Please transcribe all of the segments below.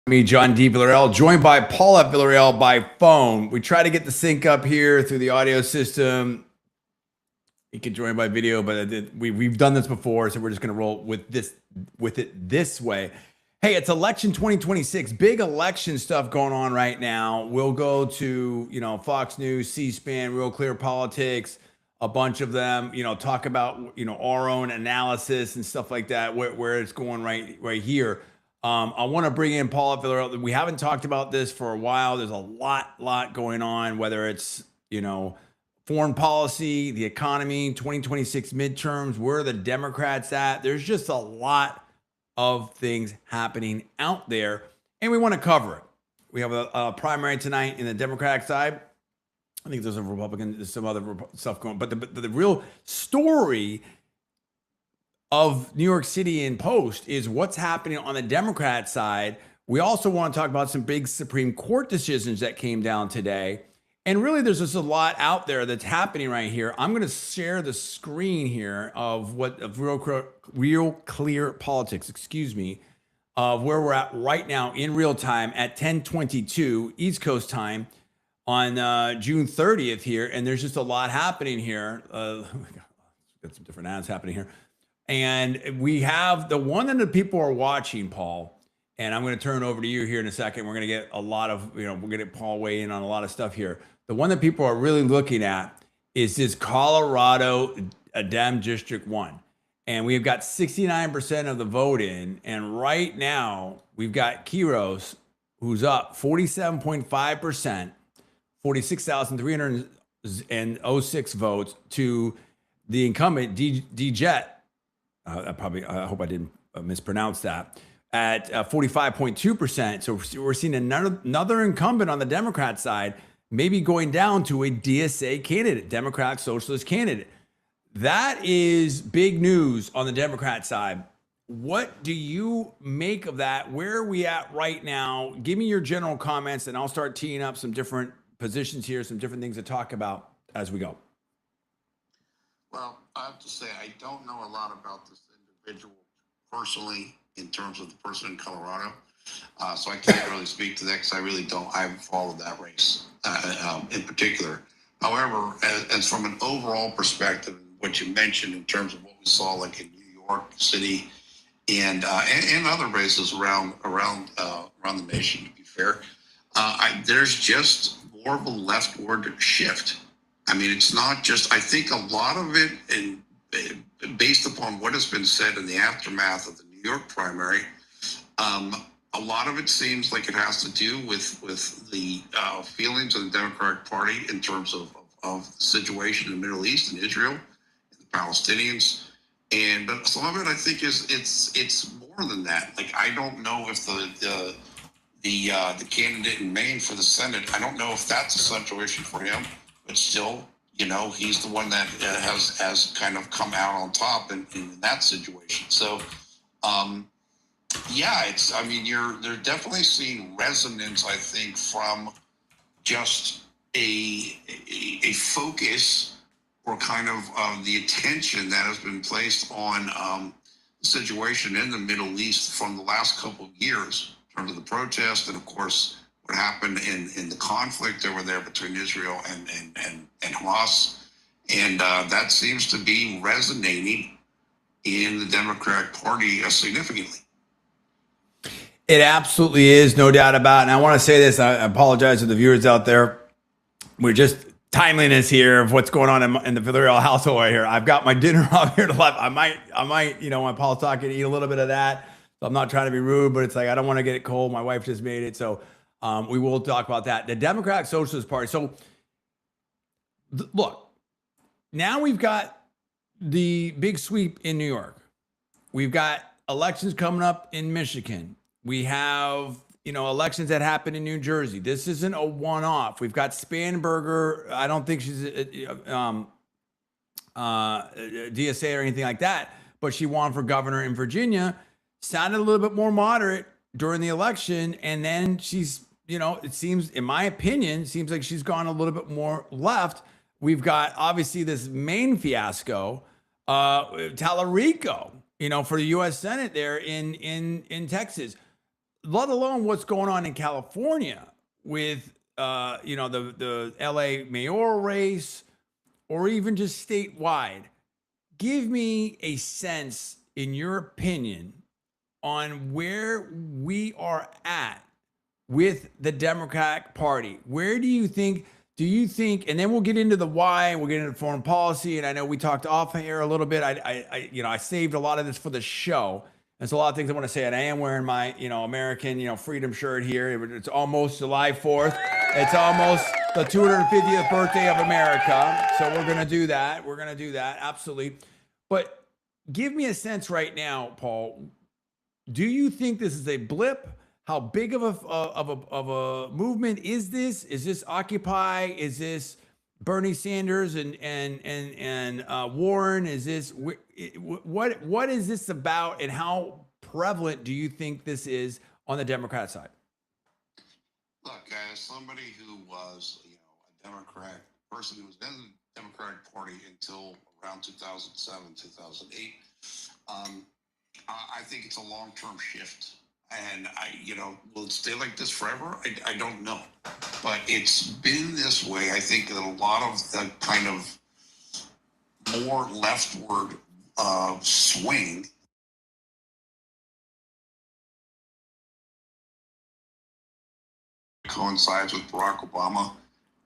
Me, John D. Villarreal, joined by Paul F. Villarreal by phone. We try to get the sync up here through the audio system. You can join by video, but we've done this before, so we're just going to roll with it this way. Hey, it's election 2026. Big election stuff going on right now. We'll go to Fox News, C-SPAN, Real Clear Politics, a bunch of them. Talk about our own analysis and stuff like that. Where it's going right here. I want to bring in Paul Villarreal. We haven't talked about this for a while. There's a lot going on, whether it's, foreign policy, the economy, 2026 midterms, where are the Democrats at? There's just a lot of things happening out there, and we want to cover it. We have a primary tonight in the Democratic side. I think there's a Republican, there's some other stuff going on. But the real story of New York City in Post is what's happening on the Democrat side. We also want to talk about some big Supreme Court decisions that came down today. And really, there's just a lot out there that's happening right here. I'm going to share the screen here of Real Clear Politics, of where we're at right now in real time at 10:22 East Coast time on June 30th here. And there's just a lot happening here. Got some different ads happening here. And we have the one that the people are watching, Paul, and I'm going to turn it over to you here in a second. We're going to get a lot of, we're going to get Paul weigh in on a lot of stuff here. The one that people are really looking at is this Colorado Dem District 1. And we've got 69% of the vote in. And right now, we've got Kiros, who's up 47.5%, 46,306 votes to the incumbent, D-Jet. I hope I didn't mispronounce that, at 45.2%. So we're seeing another incumbent on the Democrat side, maybe going down to a DSA candidate, Democratic Socialist candidate. That is big news on the Democrat side. What do you make of that? Where are we at right now? Give me your general comments, and I'll start teeing up some different positions here, some different things to talk about as we go. Well, I have to say, I don't know a lot about this individual personally in terms of the person in Colorado. So I can't really speak to that because I haven't followed that race in particular. However, as from an overall perspective, what you mentioned in terms of what we saw like in New York City and other races around the nation, to be fair, there's just more of a leftward shift. I mean, it's not just, I think a lot of it, and based upon what has been said in the aftermath of the New York primary, a lot of it seems like it has to do with the feelings of the Democratic Party in terms of the situation in the Middle East and Israel and the Palestinians. But some of it, I think, it's more than that. Like, I don't know if the candidate in Maine for the Senate, I don't know if that's a central issue for him. But still, he's the one that has kind of come out on top in that situation. So, they're definitely seeing resonance, I think, from just a focus or kind of the attention that has been placed on the situation in the Middle East from the last couple of years in terms of the protest and, of course, what happened in the conflict over there between Israel and Hamas. And that seems to be resonating in the Democratic Party significantly. It absolutely is, no doubt about it. And I want to say this, I apologize to the viewers out there. We're just timeliness here of what's going on in the Villarreal household right here. I've got my dinner out here to the left. I might, when Paul's talking, eat a little bit of that. So I'm not trying to be rude, but it's like, I don't want to get it cold. My wife just made it. So we will talk about that. The Democratic Socialist Party. So look, now we've got the big sweep in New York. We've got elections coming up in Michigan. We have, elections that happen in New Jersey. This isn't a one-off. We've got Spanberger. I don't think she's DSA or anything like that, but she won for governor in Virginia. Sounded a little bit more moderate during the election, and then she's, it seems, in my opinion, seems like she's gone a little bit more left. We've got obviously this Maine fiasco, Tallarico, for the U.S. Senate there in Texas. let alone what's going on in California with the LA mayoral race, or even just statewide. Give me a sense, in your opinion, on where we are at with the Democratic Party. Where do you think, and then we'll get into the why, we'll get into foreign policy. And I know we talked off air a little bit. I saved a lot of this for the show. There's a lot of things I want to say. And I am wearing my, American, freedom shirt here. It's almost July 4th. It's almost the 250th birthday of America. So we're going to do that. Absolutely. But give me a sense right now, Paul. Do you think this is a blip? How big of a movement is this? Is this Occupy? Is this Bernie Sanders and Warren? Is this what is this about, and how prevalent do you think this is on the Democrat side? Look, as somebody who was, a Democrat person who was in the Democratic Party until around 2007, 2008, I think it's a long-term shift. And will it stay like this forever? I don't know. But it's been this way. I think that a lot of the kind of more leftward swing coincides with Barack Obama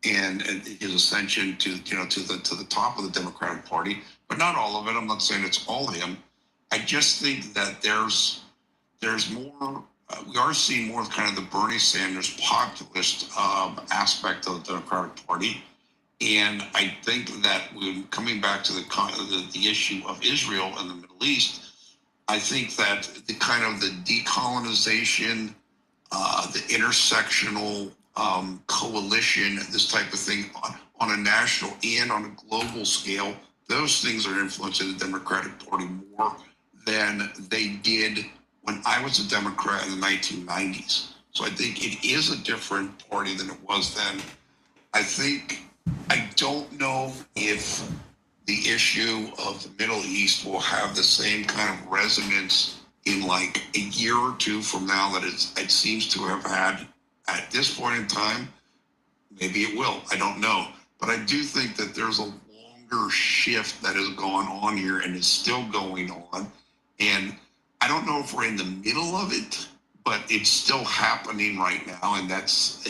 and his ascension to the top of the Democratic Party, but not all of it. I'm not saying it's all him. I just think that there's more. We are seeing more of kind of the Bernie Sanders populist aspect of the Democratic Party, and I think that when coming back to the issue of Israel and the Middle East, I think that the kind of the decolonization, the intersectional coalition, this type of thing on a national and on a global scale, those things are influencing the Democratic Party more than they did when I was a Democrat in the 1990s. So I think it is a different party than it was then. I don't know if the issue of the Middle East will have the same kind of resonance in like a year or two from now that it seems to have had at this point in time. Maybe it will, I don't know. But I do think that there's a longer shift that has gone on here and is still going on. And I don't know if we're in the middle of it, but it's still happening right now. And that's,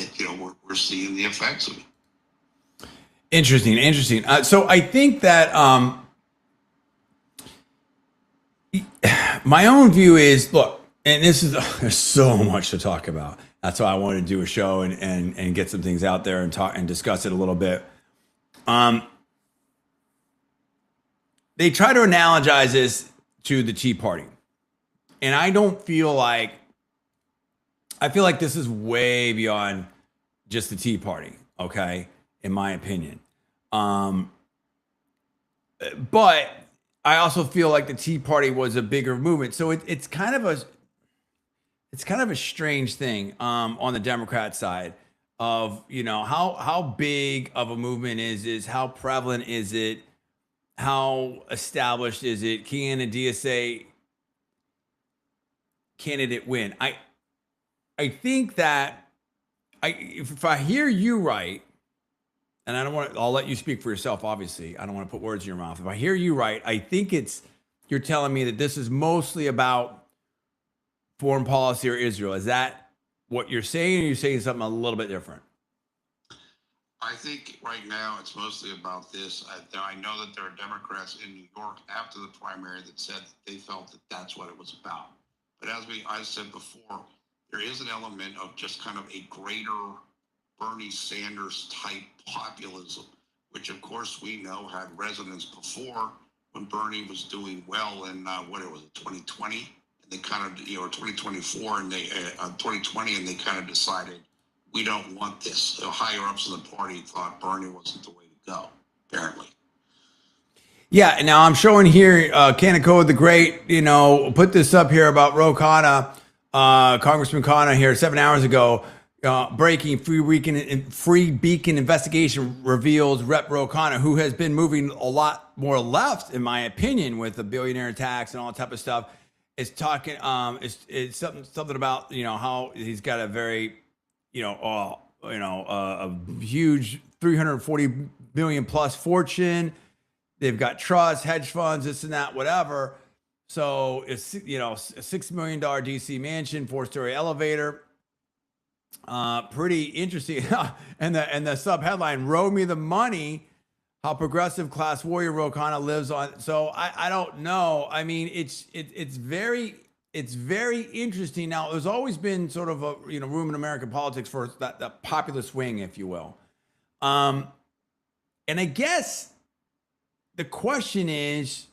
we're seeing the effects of it. Interesting. So I think that my own view is, look, and there's so much to talk about. That's why I wanted to do a show and get some things out there and talk and discuss it a little bit. They try to analogize this to the Tea Party. And I feel like this is way beyond just the Tea Party, okay, in my opinion. But I also feel like the Tea Party was a bigger movement. So it's kind of a strange thing on the Democrat side of, how big of a movement is how prevalent is it? How established is it? Can a DSA candidate win? I think that if I hear you right, and I'll let you speak for yourself, obviously. I don't want to put words in your mouth. If I hear you right, I think you're telling me that this is mostly about foreign policy or Israel. Is that what you're saying, or are you saying something a little bit different? I think right now it's mostly about this. I know that there are Democrats in New York after the primary that said that they felt that that's what it was about. But as I said before, there is an element of just kind of a greater Bernie Sanders type populism, which of course we know had resonance before when Bernie was doing well in 2020, and they kind of 2024 and they 2020, and they kind of decided we don't want this. The higher ups in the party thought Bernie wasn't the way to go, apparently. Yeah, now I'm showing here Kaneko the Great, put this up here about Ro Khanna, Congressman Khanna here 7 hours ago. Breaking free beacon investigation reveals Rep. Ro Khanna, who has been moving a lot more left, in my opinion, with the billionaire tax and all that type of stuff, is talking. It's something about how he's got a very a huge 340 billion plus fortune. They've got trusts, hedge funds, this and that, whatever. So it's a $6 million DC mansion, 4-story elevator. Pretty interesting. and the sub headline: "Row me the money." How progressive class warrior Ro Khanna lives on. So I don't know. I mean, it's very interesting. Now, there's always been sort of a room in American politics for that populist wing, if you will. And I guess the question is,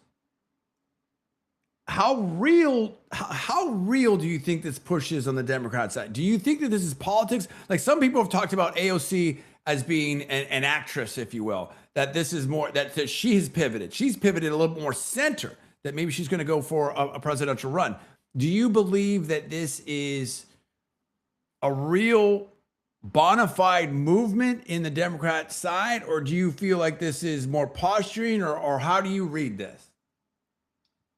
how real do you think this push is on the Democrat side? Do you think that this is politics? Like, some people have talked about AOC as being an actress, if you will, that this is more that she has pivoted. She's pivoted a little bit more center, that maybe she's going to go for a presidential run. Do you believe that this is a real bona fide movement in the Democrat side, or do you feel like this is more posturing, or how do you read this?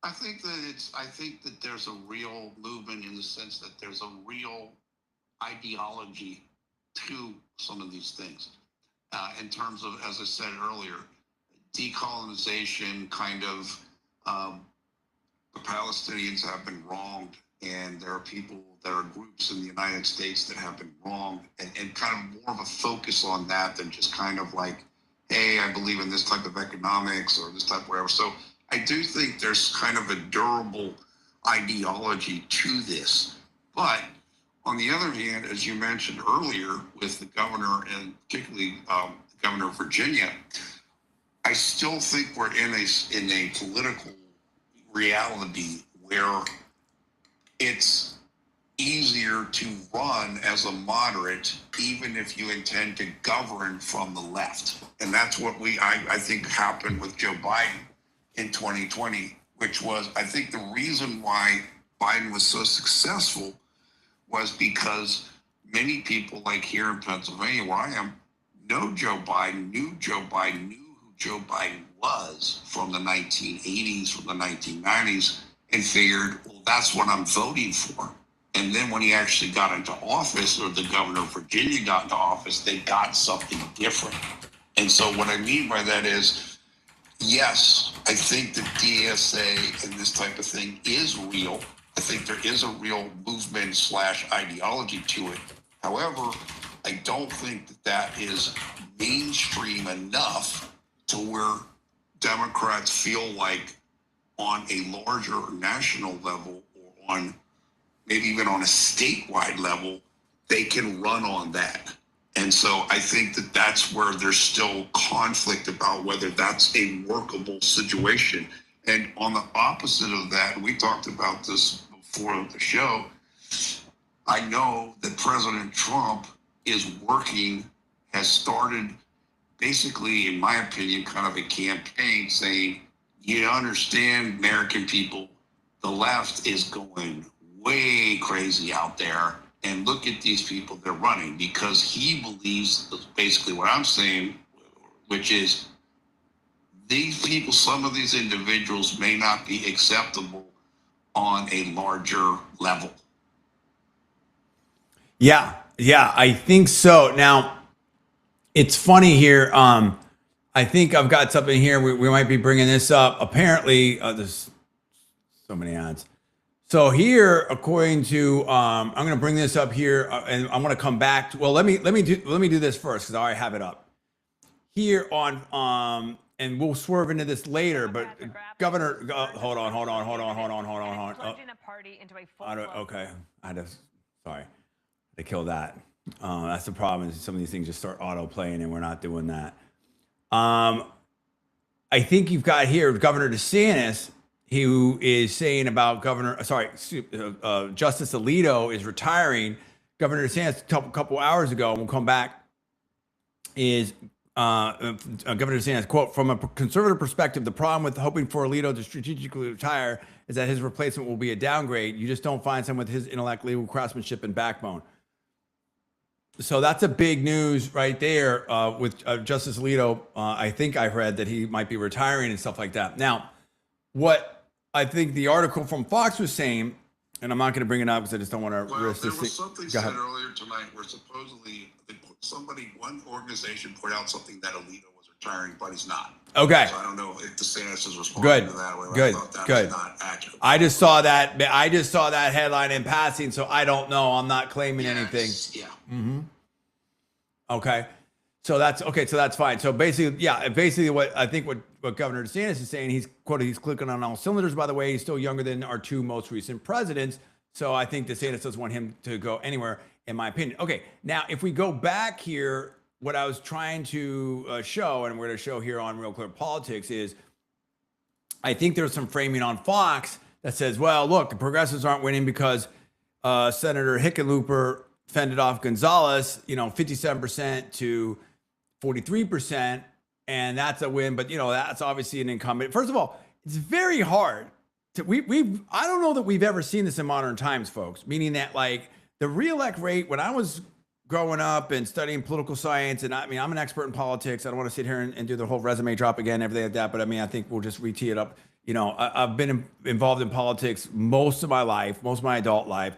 I think that there's a real movement in the sense that there's a real ideology to some of these things. In terms of, as I said earlier, decolonization, kind of, the Palestinians have been wronged, and there are people, there are groups in the United States that have been wronged, and kind of more of a focus on that than just kind of like, hey, I believe in this type of economics or this type of whatever. So I do think there's kind of a durable ideology to this. But on the other hand, as you mentioned earlier, with the governor, and particularly the governor of Virginia, I still think we're in a political reality where it's easier to run as a moderate, even if you intend to govern from the left. And that's what I think happened with Joe Biden in 2020, which was, I think, the reason why Biden was so successful was because many people, like here in Pennsylvania, where I am, knew Joe Biden, knew who Joe Biden was from the 1980s, from the 1990s, and figured, well, that's what I'm voting for. And then when he actually got into office, or the governor of Virginia got into office, they got something different. And so what I mean by that is, yes, I think the DSA and this type of thing is real. I think there is a real movement / ideology to it. However, I don't think that is mainstream enough to where Democrats feel like on a larger national level, or on maybe even on a statewide level, they can run on that. And so I think that that's where there's still conflict about whether that's a workable situation. And on the opposite of that, we talked about this before the show, I know that President Trump has started, basically, in my opinion, kind of a campaign saying, you understand, American people, the left is going way crazy out there, and look at these people they're running, because he believes basically what I'm saying, which is these people, some of these individuals may not be acceptable on a larger level. Yeah, I think so. Now, it's funny here. I think I've got something here. We might be bringing this up. Apparently, there's so many ads. So here, according to, I'm going to bring this up here, and I'm going to come back to. Well, let me do this first, because I already have it up here on. And we'll swerve into this later. But Governor, hold on. Okay, sorry, to kill that. That's the problem. Is some of these things just start auto playing, and we're not doing that. I think you've got here Governor DeSantis, who is saying about Justice Alito is retiring. Governor DeSantis a couple hours ago, and we'll come back, is Governor DeSantis, quote, from a conservative perspective, the problem with hoping for Alito to strategically retire is that his replacement will be a downgrade. You just don't find someone with his intellect, legal craftsmanship, and backbone. So that's a big news right there with Justice Alito. I think I read that he might be retiring and stuff like that. Now, what I think the article from Fox was saying, and I'm not going to bring it up because I just don't want to Well, risk there this was thing. something Go said ahead. earlier tonight where supposedly one organization put out something that Alito was retiring, but he's not. Okay. So I don't know if DeSantis is responding to that. Or I thought that was not accurate. I just saw that headline in passing, so I don't know. I'm not claiming anything. Yeah. Okay. So that's fine. So basically what I think what Governor DeSantis is saying, he's clicking on all cylinders, by the way. He's still younger than our two most recent presidents. So I think DeSantis doesn't want him to go anywhere, in my opinion. Okay. Now, if we go back here, what I was trying to show, and we're going to show here on Real Clear Politics, is I think there's some framing on Fox that says, well, look, the progressives aren't winning because Senator Hickenlooper fended off Gonzalez, 57% to 43%, and that's a win. But that's obviously an incumbent. First of all, it's very hard to I don't know that we've ever seen this in modern times, folks. Meaning that like the reelect rate when I was growing up and studying political science, and I'm an expert in politics. I don't want to sit here and do the whole resume drop again, everything like that. But I think we'll just re-tee it up. I've been involved in politics most of my life, most of my adult life.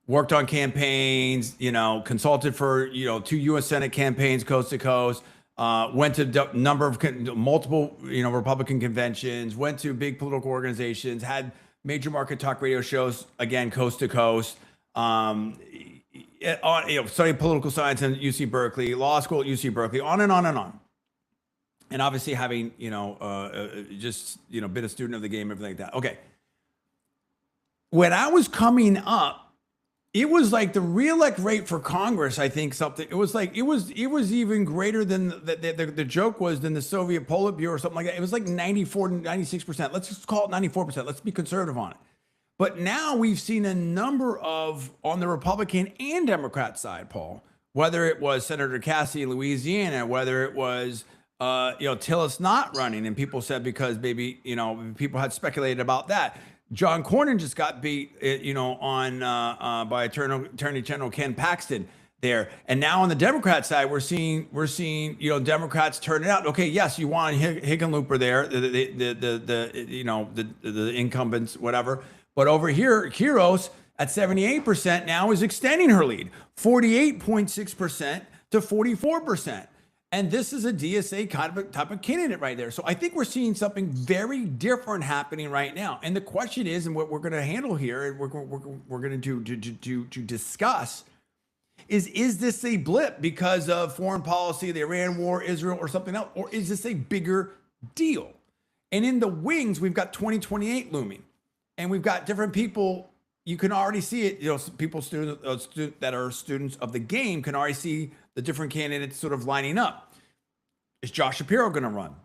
Worked on campaigns, consulted for, 2 U.S. Senate campaigns coast to coast, went to multiple, Republican conventions, went to big political organizations, had major market talk radio shows, again, coast to coast, studied political science in UC Berkeley, law school at UC Berkeley, on and on and on. And obviously having, been a student of the game, everything like that. Okay. When I was coming up, it was like the reelect rate for Congress, I think it was even greater than the joke was than the Soviet Politburo or something like that. It was like 94, 96%. Let's just call it 94%. Let's be conservative on it. But now we've seen a number of, on the Republican and Democrat side, Paul, whether it was Senator Cassidy in Louisiana, whether it was, Tillis not running, and people said because maybe, people had speculated about that. John Cornyn just got beat, by Attorney General Ken Paxton there, and now on the Democrat side, we're seeing, Democrats turn it out. Okay, yes, you want Hickenlooper there, the incumbents, whatever, but over here, Quiros at 78% now is extending her lead, 48.6% to 44%. And this is a DSA type of candidate right there. So I think we're seeing something very different happening right now. And the question is, and what we're going to handle here, and we're going to discuss, is this a blip because of foreign policy, the Iran war, Israel, or something else? Or is this a bigger deal? And in the wings, we've got 2028 looming. And we've got different people. You can already see it. People that are students of the game can already see the different candidates sort of lining up. Is Josh Shapiro going to run on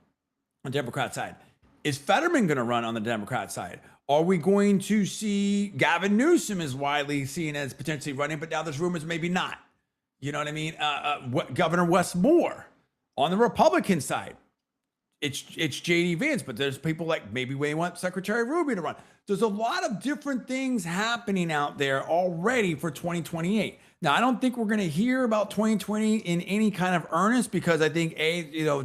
the Democrat side? Is Fetterman going to run on the Democrat side? Are we going to see Gavin Newsom is widely seen as potentially running, but now there's rumors maybe not. You know what I mean? Governor Wes Moore on the Republican side. It's J.D. Vance, but there's people like maybe we want Secretary Rubio to run. There's a lot of different things happening out there already for 2028. Now, I don't think we're going to hear about 2020 in any kind of earnest because I think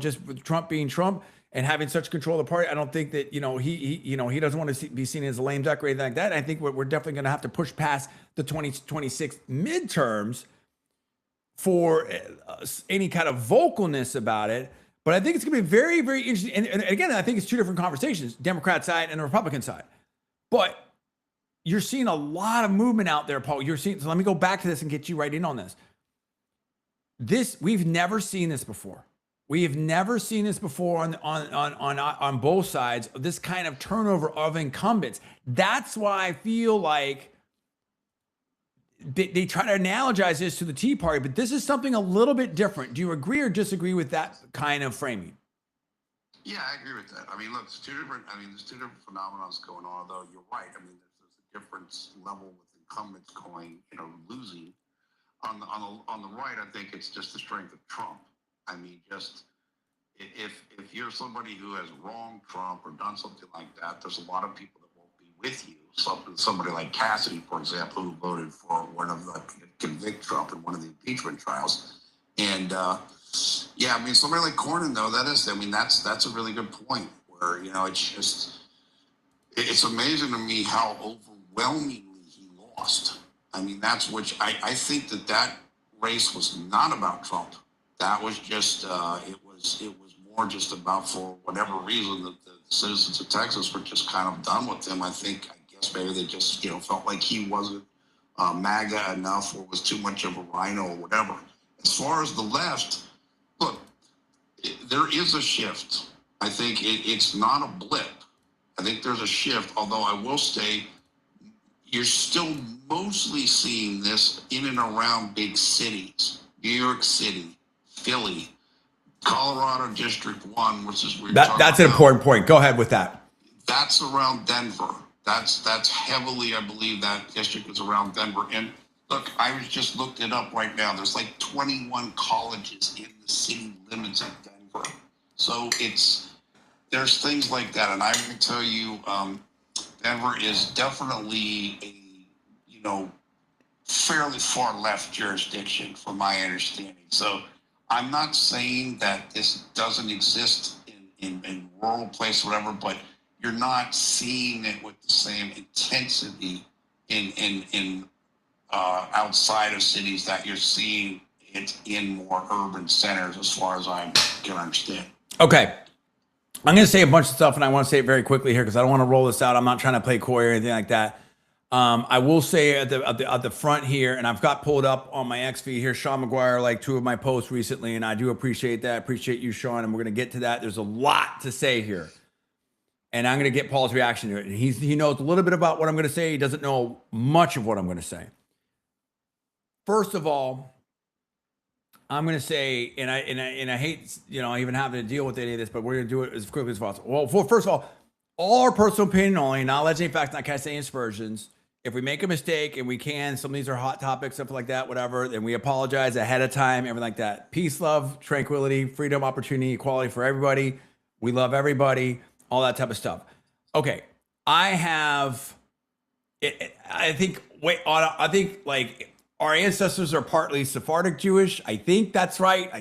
just with Trump being Trump and having such control of the party, I don't think that he doesn't want to be seen as a lame duck or anything like that. I think we're definitely going to have to push past the 2026 midterms for any kind of vocalness about it. But I think it's going to be very, very interesting. And again, I think it's two different conversations, Democrat side and the Republican side. But you're seeing a lot of movement out there, Paul. So let me go back to this and get you right in on this. We've never seen this before. We have never seen this before on both sides, this kind of turnover of incumbents. That's why I feel like they try to analogize this to the Tea Party, but this is something a little bit different. Do you agree or disagree with that kind of framing? Yeah, I agree with that. Look, there's two different phenomena going on, although you're right. There's a difference level with incumbents going, losing. On the right, I think it's just the strength of Trump. Just if you're somebody who has wronged Trump or done something like that, there's a lot of people that won't be with you. Somebody like Cassidy, for example, who voted for one of the convict Trump in one of the impeachment trials. And somebody like Cornyn, though, that's a really good point where, it's just, It's amazing to me how overwhelmingly he lost. I mean, that's which I think that race was not about Trump. That was just it was more just about, for whatever reason, that the citizens of Texas were just kind of done with him. I guess maybe they just felt like he wasn't MAGA enough, or was too much of a rhino, or whatever. As far as the left, look, there is a shift. I think it's not a blip. I think there's a shift, although I will say you're still mostly seeing this in and around big cities. New York City, Philly, Colorado District 1, which is where That's an important point. Go ahead with that. That's around Denver. That's heavily, I believe that district is around Denver. And look, I was just looked it up right now. There's like 21 colleges in the city limits of Denver. So there's things like that. And I can tell you, Denver is definitely a, fairly far left jurisdiction from my understanding. So I'm not saying that this doesn't exist in rural place, whatever, but you're not seeing it with the same intensity in outside of cities that you're seeing it in more urban centers, as far as I can understand. Okay. I'm going to say a bunch of stuff, and I want to say it very quickly here because I don't want to roll this out. I'm not trying to play coy or anything like that. I will say at the front here, and I've got pulled up on my X feed here, Sean McGuire, like 2 of my posts recently, and I do appreciate that. Appreciate you, Sean, and we're going to get to that. There's a lot to say here, and I'm going to get Paul's reaction to it. And he knows a little bit about what I'm going to say. He doesn't know much of what I'm going to say. First of all, I'm going to say, and I hate, even having to deal with any of this, but we're going to do it as quickly as possible. Well, first of all our personal opinion only, not alleged facts, not casting aspersions. If we make a mistake, and we can, some of these are hot topics, stuff like that, whatever, then we apologize ahead of time, everything like that. Peace, love, tranquility, freedom, opportunity, equality for everybody. We love everybody, all that type of stuff. Okay, I think like our ancestors are partly Sephardic Jewish. I think that's right.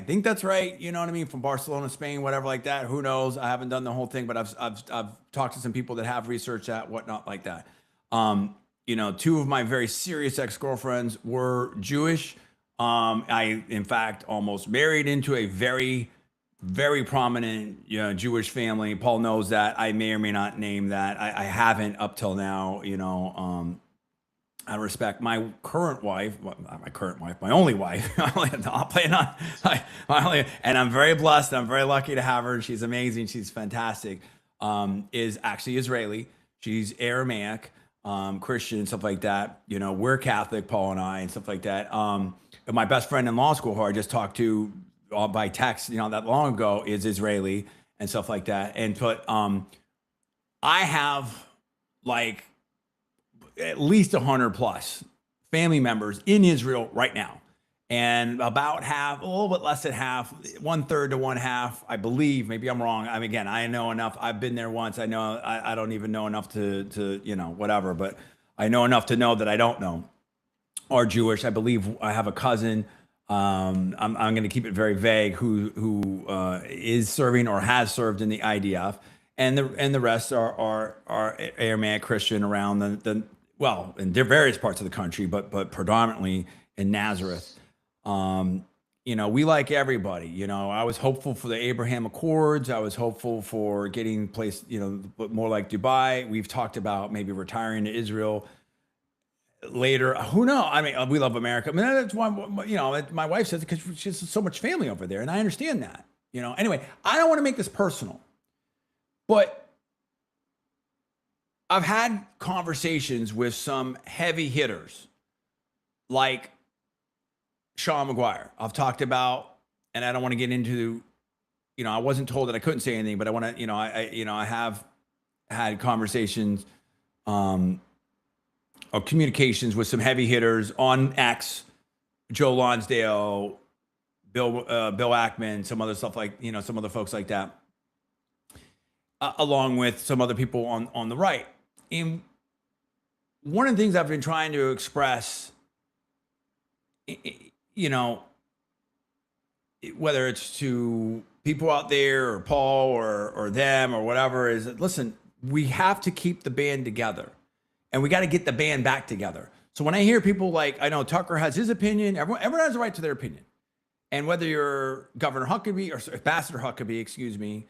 You know what I mean? From Barcelona, Spain, whatever like that. Who knows? I haven't done the whole thing, but I've talked to some people that have researched that, whatnot like that. 2 of my very serious ex-girlfriends were Jewish. I, in fact, almost married into a very, very prominent Jewish family. Paul knows that. I may or may not name that. I haven't up till now, I respect my current wife, my only wife. And I'm very blessed. I'm very lucky to have her. She's amazing. She's fantastic. Is actually Israeli. She's Aramaic, Christian, stuff like that. We're Catholic, Paul and I, and stuff like that. And my best friend in law school, who I just talked to by text, that long ago, is Israeli and stuff like that. But I have like at least 100 plus family members in Israel right now. And about half, a little bit less than half, 1/3 to 1/2, I believe, maybe I'm wrong. Again, I know enough. I've been there once. I know, I don't even know enough to whatever, but I know enough to know that I don't know, are Jewish. I believe I have a cousin. I'm going to keep it very vague, who is serving or has served in the IDF. And the rest are Aramaic Christian around in various parts of the country, but predominantly in Nazareth. We like everybody. I was hopeful for the Abraham Accords. I was hopeful for getting placed, more like Dubai. We've talked about maybe retiring to Israel later. Who knows? I mean, we love America. I mean, that's why, my wife says it because she has so much family over there, and I understand that. Anyway, I don't want to make this personal, but I've had conversations with some heavy hitters like Sean McGuire. I've talked about, and I don't want to get into, I wasn't told that I couldn't say anything, but I want to, I have had conversations or communications with some heavy hitters on X, Joe Lonsdale, Bill Ackman, some other stuff like, some other folks like that, along with some other people on the right. And one of the things I've been trying to express, whether it's to people out there or Paul or them or whatever, is that, listen, we have to keep the band together, and we got to get the band back together. So when I hear people like, I know Tucker has his opinion, everyone has a right to their opinion. And whether you're Governor Huckabee or Ambassador Huckabee, excuse me,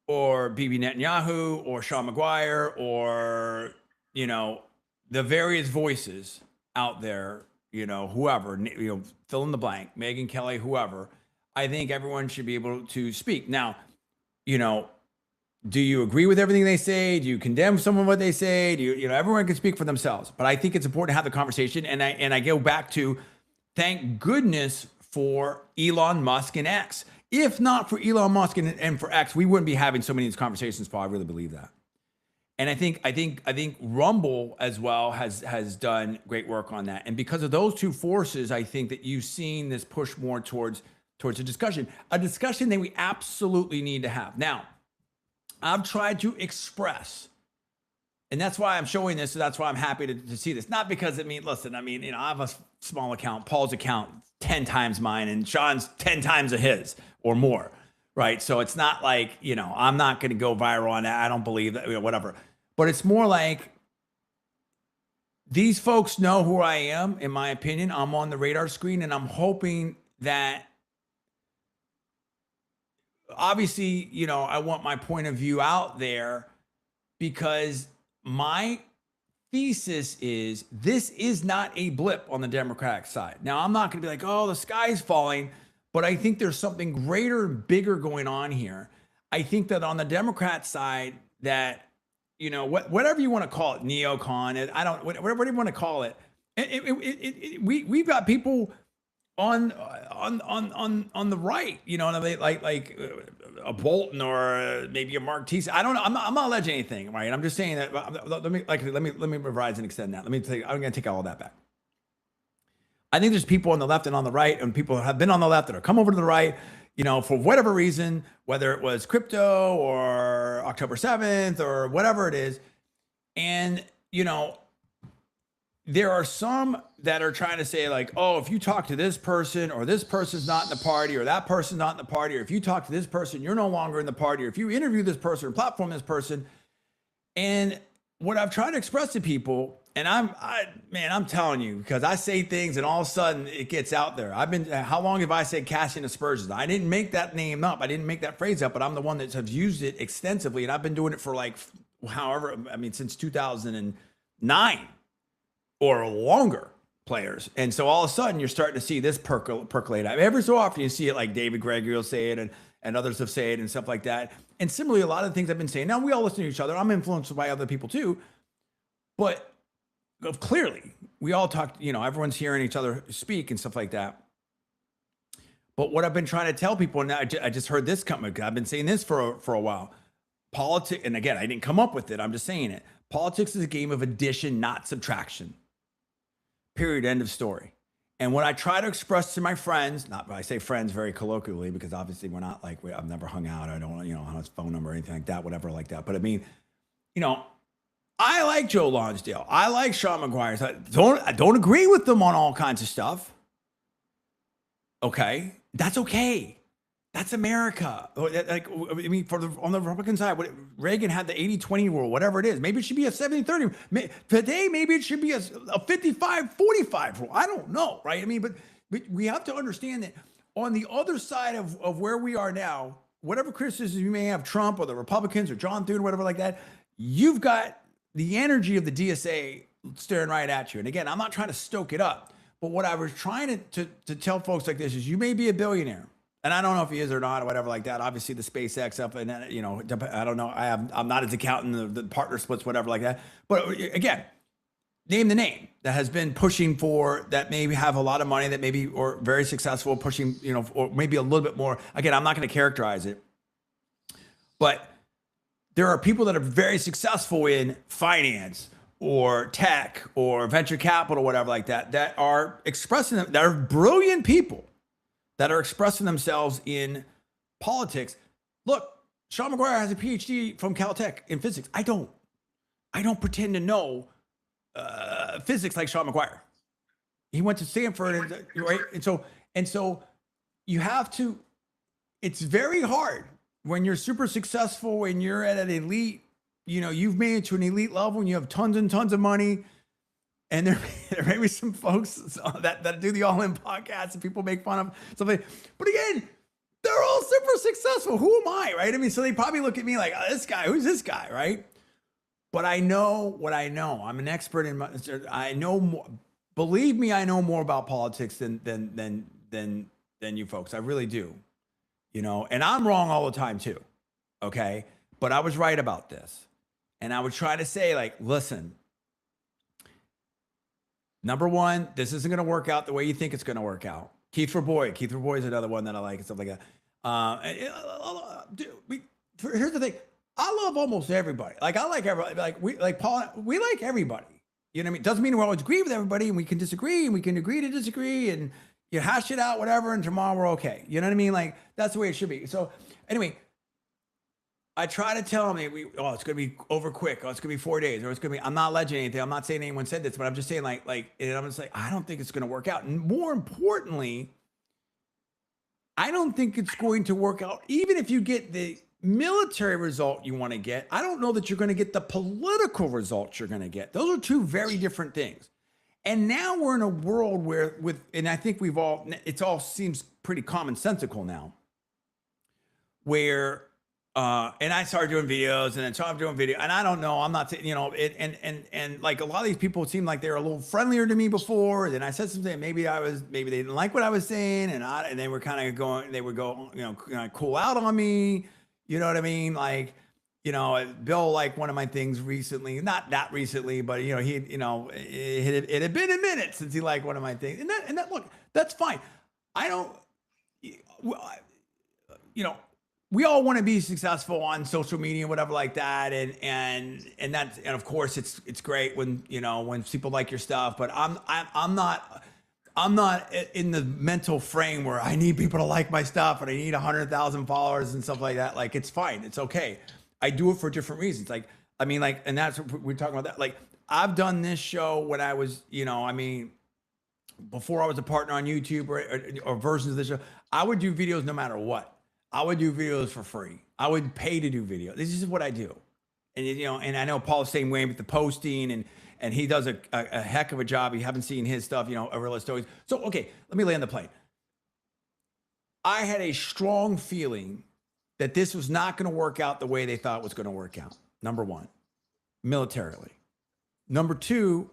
or Bibi Netanyahu or Sean McGuire or, you know, the various voices out there, you know, whoever, you know, fill in the blank, Megyn Kelly, whoever, I think everyone should be able to speak. Now, you know, do you agree with everything they say? Do you condemn some of what they say? Do you know, everyone can speak for themselves, but I think it's important to have the conversation. And I go back to, thank goodness for Elon Musk and X. If not for Elon Musk and for X, we wouldn't be having so many of these conversations, Paul. I really believe that. And I think Rumble as well has done great work on that. And because of those two forces, I think that you've seen this push more towards a discussion that we absolutely need to have. Now, I've tried to express, and that's why I'm showing this. So that's why I'm happy to see this. Not because, listen, you know, I have a small account, Paul's account 10 times mine, and Sean's 10 times of his or more, right? So it's not like, you know, I'm not going to go viral on that. I don't believe that, you know, whatever. But it's more like these folks know who I am, in my opinion. I'm on the radar screen, and I'm hoping that, obviously, you know, I want my point of view out there, because my thesis is this is not a blip on the Democratic side. Now, I'm not going to be like, oh, the sky's falling, but I think there's something greater and bigger going on here. I think that on the Democrat side, that, you know, whatever you want to call it, neocon, whatever you want to call it, we've got people on the right, you know, like a Bolton or maybe a Mark Teese. I don't know. I'm not alleging anything, right? I'm just saying that. Let me revise and extend that. I'm going to take all of that back. I think there's people on the left and on the right, and people have been on the left that have come over to the right, you know, for whatever reason, whether it was crypto or October 7th or whatever it is. And, you know, there are some that are trying to say like, oh, if you talk to this person, or this person's not in the party, or that person's not in the party, or if you talk to this person, you're no longer in the party, or if you interview this person or platform this person. And what I've tried to express to people, and I'm telling you, because I say things and all of a sudden it gets out there. How long have I said Cassian Aspersions? I didn't make that name up. I didn't make that phrase up, but I'm the one that has used it extensively. And I've been doing it for like, since 2009 or longer, players. And so all of a sudden you're starting to see this percolate out. Every so often you see it, like David Gregory will say it, and others have said it and stuff like that. And similarly, a lot of the things I've been saying, now we all listen to each other. I'm influenced by other people too, but clearly we all talk, you know, everyone's hearing each other speak and stuff like that. But what I've been trying to tell people, and I just heard this come, I've been saying this for a while. Politics, and again, I didn't come up with it, I'm just saying it. Politics is a game of addition, not subtraction. Period. End of story. And what I try to express to my friends, I say friends very colloquially, because obviously we're not like, I've never hung out. I don't, you know, have his phone number or anything like that, whatever like that. But I mean, you know, I like Joe Lonsdale. I like Sean McGuire. I don't agree with them on all kinds of stuff. Okay. That's okay. That's America. Like, I mean, on the Republican side, Reagan had the 80-20 rule, whatever it is. Maybe it should be a 70-30. Today, maybe it should be a 55-45 rule. I don't know, right? I mean, but we have to understand that on the other side of where we are now, whatever criticism you may have, Trump or the Republicans or John Thune or whatever like that, you've got the energy of the DSA staring right at you. And again, I'm not trying to stoke it up, but what I was trying to tell folks like this is, you may be a billionaire. And I don't know if he is or not, or whatever like that. Obviously, the SpaceX up, and you know, I don't know. I'm not his accountant, the partner splits, whatever like that. But again, name the name that has been pushing for, that maybe have a lot of money, that maybe, or very successful, pushing, you know, or maybe a little bit more. Again, I'm not going to characterize it, but there are people that are very successful in finance or tech or venture capital, whatever like that, that are expressing them, that are brilliant people, that are expressing themselves in politics. Look, Sean McGuire has a PhD from Caltech in physics. I don't pretend to know physics like Sean McGuire. He went to Stanford, right? And so you have to, it's very hard when you're super successful, when you're at an elite, you know, you've made it to an elite level and you have tons and tons of money. And there may be some folks that do the All In podcast and people make fun of something. But again, they're all super successful. Who am I, right? I mean, so they probably look at me like, oh, this guy, who's this guy, right? But I know what I know. I'm an expert I know more. Believe me, I know more about politics than you folks. I really do. You know, and I'm wrong all the time too. Okay. But I was right about this. And I would try to say, like, listen, number one, this isn't going to work out the way you think it's going to work out. Keith Raboy is another one that I like and stuff like that. Here's the thing. I love almost everybody. Like, I like everybody. Like, we like everybody. You know what I mean? Doesn't mean we always agree with everybody, and we can disagree, and we can agree to disagree, and you hash it out, whatever, and tomorrow we're okay. You know what I mean? Like, that's the way it should be. So anyway, I try to tell them, it's going to be over quick. Oh, it's going to be 4 days, or it's going to be, I'm not alleging anything. I'm not saying anyone said this, but I'm just saying and I'm just like, I don't think it's going to work out. And more importantly, I don't think it's going to work out. Even if you get the military result you want to get, I don't know that you're going to get the political results you're going to get. Those are two very different things. And now we're in a world where and I think it all seems pretty commonsensical now, where, and I started doing videos and then started doing video, and I don't know, I'm not saying, you know, and like a lot of these people seemed like they were a little friendlier to me before. Then I said something, maybe they didn't like what I was saying. And they were kind of they would go, you know, kind of cool out on me. You know what I mean? Like, you know, Bill liked one of my things recently, not that recently, but you know, it had been a minute since he liked one of my things. And that look, that's fine. I don't, you know, we all want to be successful on social media, whatever like that. And of course it's great when, you know, when people like your stuff, but I'm not in the mental frame where I need people to like my stuff and I need 100,000 followers and stuff like that. Like, it's fine. It's okay. I do it for different reasons. Like, I mean, like, and that's what we're talking about that. Like, I've done this show when I was, you know, I mean, before I was a partner on YouTube or versions of the show, I would do videos no matter what. I would do videos for free. I would pay to do videos. This is what I do. And, you know, and I know Paul's the same way with the posting and he does a heck of a job. You haven't seen his stuff, you know, Aurilla Stories. So, okay, let me land the plane. I had a strong feeling that this was not going to work out the way they thought it was going to work out. Number one, militarily. Number two,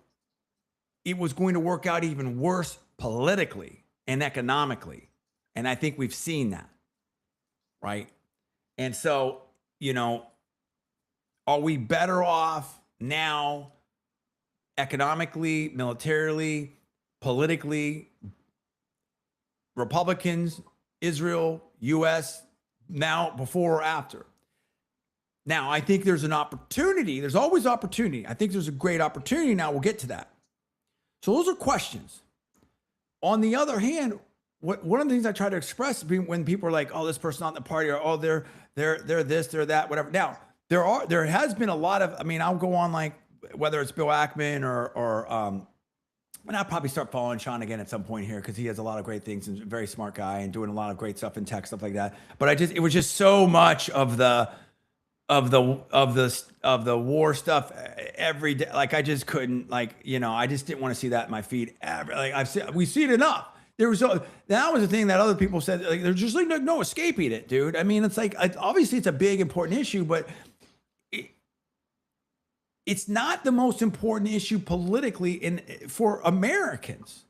it was going to work out even worse politically and economically. And I think we've seen that, right? And so, you know, are we better off now economically, militarily, politically, Republicans, Israel, US, now, before or after? Now, I think there's an opportunity. There's always opportunity. I think there's a great opportunity now. We'll get to that. So those are questions. On the other hand, one of the things I try to express when people are like, oh, this person's not in the party, or oh, they're this, they're that, whatever. Now, there has been a lot of, I mean, I'll go on, like, whether it's Bill Ackman and I'll probably start following Sean again at some point here, because he has a lot of great things and a very smart guy and doing a lot of great stuff in tech, stuff like that. But it was just so much of the war stuff every day. Like, I just couldn't, like, you know, I just didn't want to see that in my feed ever. Like, we see it enough. That was the thing that other people said, like, there's just like no escaping it, dude. I mean, it's like, obviously it's a big, important issue, but it's not the most important issue politically for Americans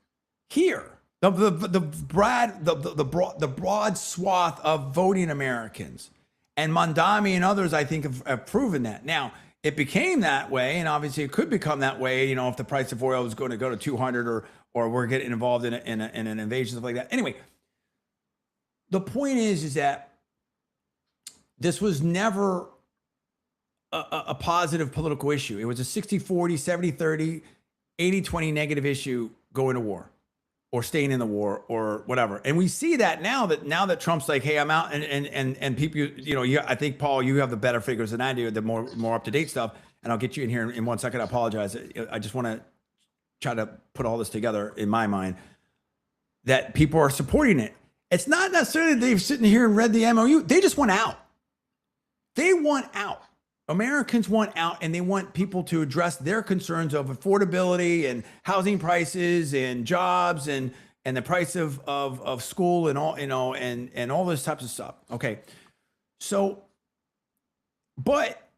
here. The broad swath of voting Americans, and Mondami and others, I think, have proven that. Now, it became that way, and obviously it could become that way, you know, if the price of oil is going to go to 200 or we're getting involved in an invasion, stuff like that. Anyway, the point is that this was never a positive political issue. It was a 60-40, 70-30, 80-20 negative issue going to war or staying in the war or whatever. And we see that now that Trump's like, hey, I'm out, and people, you know, I think, Paul, you have the better figures than I do, the more up-to-date stuff. And I'll get you in here in 1 second. I apologize. I just want to try to put all this together in my mind, that people are supporting it. It's not necessarily they've sitting here and read the MOU. They just want out. They want out. Americans want out, and they want people to address their concerns of affordability and housing prices and jobs and the price of school and all, and all those types of stuff. Okay. So, but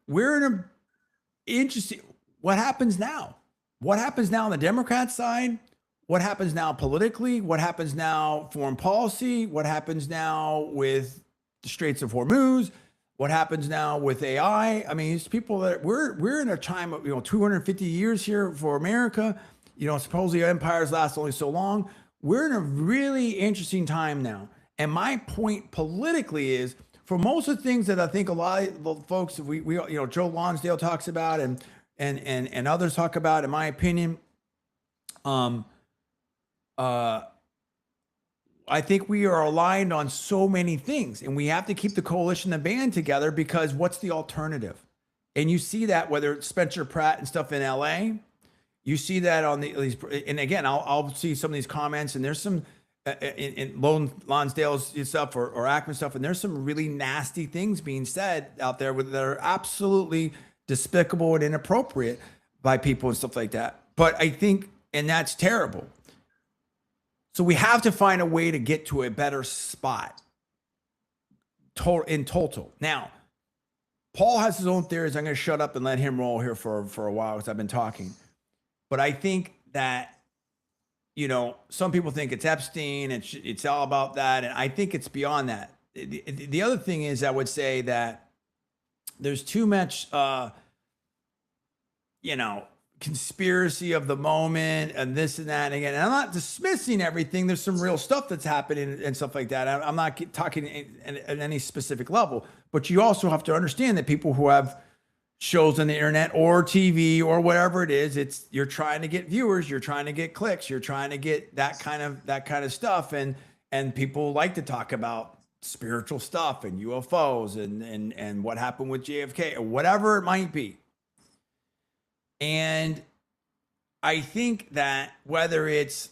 we're in a interesting, what happens now? What happens now on the Democrat side? What happens now politically? What happens now foreign policy? What happens now with the Straits of Hormuz? What happens now with AI? I mean, it's people that we're in a time of 250 years here for America. Supposedly empires last only so long. We're in a really interesting time now. And my point politically is, for most of the things that I think a lot of the folks we Joe Lonsdale talks about and others talk about, in my opinion, I think we are aligned on so many things, and we have to keep the coalition, the band together, because what's the alternative? And you see that whether it's Spencer Pratt and stuff in LA, you see that on these, and again, I'll see some of these comments, and there's some in Lonsdale's stuff or Ackman stuff, and there's some really nasty things being said out there that are absolutely despicable and inappropriate by people and stuff like that. But I think, and that's terrible. So we have to find a way to get to a better spot in total. Now, Paul has his own theories. I'm going to shut up and let him roll here for a while because I've been talking. But I think that, some people think it's Epstein. It's all about that. And I think it's beyond that. The other thing is, I would say that there's too much, conspiracy of the moment and this and that. And again, and I'm not dismissing everything. There's some real stuff that's happening and stuff like that. I'm not talking at any specific level, but you also have to understand that people who have shows on the internet or TV or whatever it is, you're trying to get viewers, you're trying to get clicks, you're trying to get that kind of stuff. And people like to talk about spiritual stuff and UFOs and what happened with JFK or whatever it might be. And I think that whether it's,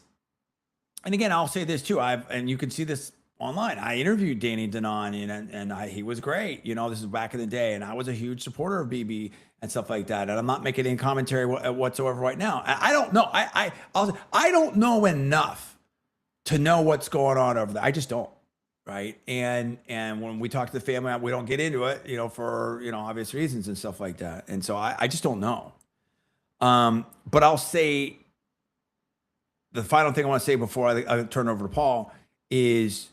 and again, I'll say this too, and you can see this online. I interviewed Danny Denon and he was great. This is back in the day, and I was a huge supporter of BB and stuff like that. And I'm not making any commentary whatsoever right now. I don't know. I don't know enough to know what's going on over there. I just don't. Right. And when we talk to the family, we don't get into it, for, obvious reasons and stuff like that. And so I just don't know. But I'll say the final thing I want to say before I turn over to Paul is,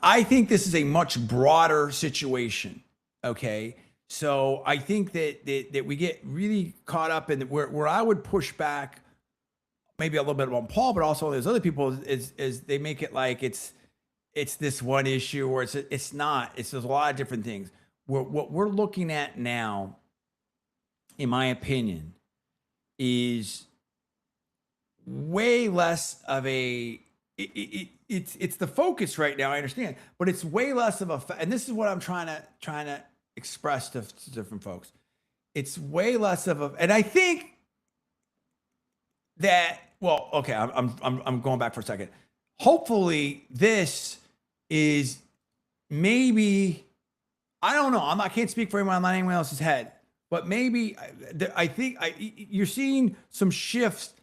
I think this is a much broader situation. Okay. So I think that we get really caught up in where I would push back maybe a little bit on Paul, but also there's other people is they make it like it's this one issue, or it's not. There's a lot of different things. What we're looking at now, in my opinion, is way less of a. It's the focus right now. I understand, but it's way less of a. And this is what I'm trying to express to different folks. It's way less of a. And I think that. Well, okay. I'm going back for a second. Hopefully, this is maybe, I don't know. I can't speak for anyone on anyone else's head, but maybe I think you're seeing some shifts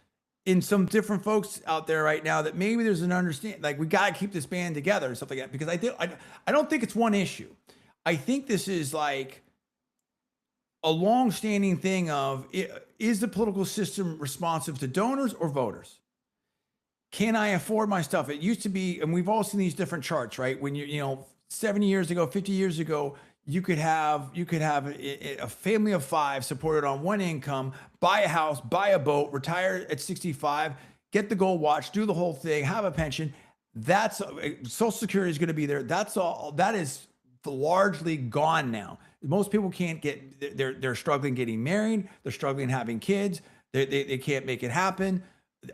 in some different folks out there right now that maybe there's an understanding, like we got to keep this band together and stuff like that, because I don't think it's one issue. I think this is like a long-standing thing of, is the political system responsive to donors or voters? Can I afford my stuff? It used to be, and we've all seen these different charts, right? When 70 years ago, 50 years ago, you could have a family of 5 supported on one income, buy a house, buy a boat, retire at 65, get the gold watch, do the whole thing, have a pension. That's Social Security is going to be there. That's all. That is largely gone now. Most people can't get. They're struggling getting married. They're struggling having kids. They can't make it happen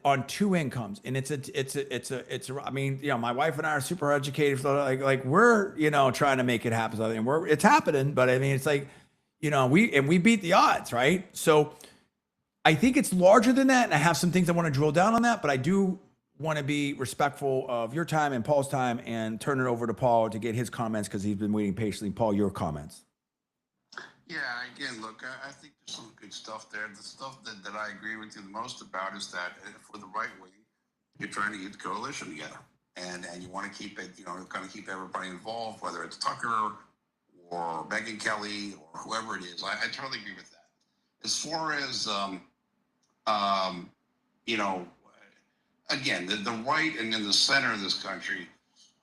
on 2 incomes. And it's I mean, my wife and I are super educated. So like we're, trying to make it happen. And it's happening, but I mean, it's like, we beat the odds, right? So I think it's larger than that, and I have some things I want to drill down on that, but I do want to be respectful of your time and Paul's time and turn it over to Paul to get his comments because he's been waiting patiently. Paul, your comments. Yeah, again, look, I think there's some good stuff there. The stuff that I agree with you the most about is that for the right wing, you're trying to get the coalition together. And you want to keep it, kind of keep everybody involved, whether it's Tucker or Megyn Kelly or whoever it is. I totally agree with that. As far as, again, the right and in the center of this country,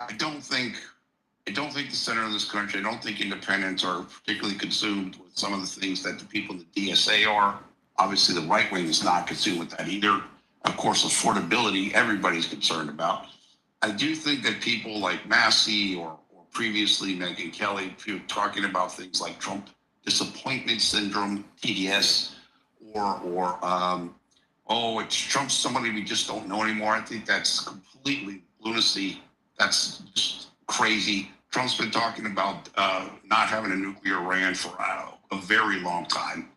I don't think the center of this country, I don't think independents are particularly consumed with some of the things that the people in the DSA are. Obviously, the right wing is not consumed with that either. Of course, affordability, everybody's concerned about. I do think that people like Massey or previously Megyn Kelly, talking about things like Trump disappointment syndrome, TDS, or it's Trump, somebody we just don't know anymore. I think that's completely lunacy. That's just crazy. Trump's been talking about not having a nuclear Iran for a very long time.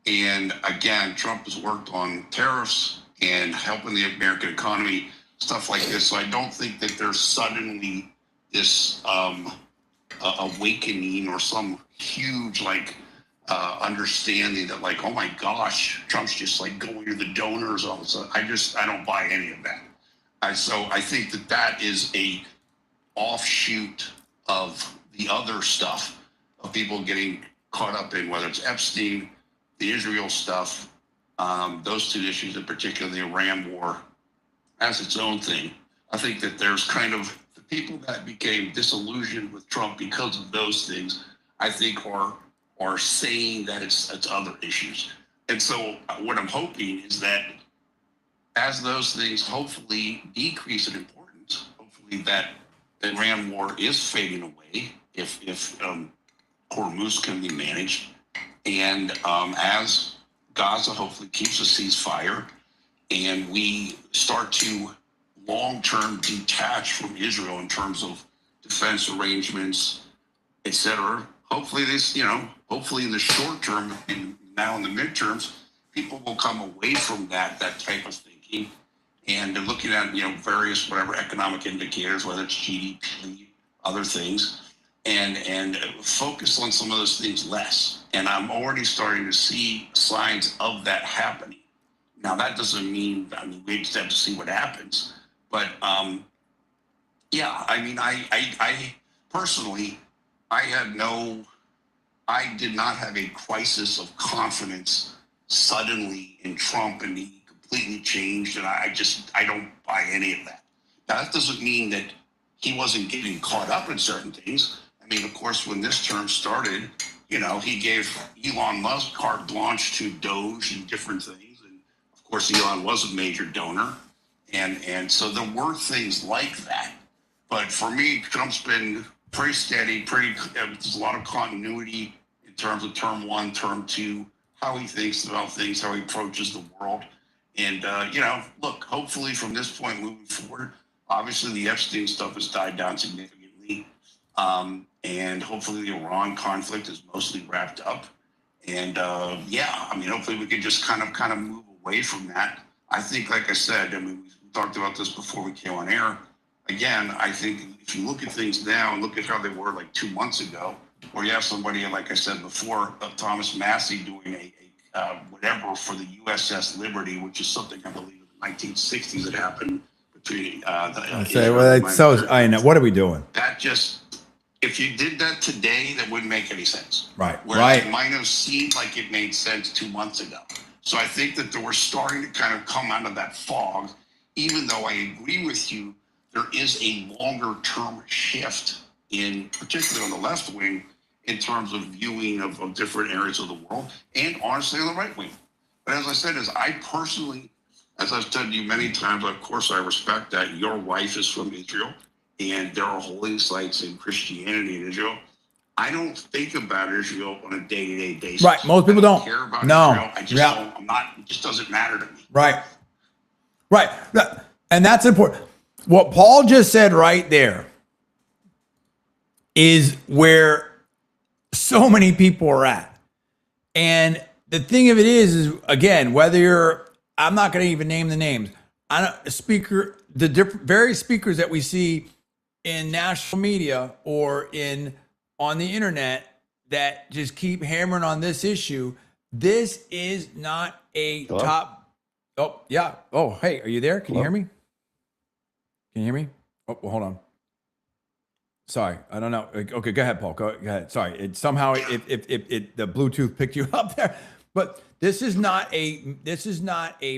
And again, Trump has worked on tariffs and helping the American economy, stuff like this. So I don't think that there's suddenly this awakening or some huge understanding that oh my gosh, Trump's just going to the donors all of a sudden. I don't buy any of that. So I think that is a offshoot of the other stuff of people getting caught up in, whether it's Epstein, the Israel stuff, those two issues in particular, the Iran war as its own thing. I think that there's kind of the people that became disillusioned with Trump because of those things, I think are saying that it's other issues. And so what I'm hoping is that as those things hopefully decrease in importance, hopefully that the Iran war is fading away if Hormuz can be managed, and as Gaza hopefully keeps a ceasefire, and we start to long-term detach from Israel in terms of defense arrangements, etc. Hopefully hopefully in the short term, and now in the midterms, people will come away from that type of thinking, and they're looking at various whatever economic indicators, whether it's GDP, other things, and focus on some of those things less. And I'm already starting to see signs of that happening. Now that doesn't mean we just have to see what happens, but I personally, I did not have a crisis of confidence suddenly in Trump, and he completely changed, and I don't buy any of that. Now, that doesn't mean that he wasn't getting caught up in certain things. I mean, of course, when this term started, he gave Elon Musk carte blanche to Doge and different things, and of course, Elon was a major donor, and so there were things like that. But for me, Trump's been pretty steady, there's a lot of continuity in terms of term one, term two, how he thinks about things, how he approaches the world. And, look, hopefully from this point moving forward, obviously the Epstein stuff has died down significantly. And hopefully the Iran conflict is mostly wrapped up. And, hopefully we can just kind of move away from that. I think, like I said, we talked about this before we came on air. Again, I think if you look at things now and look at how they were 2 months ago, where you have somebody, like I said before, Thomas Massey doing a whatever for the USS Liberty, which is something I believe in the 1960s that happened between I know. What are we doing? That just, if you did that today, that wouldn't make any sense. Right. Whereas it might have seemed like it made sense 2 months ago. So I think that we're starting to kind of come out of that fog, even though I agree with you, there is a longer term shift in, particularly on the left wing, in terms of viewing of different areas of the world, and honestly on the right wing. But as I said, I personally, as I've said to you many times, of course I respect that your wife is from Israel, and there are holy sites in Christianity in Israel. I don't think about Israel on a day-to-day basis. Right, most people don't. Care about no. Israel. I'm not. It just doesn't matter to me. Right. And that's important. What Paul just said right there is where so many people are at. And the thing of it is again, whether you're, I'm not going to even name the names. I don't speaker, the different various speakers that we see in national media or in on the internet that just keep hammering on this issue. This is not a Hello? top. Oh yeah. Oh hey, are you there? Can you Hello? hear me? Can you hear me? Oh, well, hold on. Sorry, I don't know. Okay, go ahead, Paul. Go ahead. Sorry, it somehow if the Bluetooth picked you up there, but this is not a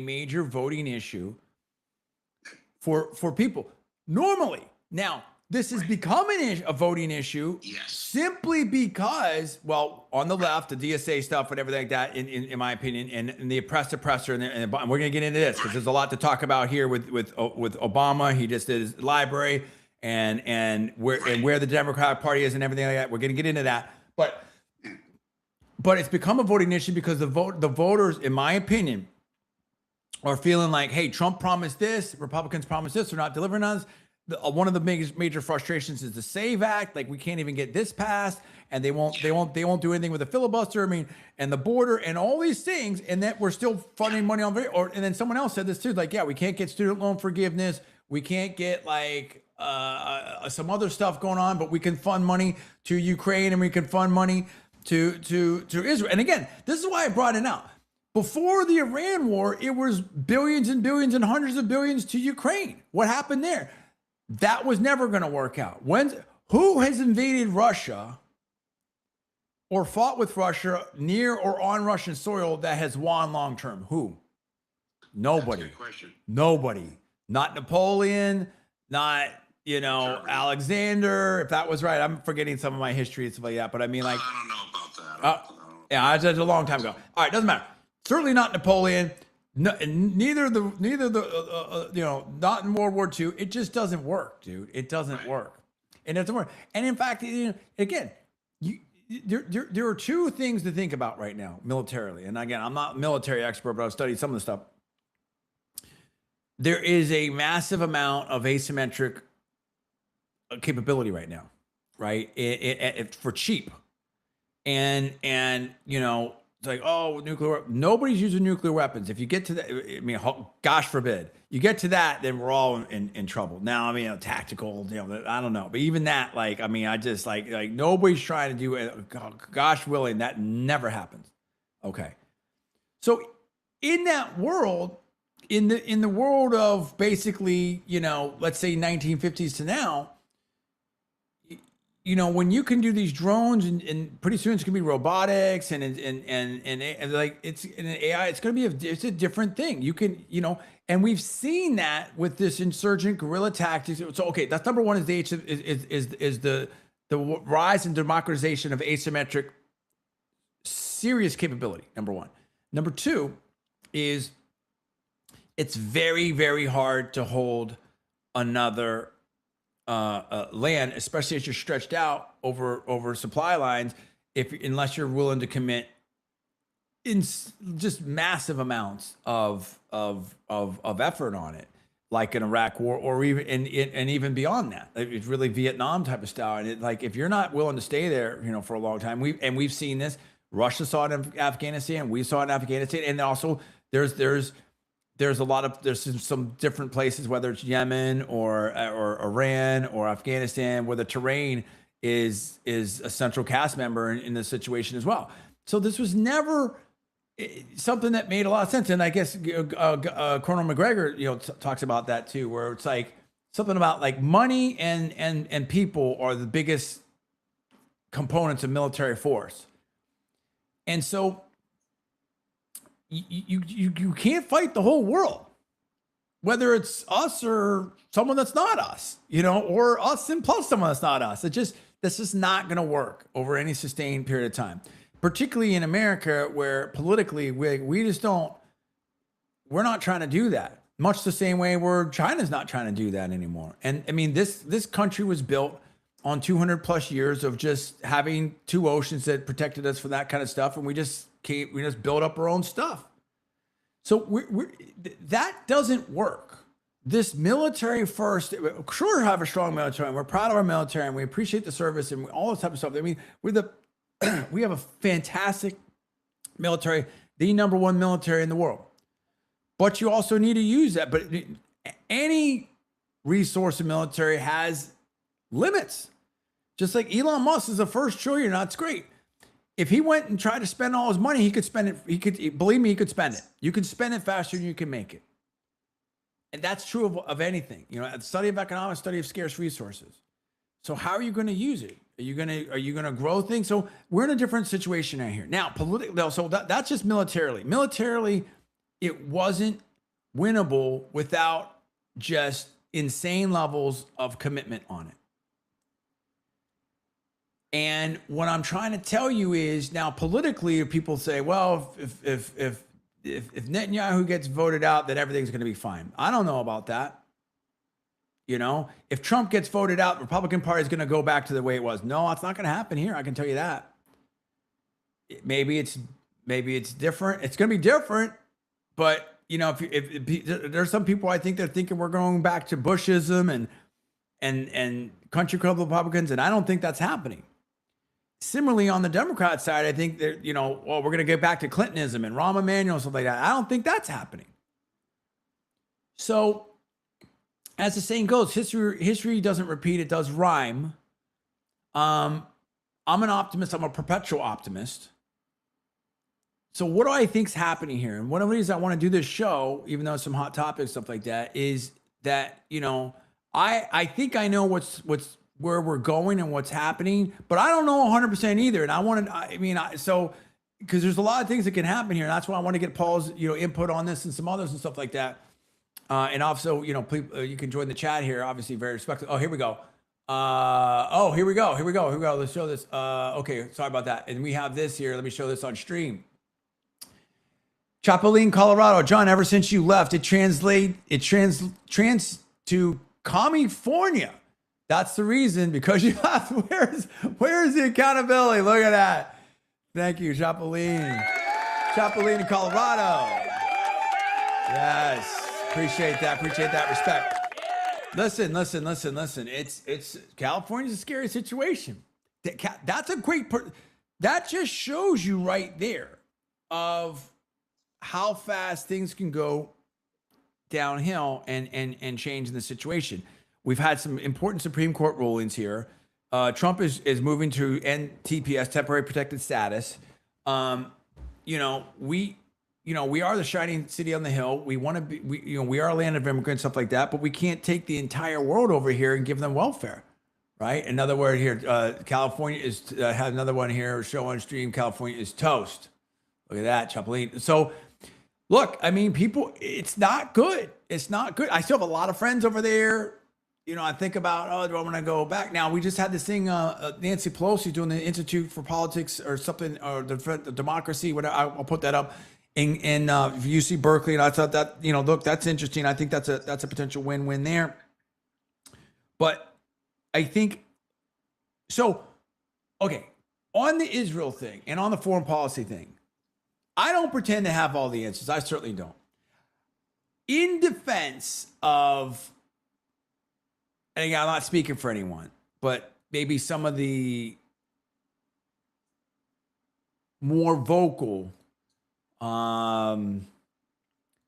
major voting issue for people normally. Now, this has become a voting issue Yes. simply because, well, on the left, the DSA stuff and everything like that, in my opinion, and the oppressor, and we're going to get into this because there's a lot to talk about here with Obama. He just did his library and where the Democratic Party is and everything like that. We're going to get into that, but it's become a voting issue because the voters, in my opinion, are feeling like, hey, Trump promised this, Republicans promised this, they're not delivering on us. One of the major frustrations is the SAVE Act. Like, we can't even get this passed, and they won't do anything with the filibuster. I mean, and the border and all these things, and that we're still funding money on and then someone else said this too, like, yeah, we can't get student loan forgiveness, we can't get like some other stuff going on, but we can fund money to Ukraine and we can fund money to Israel. And again, this is why I brought it out. Before the Iran war, it was billions and billions and hundreds of billions to Ukraine. What happened there? That was never going to work out. Who has invaded Russia or fought with Russia near or on Russian soil that has won long term? Who? Nobody. That's a good question. Nobody. Not Napoleon, not, Germany. Alexander. If that was right, I'm forgetting some of my history and stuff like that. But I mean, like, I don't know about that. yeah, that's a long time ago. All right, doesn't matter. Certainly not Napoleon. No, neither not in World War II. It just doesn't work, dude. It doesn't work. It doesn't work. And in fact, again, there are two things to think about right now militarily. And again, I'm not a military expert, but I've studied some of the stuff. There is a massive amount of asymmetric capability right now, right? It for cheap, and it's like, oh, nuclear. Nobody's using nuclear weapons. If you get to that, I mean, gosh forbid, you get to that, then we're all in trouble. Now, I mean, tactical, I don't know, but even that, like, I mean, I just like nobody's trying to do it. Gosh willing, that never happens. Okay, so in that world, in the world of basically, let's say 1950s to now. When you can do these drones and pretty soon it's gonna be robotics and like it's in AI, it's gonna be it's a different thing. You can, and we've seen that with this insurgent guerrilla tactics. So okay, that's number one is the rise and democratization of asymmetric serious capability. Number one. Number two is it's very, very hard to hold another land, especially as you're stretched out over supply lines, unless you're willing to commit in just massive amounts of effort on it, like an Iraq war, or even and even beyond that. It's really Vietnam type of style. And if you're not willing to stay there, for a long time, we've seen this. Russia saw it in Afghanistan, we saw it in Afghanistan, and also there's some different places, whether it's Yemen or Iran or Afghanistan, where the terrain is a central cast member in this situation as well. So this was never something that made a lot of sense. And I guess Colonel McGregor, talks about that too, where it's like something about like money and people are the biggest components of military force. And so you can't fight the whole world, whether it's us or someone that's not us, or us and plus someone that's not us. This is not going to work over any sustained period of time, particularly in America, where politically we're not trying to do that, much the same way where China's not trying to do that anymore. And I mean, this country was built on 200 plus years of just having two oceans that protected us from that kind of stuff. And we just build up our own stuff. So that doesn't work. This military first, sure, have a strong military, and we're proud of our military, and we appreciate the service and all this type of stuff. I mean, we have a fantastic military, the number one military in the world. But you also need to use that. But any resource in military has limits. Just like Elon Musk is the first trillionaire, that's great. If he went and tried to spend all his money, he could spend it. He could, believe me, he could spend it. You can spend it faster than you can make it. And that's true of anything. You know, the study of economics, study of scarce resources. So how are you going to use it? Are you going to grow things? So we're in a different situation right here. Now, politically, so that's just militarily. Militarily, it wasn't winnable without just insane levels of commitment on it. And what I'm trying to tell you is now politically, people say, well, if Netanyahu gets voted out, then everything's going to be fine. I don't know about that. You know, if Trump gets voted out, the Republican Party is going to go back to the way it was. No, it's not going to happen here. I can tell you that. Maybe it's different. It's going to be different. But, you know, if there's some people I think they're thinking we're going back to Bushism and country club Republicans, and I don't think that's happening. Similarly, on the Democrat side, I think that, you know, well, we're going to get back to Clintonism and Rahm Emanuel and stuff like that. I don't think that's happening. So, as the saying goes, history doesn't repeat, it does rhyme. I'm an optimist. I'm a perpetual optimist. So what do I think's happening here? And one of the reasons I want to do this show, even though it's some hot topics, stuff like that, is that, you know, I think I know what's where we're going and what's happening, but I don't know 100% either. And so because there's a lot of things that can happen here. And that's why I want to get Paul's, you know, input on this and some others and stuff like that. And also, you know, please, you can join the chat here. Obviously, very respectful. Oh, here we go. Here we go. Let's show this. Okay, sorry about that. And we have this here. Let me show this on stream. Chapulín, Colorado. John, ever since you left, it trans to California. That's the reason, because you left. Where's the accountability? Look at that. Thank you, Chapulín. Chapulín in Colorado. Yes. Appreciate that. Respect. Listen. It's California's a scary situation. That's a great that just shows you right there of how fast things can go downhill and change in the situation. We've had some important Supreme Court rulings here. Trump is moving to end TPS, temporary protected status. We are the shining city on the hill. We want to be, we are a land of immigrants, stuff like that, but we can't take the entire world over here and give them welfare, right? Another word here, California is, had another one here, show on stream, California is toast. Look at that, Chapulín. So look, I mean, people, it's not good. It's not good. I still have a lot of friends over there. You know, I think about, do I want to go back? Now, we just had this thing, Nancy Pelosi doing the Institute for Politics or something, or the Democracy, whatever. I'll put that up in UC Berkeley. And I thought that, you know, look, that's interesting. I think that's a potential win-win there. But I think, so, okay, on the Israel thing and on the foreign policy thing, I don't pretend to have all the answers. I certainly don't. In defense of, and again, I'm not speaking for anyone, but maybe some of the more vocal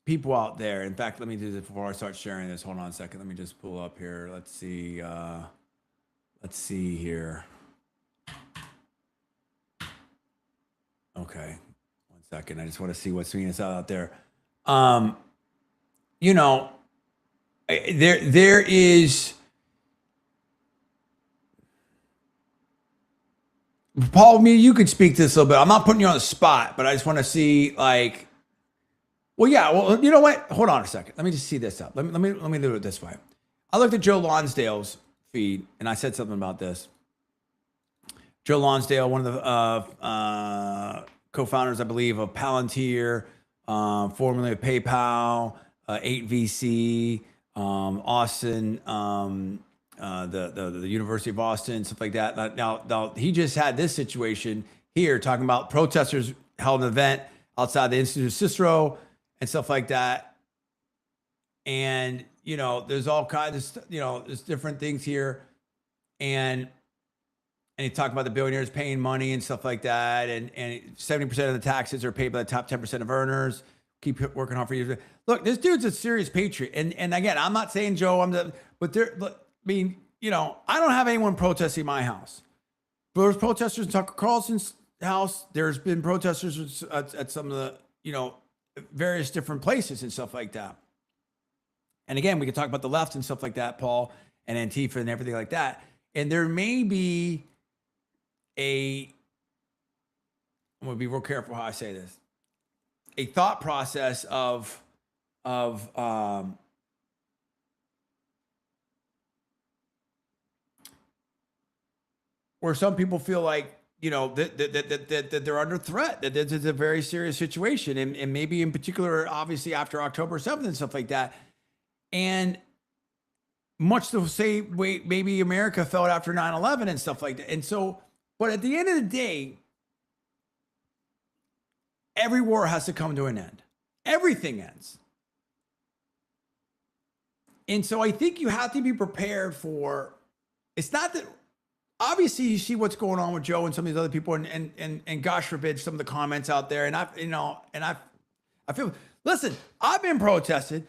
people out there. In fact, let me do this before I start sharing this. Hold on a second. Let me just pull up here. Let's see here. Okay. One second. I just want to see what's being out there. You know, there is, Paul, you could speak to this a little bit. I'm not putting you on the spot, but I just want to see, like, well, yeah, well, you know what? Hold on a second. Let me just see this up. Let me do it this way. I looked at Joe Lonsdale's feed, and I said something about this. Joe Lonsdale, one of the co-founders, I believe, of Palantir, formerly of PayPal, 8VC, Austin, the University of Austin, stuff like that. Now, he just had this situation here talking about protesters held an event outside the Institute of Cicero and stuff like that. And, you know, there's all kinds of, you know, there's different things here. And and he talked about the billionaires paying money and stuff like that, and 70% of the taxes are paid by the top 10% of earners. Keep working hard for you. Look, this dude's a serious patriot, and again, I'm not saying Joe, but I mean, I don't have anyone protesting my house. There's protesters in Tucker Carlson's house. There's been protesters at some of the various different places and stuff like that. And again, we can talk about the left and stuff like that, Paul, and Antifa and everything like that. And there may be I'm going to be real careful how I say this, a thought process of where some people feel like, that they're under threat, that this is a very serious situation. And maybe in particular, obviously after October 7th and stuff like that. And much the same way maybe America felt after 9/11 and stuff like that. And so, but at the end of the day, every war has to come to an end. Everything ends. And so I think you have to be prepared for, it's not that, obviously you see what's going on with Joe and some of these other people, and gosh forbid some of the comments out there. And I feel, listen, I've been protested.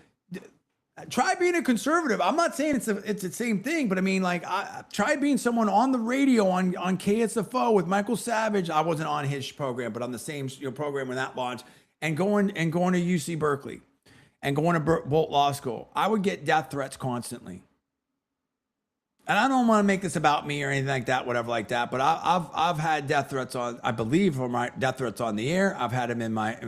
Try being a conservative. I'm not saying it's the same thing, but I mean, like, I tried being someone on the radio on KSFO with Michael Savage. I wasn't on his program, but on the same program when that launched, and going to UC Berkeley and going to Bolt Law School. I would get death threats constantly. And I don't want to make this about me or anything like that, whatever like that. But I've had death threats on, I believe, for my death threats on the air. I've had them in my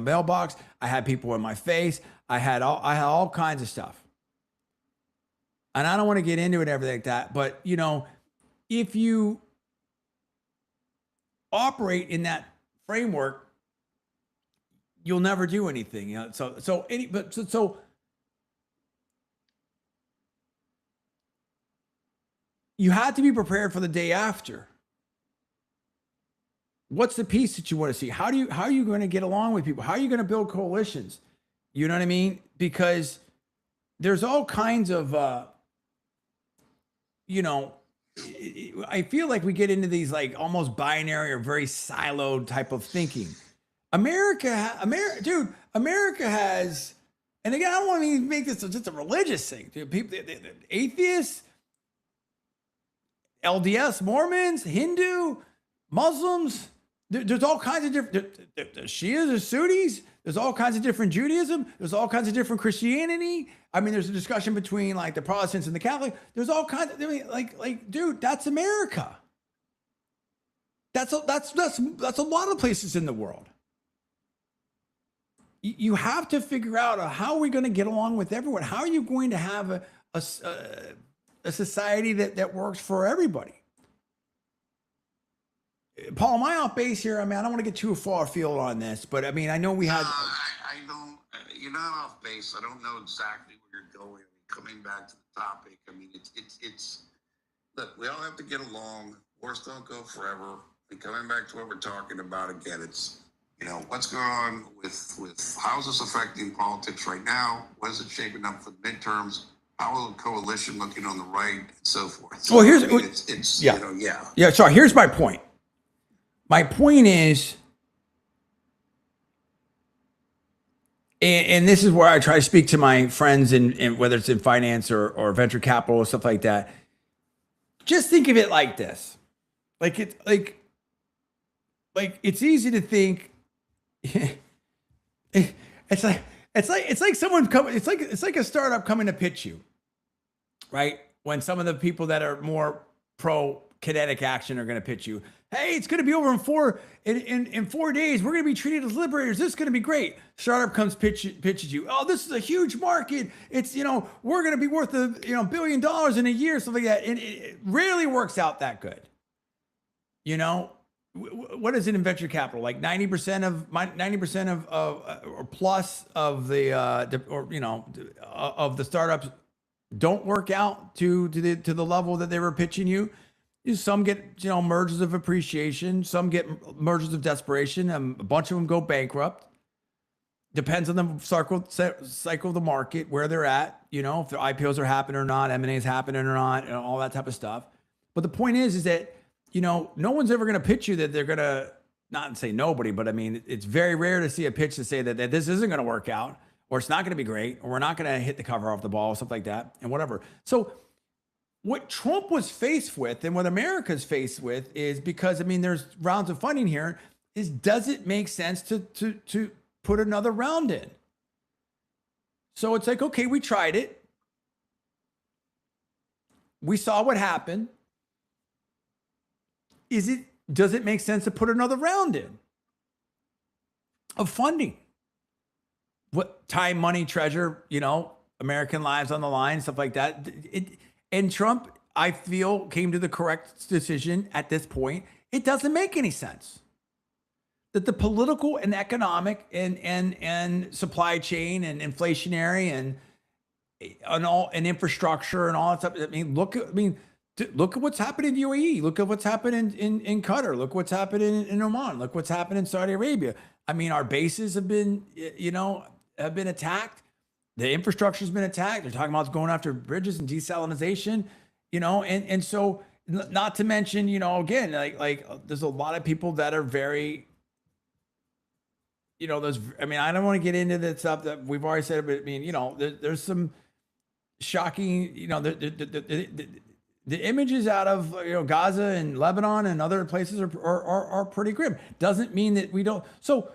mailbox. I had people in my face. I had all kinds of stuff. And I don't want to get into it, everything like that. But if you operate in that framework, you'll never do anything. So you had to be prepared for the day after. What's the peace that you want to see? How are you going to get along with people? How are you going to build coalitions? You know what I mean? Because there's all kinds of, I feel like we get into these like almost binary or very siloed type of thinking. America has, and again, I don't want to make this just a religious thing. People, atheists, LDS, Mormons, Hindu, Muslims, there's all kinds of different, Shias or Sunnis, there's all kinds of different Judaism, there's all kinds of different Christianity. I mean, there's a discussion between like the Protestants and the Catholic. There's all kinds of, like, dude, that's America. That's a lot of places in the world. You have to figure out how are we going to get along with everyone? How are you going to have a society that works for everybody? Paul, am I off base here? I mean, I don't want to get too far afield on this, but I mean, I know we had. I don't. You're not off base. I don't know exactly where you're going. Coming back to the topic, I mean, it's. Look, we all have to get along. Wars don't go forever. And coming back to what we're talking about again, it's what's going on with how is this affecting politics right now? What is it shaping up for the midterms? How is the coalition looking on the right, and so forth? So, well, here's yeah. Sorry, here's my point. My point is, and this is where I try to speak to my friends in whether it's in finance or venture capital or stuff like that. Just think of it like this: like it's easy to think. It's like someone coming. It's like a startup coming to pitch you, right? When some of the people that are more pro kinetic action are going to pitch you. Hey, it's going to be over in 4 days. We're going to be treated as liberators. This is going to be great. Startup comes pitches you. Oh, this is a huge market. It's, we're going to be worth $1 billion in a year, something like that. And it rarely works out that good. What is it in venture capital? Like 90% of or plus of of the startups don't work out to the level that they were pitching you. Some get, mergers of appreciation. Some get mergers of desperation. A bunch of them go bankrupt. Depends on the cycle of the market, where they're at, if their IPOs are happening or not, M&As happening or not, all that type of stuff. But the point is that no one's ever going to pitch you that they're going to, not say nobody, but I mean, it's very rare to see a pitch to say that this isn't going to work out, or it's not going to be great, or we're not going to hit the cover off the ball, stuff like that, and whatever. So what Trump was faced with and what America's faced with is, because, I mean, there's rounds of funding here, is does it make sense to put another round in? So it's like, okay, we tried it. We saw what happened. Does it make sense to put another round in of funding? What time, money, treasure, American lives on the line, stuff like that. And Trump, I feel, came to the correct decision at this point. It doesn't make any sense that the political and economic and supply chain and inflationary and infrastructure and all that stuff. I mean, look at what's happened in UAE. Look at what's happened in Qatar. Look what's happened in Oman. Look what's happened in Saudi Arabia. I mean, our bases have been attacked. The infrastructure's been attacked. They're talking about going after bridges and desalinization, and so, not to mention, again, like there's a lot of people that are very, I don't want to get into the stuff that we've already said, but I mean, there's some shocking, the images out of Gaza and Lebanon and other places are pretty grim. Doesn't mean that we don't. So,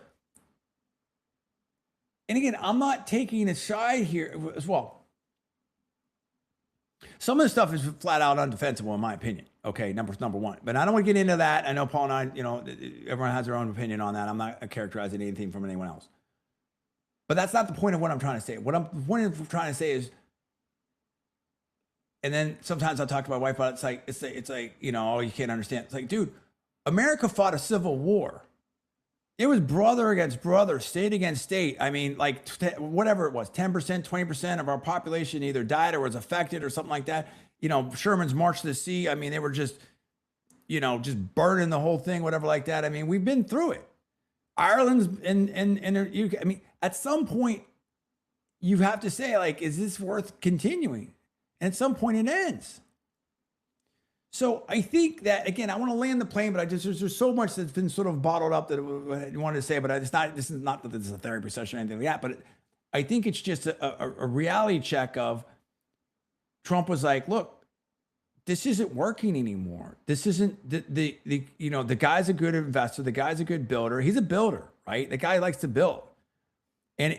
and again, I'm not taking a side here as well. Some of the stuff is flat out undefensible, in my opinion. Okay, number one. But I don't want to get into that. I know Paul and I, everyone has their own opinion on that. I'm not characterizing anything from anyone else. But that's not the point of what I'm trying to say. The point I'm trying to say is, and then sometimes I talk to my wife about it. It's like, oh, you can't understand. It's like, dude, America fought a civil war. It was brother against brother, state against state. I mean, like whatever it was, 10%, 20% of our population either died or was affected or something like that. Sherman's March to the Sea. I mean, they were just burning the whole thing, whatever like that. I mean, we've been through it. Ireland's and UK. I mean, at some point, you have to say, like, is this worth continuing? And at some point, it ends. So I think that, again, I want to land the plane, but there's so much that's been sort of bottled up that I wanted to say, but this is not that this is a therapy session or anything like that, but I think it's just a reality check of Trump was like, look, this isn't working anymore. This isn't the guy's a good investor. The guy's a good builder. He's a builder, right? The guy likes to build, and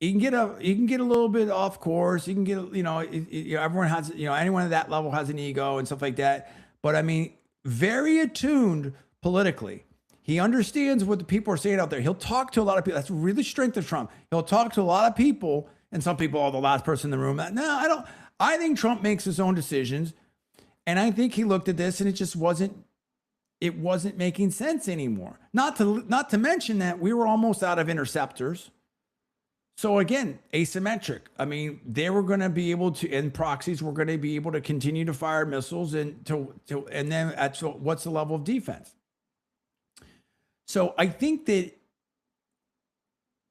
he can get a little bit off course. He can get, everyone has, anyone at that level has an ego and stuff like that. But I mean, very attuned politically. He understands what the people are saying out there. He'll talk to a lot of people. That's really the strength of Trump. He'll talk to a lot of people, and some people are the last person in the room. No, I don't. I think Trump makes his own decisions, and I think he looked at this and it just wasn't making sense anymore. Not to mention that we were almost out of interceptors. So again, asymmetric. I mean, they were going to be able to, and proxies were going to be able to continue to fire missiles and then what's the level of defense? So I think that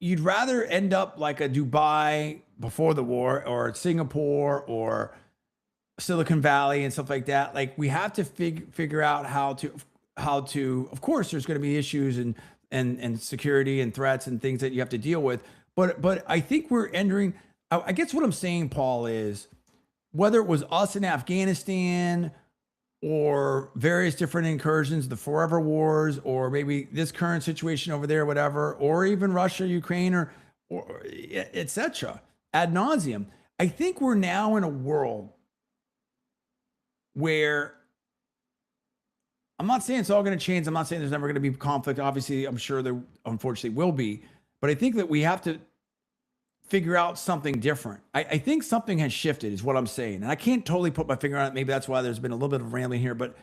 you'd rather end up like a Dubai before the war, or Singapore, or Silicon Valley and stuff like that. Like, we have to figure out how to. Of course, there's going to be issues and security and threats and things that you have to deal with. But I think we're entering. I guess what I'm saying, Paul, is whether it was us in Afghanistan or various different incursions, the forever wars, or maybe this current situation over there, whatever, or even Russia, Ukraine, or etc. ad nauseum. I think we're now in a world where, I'm not saying it's all going to change. I'm not saying there's never going to be conflict. Obviously, I'm sure there unfortunately will be. But I think that we have to figure out something different. I think something has shifted, is what I'm saying. And I can't totally put my finger on it. Maybe that's why there's been a little bit of rambling here. But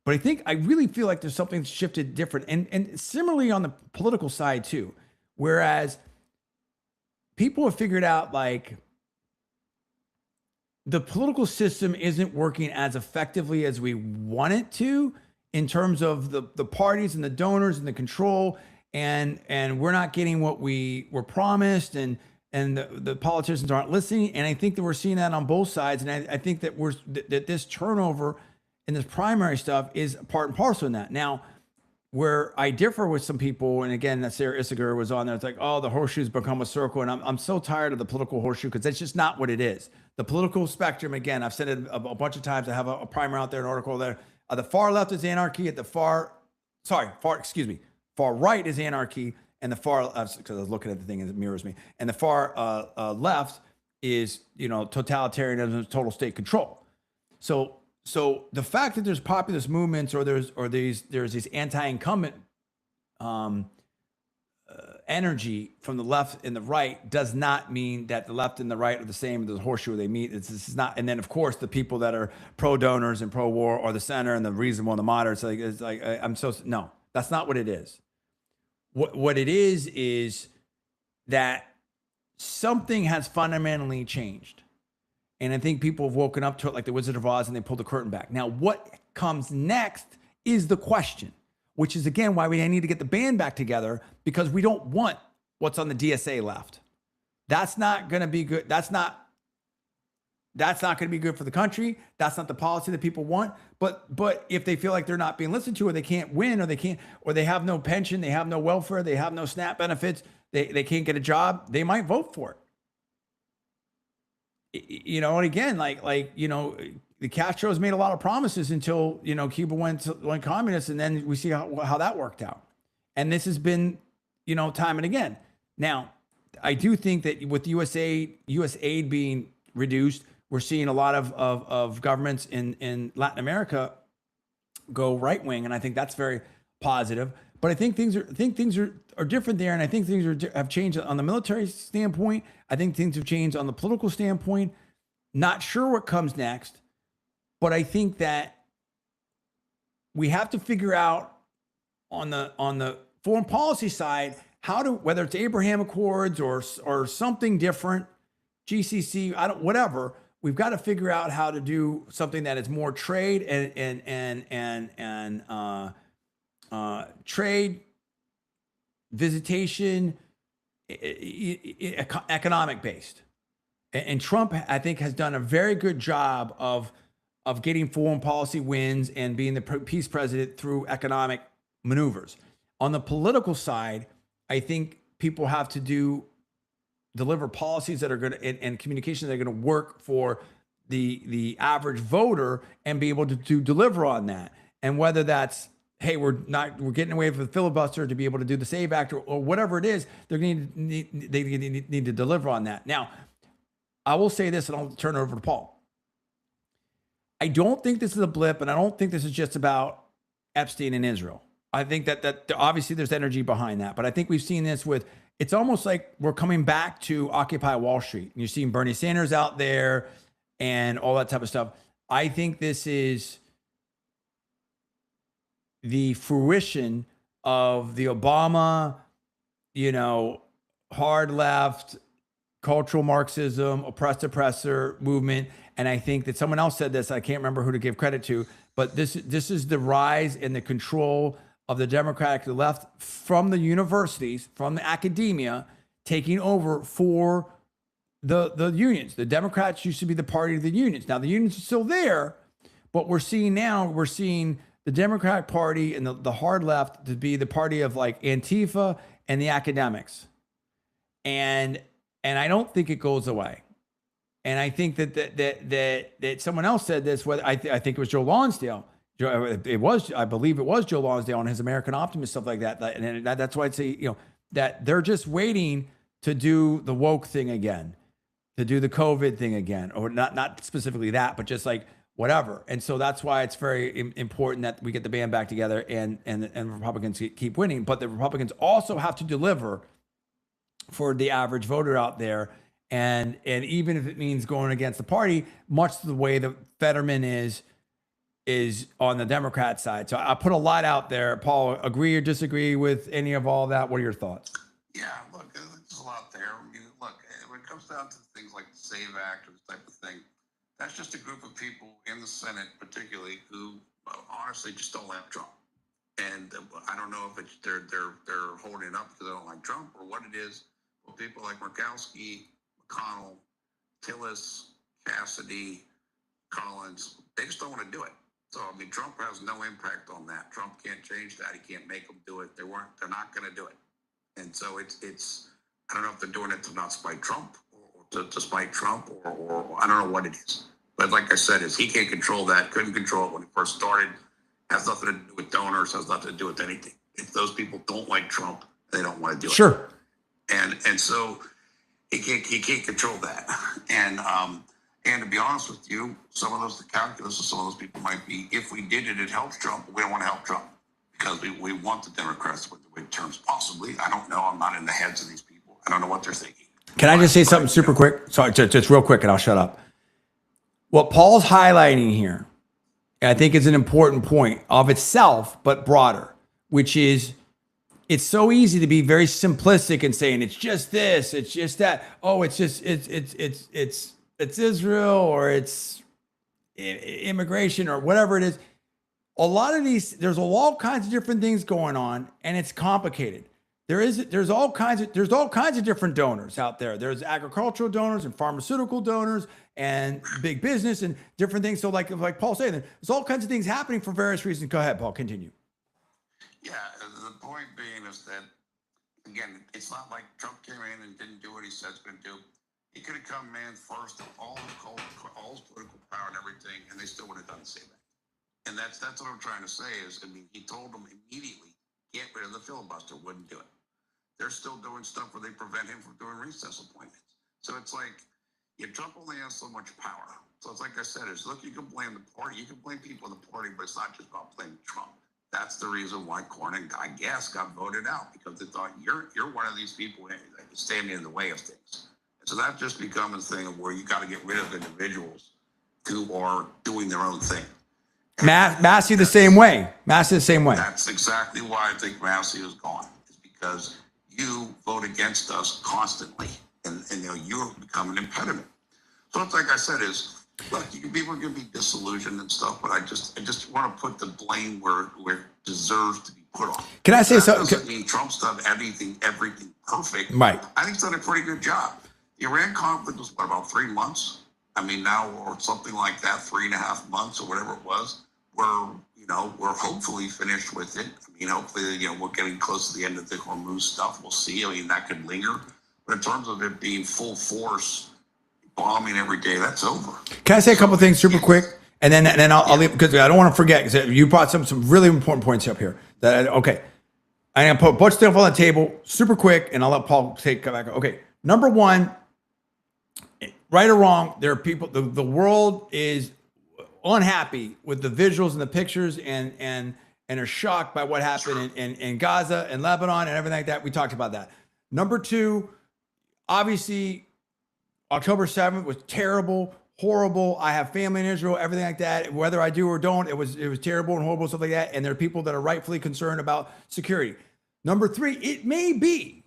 I really feel like there's something shifted different. And similarly on the political side too. Whereas people have figured out, like, the political system isn't working as effectively as we want it to, in terms of the parties and the donors and the control. And we're not getting what we were promised, and and the politicians aren't listening. And I think that we're seeing that on both sides. And I think that that this turnover and this primary stuff is part and parcel in that. Now, where I differ with some people, and again, that Sarah Issager was on there, it's like, oh, the horseshoe's become a circle. And I'm so tired of the political horseshoe because that's just not what it is. The political spectrum, again, I've said it a bunch of times. I have a primer out there, an article there. The far left is anarchy. At the far right is anarchy. And the far, because I was looking at the thing and it mirrors me. And the far left is, totalitarianism, total state control. So the fact that there's populist movements or there's these anti-incumbent energy from the left and the right does not mean that the left and the right are the same. There's a horseshoe they meet. This is not. And then of course the people that are pro donors and pro war are the center, and the reasonable and the moderates. No, that's not what it is. What it is that something has fundamentally changed. And I think people have woken up to it like the Wizard of Oz, and they pulled the curtain back. Now, what comes next is the question, which is, again, why we need to get the band back together, because we don't want what's on the DSA left. That's not going to be good. That's not going to be good for the country. That's not the policy that people want. But if they feel like they're not being listened to, or they can't win, or they have no pension, they have no welfare, they have no SNAP benefits, they can't get a job, they might vote for it. And again, the Castros made a lot of promises until, Cuba went communist, and then we see how that worked out. And this has been, time and again. Now, I do think that with US aid being reduced, we're seeing a lot of governments in Latin America go right wing, and I think that's very positive. But I think things are different there, and I think things have changed on the military standpoint. I think things have changed on the political standpoint. Not sure what comes next, but I think that we have to figure out on the foreign policy side whether it's Abraham Accords or something different, GCC, whatever. We've got to figure out how to do something that is more trade and trade, visitation, economic based. And Trump, I think, has done a very good job of getting foreign policy wins and being the peace president through economic maneuvers. On the political side, I think people have to deliver policies that are going to, and communications that are going to work for the average voter, and be able to deliver on that. And whether that's, hey, we're getting away from the filibuster to be able to do the SAVE Act, or whatever it is, they need to deliver on that. Now, I will say this, and I'll turn it over to Paul. I don't think this is a blip, and I don't think this is just about Epstein and Israel. I think that obviously there's energy behind that, but I think we've seen this with, it's almost like we're coming back to Occupy Wall Street. You're seeing Bernie Sanders out there and all that type of stuff. I think this is the fruition of the Obama, hard left, cultural Marxism, oppressed oppressor movement. And I think that someone else said this, I can't remember who to give credit to, but this is the rise and the control of the Democratic left from the universities, from the academia, taking over for the unions. The Democrats used to be the party of the unions. Now the unions are still there, but we're seeing the Democratic Party and the hard left to be the party of like Antifa and the academics. And I don't think it goes away. And I think that someone else said this, whether I think it was Joe Lonsdale. I believe it was Joe Lonsdale on his American Optimist, stuff like that. And that's why I'd say, that they're just waiting to do the woke thing again, to do the COVID thing again, or not specifically that, but just like whatever. And so that's why it's very important that we get the band back together and Republicans keep winning. But the Republicans also have to deliver for the average voter out there. And even if it means going against the party, much the way that Fetterman is on the Democrat side. So I put a lot out there. Paul, agree or disagree with any of all that? What are your thoughts? Yeah, look, there's a lot there. Look, when it comes down to things like the SAVE Act or this type of thing, that's just a group of people in the Senate, particularly, who honestly just don't like Trump. And I don't know if they're holding it up because they don't like Trump or what it is, Well, people like Murkowski, McConnell, Tillis, Cassidy, Collins, they just don't want to do it. So I mean, Trump has no impact on that. Trump can't change that. He can't make them do it. They're not going to do it. And so it's. I don't know if they're doing it to not spite Trump or to spite Trump or I don't know what it is. But like I said, is he can't control that. Couldn't control it when he first started. Has nothing to do with donors. Has nothing to do with anything. If those people don't like Trump, they don't want to do it. Sure. And so he can't control that. And to be honest with you, some of those, the calculus of some of those people might be, if we did it, it helps Trump, but we don't want to help Trump because we want the Democrats to win the midterms. Possibly. I don't know. I'm not in the heads of these people. I don't know what they're thinking. Can I just say something super quick? Sorry, just real quick and I'll shut up. What Paul's highlighting here, and I think is an important point of itself, but broader, which is it's so easy to be very simplistic and saying it's just this, it's just that. Oh, it's just it's Israel or it's immigration or whatever it is. A lot of these, there's all kinds of different things going on, and it's complicated. There's all kinds of different donors out there. There's agricultural donors and pharmaceutical donors and big business and different things. So like Paul said, there's all kinds of things happening for various reasons. Go ahead, Paul, continue. Yeah, the point being is that, again, it's not like Trump came in and didn't do what he said he's going to do. He could have come in first of all his political power and everything, and they still would have done the same thing. And that's what I'm trying to say is, I mean, he told them immediately, get rid of the filibuster, wouldn't do it. They're still doing stuff where they prevent him from doing recess appointments. So it's like, Trump only has so much power. So it's like I said, look, you can blame the party, you can blame people in the party, but it's not just about blaming Trump. That's the reason why Cornyn, I guess, got voted out because they thought you're one of these people that is standing in the way of things. And so that just becomes a thing of where you got to get rid of individuals who are doing their own thing. Massey the same way. Massey the same way. That's exactly why I think Massey is gone. Is because you vote against us constantly, and you become an impediment. So it's like I said, is look, people are going to be disillusioned and stuff, but I just want to put the blame where it deserves to be put on. Can I say something? Doesn't mean Trump's done everything perfect. Right. I think he's done a pretty good job. The Iran conflict was about 3 months. I mean, now or something like that, 3.5 months or whatever it was. We're hopefully finished with it. I mean, hopefully, we're getting close to the end of the Hormuz stuff. We'll see. I mean, that could linger. But in terms of it being full force, bombing every day, that's over. Can I say a couple of things super quick? And then I'll leave, because I don't want to forget, because you brought some really important points up here. I'm going to put a bunch of stuff on the table super quick, and I'll let Paul come back. Okay. Number one, right or wrong, there are people, the world is unhappy with the visuals and the pictures and are shocked by what happened in Gaza and Lebanon and everything like that. We talked about that. Number two, obviously, October 7th was terrible, horrible. I have family in Israel, everything like that. Whether I do or don't, it was terrible and horrible, stuff like that. And there are people that are rightfully concerned about security. Number three, it may be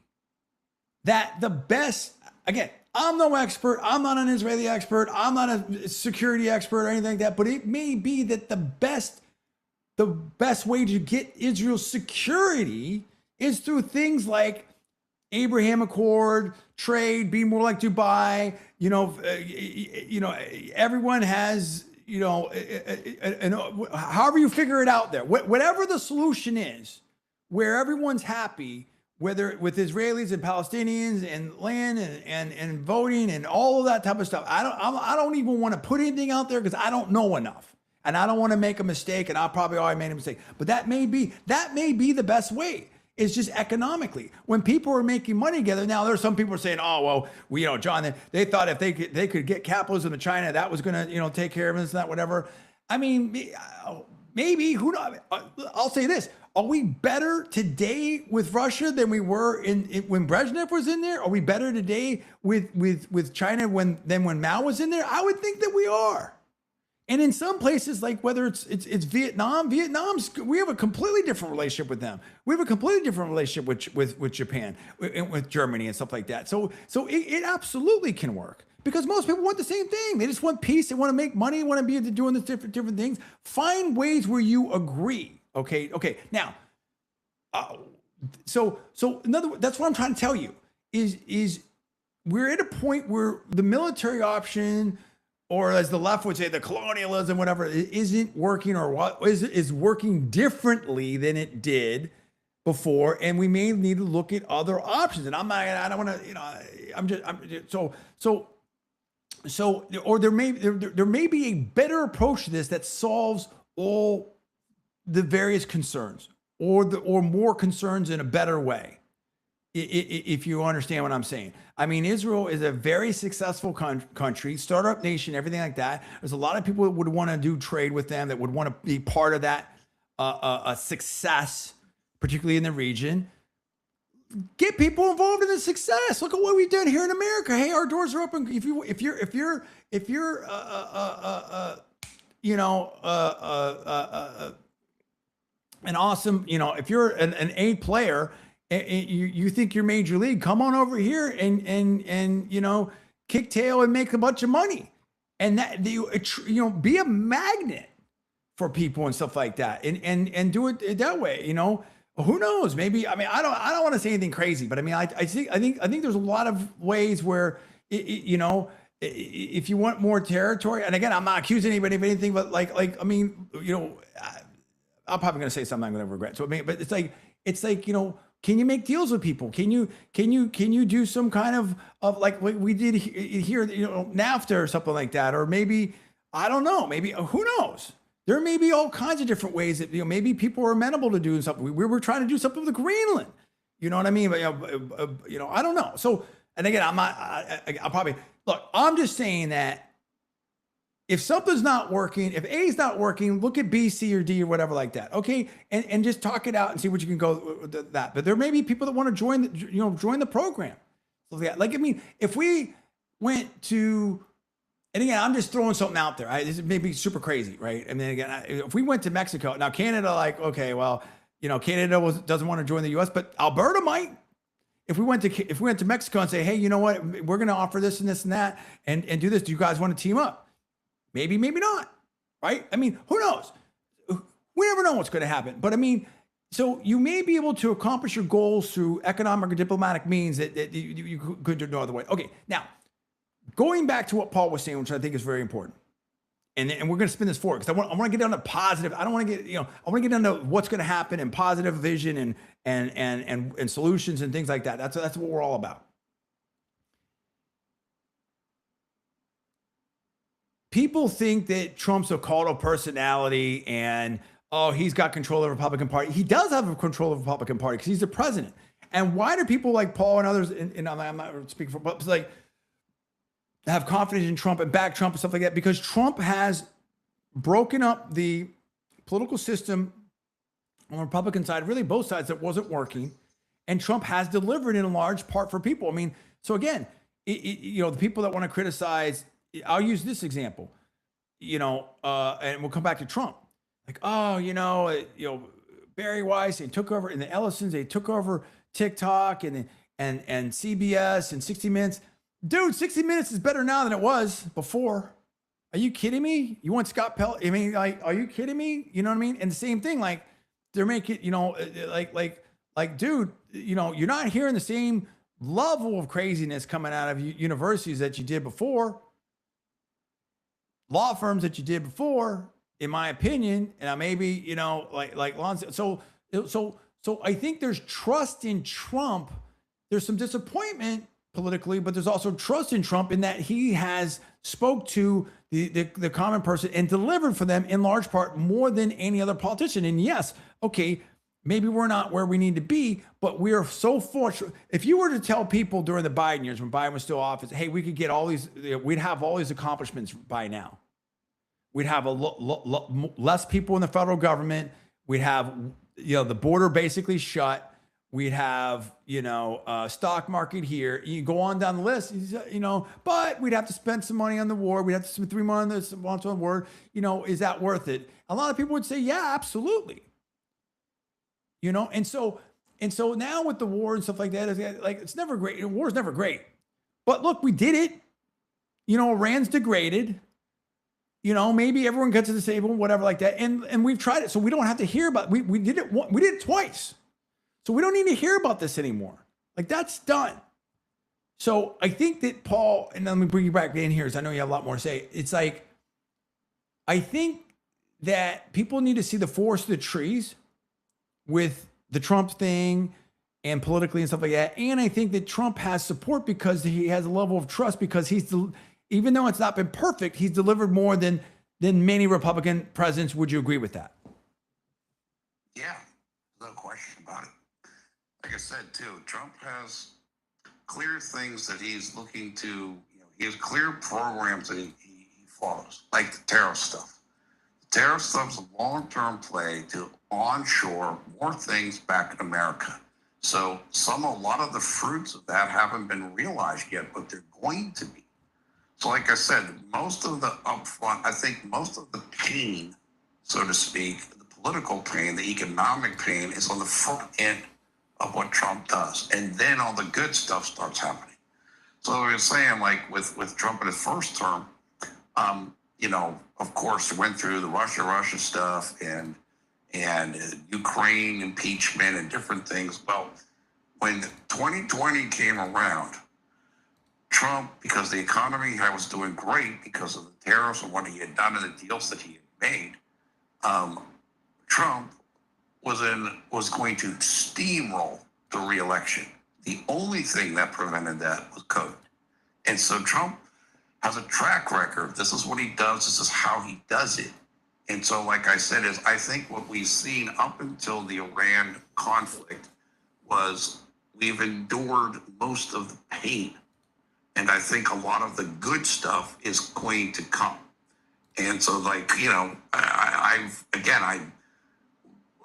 that the best, again, I'm no expert. I'm not an Israeli expert. I'm not a security expert or anything like that. But it may be that the best way to get Israel's security is through things like Abraham Accord, trade, be more like Dubai. Everyone has, however you figure it out there, whatever the solution is, where everyone's happy, whether with Israelis and Palestinians and land and voting and all of that type of stuff. I don't even want to put anything out there because I don't know enough. And I don't want to make a mistake, and I probably already made a mistake. But that may be the best way. It's just economically. When people are making money together, now there's some people saying, "Oh, well, John, they thought if they could get capitalism in China, that was going to, take care of this and that, whatever." I mean, maybe, who knows? I'll say this. Are we better today with Russia than we were when Brezhnev was in there? Are we better today with China than when Mao was in there? I would think that we are. And in some places, like whether it's Vietnam, we have a completely different relationship with them. We have a completely different relationship with Japan, with Germany and stuff like that. So it absolutely can work because most people want the same thing. They just want peace. They want to make money. They want to be doing this different things. Find ways where you agree. Okay. Now, so in other words, that's what I'm trying to tell you is we're at a point where the military option, or as the left would say, the colonialism, whatever, it isn't working, or what is working differently than it did before, and we may need to look at other options. And I don't want to, or there may be a better approach to this that solves all the various concerns, or more concerns in a better way. If you understand what I'm saying. I mean, Israel is a very successful country, startup nation, everything like that. There's a lot of people that would want to do trade with them, that would want to be part of that success, particularly in the region. Get people involved in the success. Look at what we've done here in America. Hey, our doors are open. If you're an awesome, if you're an A player, you think you're major league, come on over here and kick tail and make a bunch of money, and that be a magnet for people and stuff like that, and do it that way. Who knows? Maybe, I mean, I don't want to say anything crazy, but I mean, I think there's a lot of ways where if you want more territory, and again, I'm not accusing anybody of anything, but I mean, I'm probably going to say something I'm going to regret. So I mean, but it's like, can you make deals with people? Can you do some kind of like what we did here, NAFTA or something like that? Or maybe, I don't know, maybe, who knows? There may be all kinds of different ways that, maybe people are amenable to doing something. We were trying to do something with Greenland. You know what I mean? But, I don't know. So, and again, I'll probably, look, I'm just saying that if something's not working, if A is not working, look at B, C, or D, or whatever like that. Okay. And just talk it out and see what you can go with that. But there may be people that want to join the program. So like, I mean, if we went to, and again, I'm just throwing something out there. This may be super crazy, right? I mean, again, if we went to Mexico, now Canada, like, okay, well, Canada doesn't want to join the U.S., but Alberta might. If we went to Mexico and say, hey, you know what, we're going to offer this and this and that, and do this. Do you guys want to team up? Maybe, maybe not, right? I mean, who knows? We never know what's going to happen. But I mean, so you may be able to accomplish your goals through economic or diplomatic means that you could do no other way. Okay, now, going back to what Paul was saying, which I think is very important, and we're going to spin this forward because I want to get down to positive. I don't want to get, I want to get down to what's going to happen and positive vision and solutions and things like that. That's what we're all about. People think that Trump's a cult of personality and, he's got control of the Republican Party. He does have control of the Republican Party because he's the president. And why do people like Paul and others, and I'm not speaking for, but it's like, have confidence in Trump and back Trump and stuff like that? Because Trump has broken up the political system on the Republican side, really both sides, that wasn't working. And Trump has delivered in a large part for people. I mean, so again, the people that want to criticize, I'll use this example, and we'll come back to Trump. Like, Barry Weiss, they took over, and the Ellisons, they took over TikTok and CBS and 60 Minutes. Dude, 60 Minutes is better now than it was before. Are you kidding me? You want Scott Pell? I mean, like, are you kidding me? You know what I mean? And the same thing, like, they're making, dude, you're not hearing the same level of craziness coming out of universities that you did before, law firms that you did before, in my opinion. And maybe, like Lonzo. So I think there's trust in Trump. There's some disappointment politically, but there's also trust in Trump in that he has spoke to the common person and delivered for them in large part more than any other politician. And yes, okay, maybe we're not where we need to be, but we are so fortunate. If you were to tell people during the Biden years, when Biden was still in office, hey, we could get all these, we'd have all these accomplishments by now. We'd have less people in the federal government. We'd have, the border basically shut. We'd have, stock market here. You go on down the list, but we'd have to spend some money on the war. We'd have to spend 3 months on the war. Is that worth it? A lot of people would say, yeah, absolutely. And so now with the war and stuff like that, it's never great. War is never great. But look, we did it. Iran's degraded. Maybe everyone gets to the table, whatever like that. And we've tried it. So we don't have to hear about it. We did it. We did it twice. So we don't need to hear about this anymore. Like, that's done. So I think that Paul, and let me bring you back in here, because I know you have a lot more to say. It's like, I think that people need to see the forest of the trees with the Trump thing and politically and stuff like that. And I think that Trump has support because he has a level of trust because even though it's not been perfect, he's delivered more than many Republican presidents. Would you agree with that? Yeah, no question about it. Like I said too, Trump has clear things that he's looking to. He has clear programs that he follows, like the tariff stuff. The tariff stuff's a long-term play to onshore more things back in America. So a lot of the fruits of that haven't been realized yet, but they're going to be. So like I said, most of the upfront, I think most of the pain, so to speak, the political pain, the economic pain is on the front end of what Trump does. And then all the good stuff starts happening. So we were saying, like with Trump in his first term, of course, went through the Russia stuff and Ukraine impeachment and different things. Well, when 2020 came around, Trump, because the economy was doing great because of the tariffs and what he had done and the deals that he had made, Trump was going to steamroll the reelection. The only thing that prevented that was COVID. And so Trump has a track record. This is what he does. This is how he does it. And so, like I said, I think what we've seen up until the Iran conflict was we've endured most of the pain. And I think a lot of the good stuff is going to come. And so,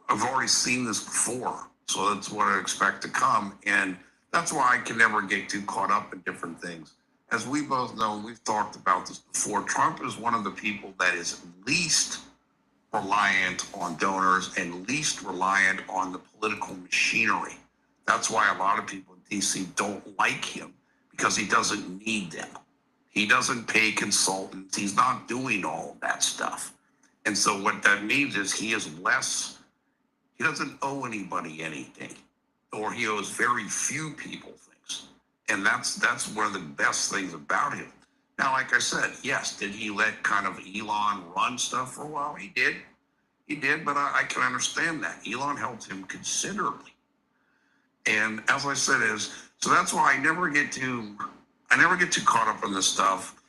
I've already seen this before. So that's what I expect to come. And that's why I can never get too caught up in different things. As we both know, we've talked about this before, Trump is one of the people that is least reliant on donors and least reliant on the political machinery. That's why a lot of people in D.C. don't like him, because he doesn't need them. He doesn't pay consultants. He's not doing all of that stuff. And so what that means is he doesn't owe anybody anything, or he owes very few people things. And that's one of the best things about him. Now, like I said, yes, did he let kind of Elon run stuff for a while? He did. But I can understand that. Elon helped him considerably. And as I said, so that's why I never get too caught up in this stuff.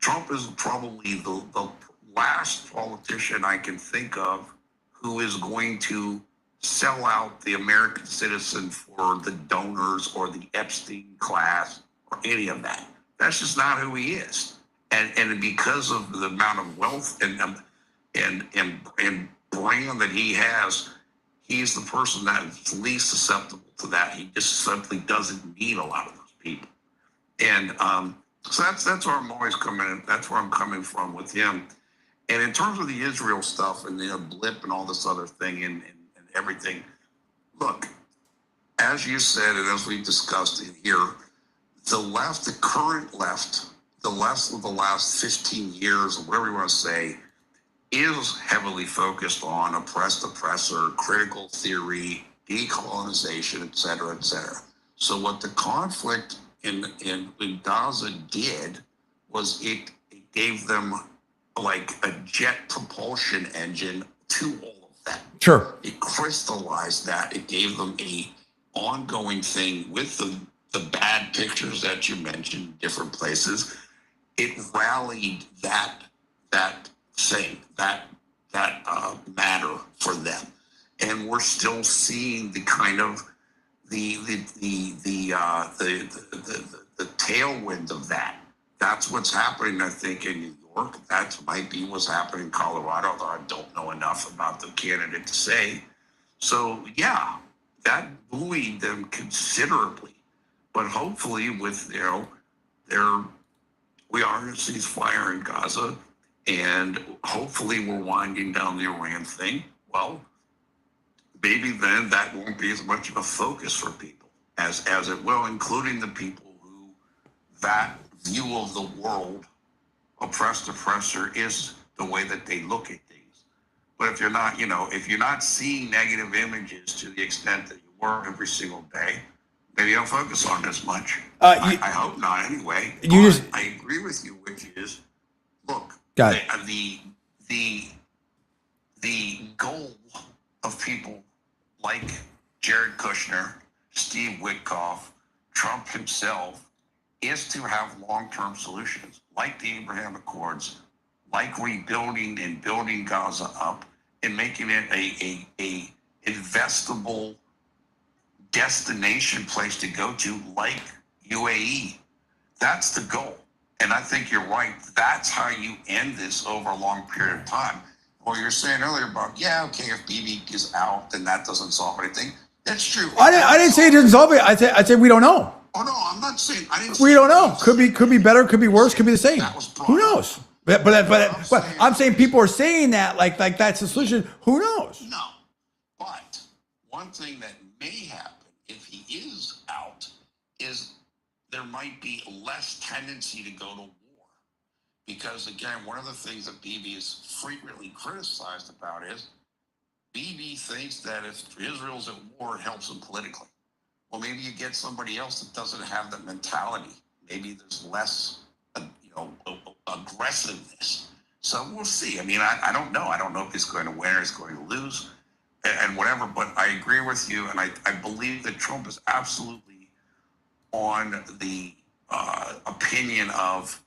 Trump is probably the last politician I can think of who is going to sell out the American citizen for the donors or the Epstein class or any of that. That's just not who he is. And because of the amount of wealth and brand that he has, he's the person that's least susceptible to that. He just simply doesn't need a lot of those people. And so that's where I'm always coming. That's where I'm coming from with him. And in terms of the Israel stuff and the blip and all this other thing and everything, look, as you said and as we discussed in here, the current left, the left of the last 15 years, or whatever you want to say, is heavily focused on oppressed oppressor, critical theory, decolonization, et cetera, et cetera. So what the conflict in Gaza did was it gave them like a jet propulsion engine to all of that. Sure. It crystallized that. It gave them a ongoing thing with the bad pictures that you mentioned, different places. It rallied that thing, that matter for them, and we're still seeing the kind of the tailwind of that. That's what's happening, I think, in New York. That might be what's happening in Colorado, although I don't know enough about the candidate to say. So yeah, that buoyed them considerably. But hopefully, with we are going to cease fire in Gaza, and hopefully we're winding down the Iran thing. Well, maybe then that won't be as much of a focus for people as it will, including the people who that view of the world, oppressed oppressor, is the way that they look at things. But if you're not seeing negative images to the extent that you were every single day, maybe I'll focus on this much. I hope not anyway. I agree with you, which is, look, the goal of people like Jared Kushner, Steve Witkoff, Trump himself, is to have long-term solutions, like the Abraham Accords, like rebuilding and building Gaza up and making it a investable destination place to go to, like UAE. That's the goal. And I think you're right. That's how you end this over a long period of time. Well, you're saying earlier about, okay, if Bibi is out, then that doesn't solve anything. That's true. I didn't say it doesn't solve it. I said we don't know. Oh no, I'm not saying I didn't. We don't know. Could be better. Could be worse. Could be the same. Who knows? But I'm saying people are saying that like that's the solution. Who knows? No. But one thing that may happen if he is out is there might be less tendency to go to war. Because again, one of the things that Bibi is frequently criticized about is Bibi thinks that if Israel's at war, it helps him politically. Well, maybe you get somebody else that doesn't have that mentality. Maybe there's less, aggressiveness. So we'll see. I mean, I don't know. I don't know if he's going to win or he's going to lose and whatever. But I agree with you. And I believe that Trump is absolutely on the opinion of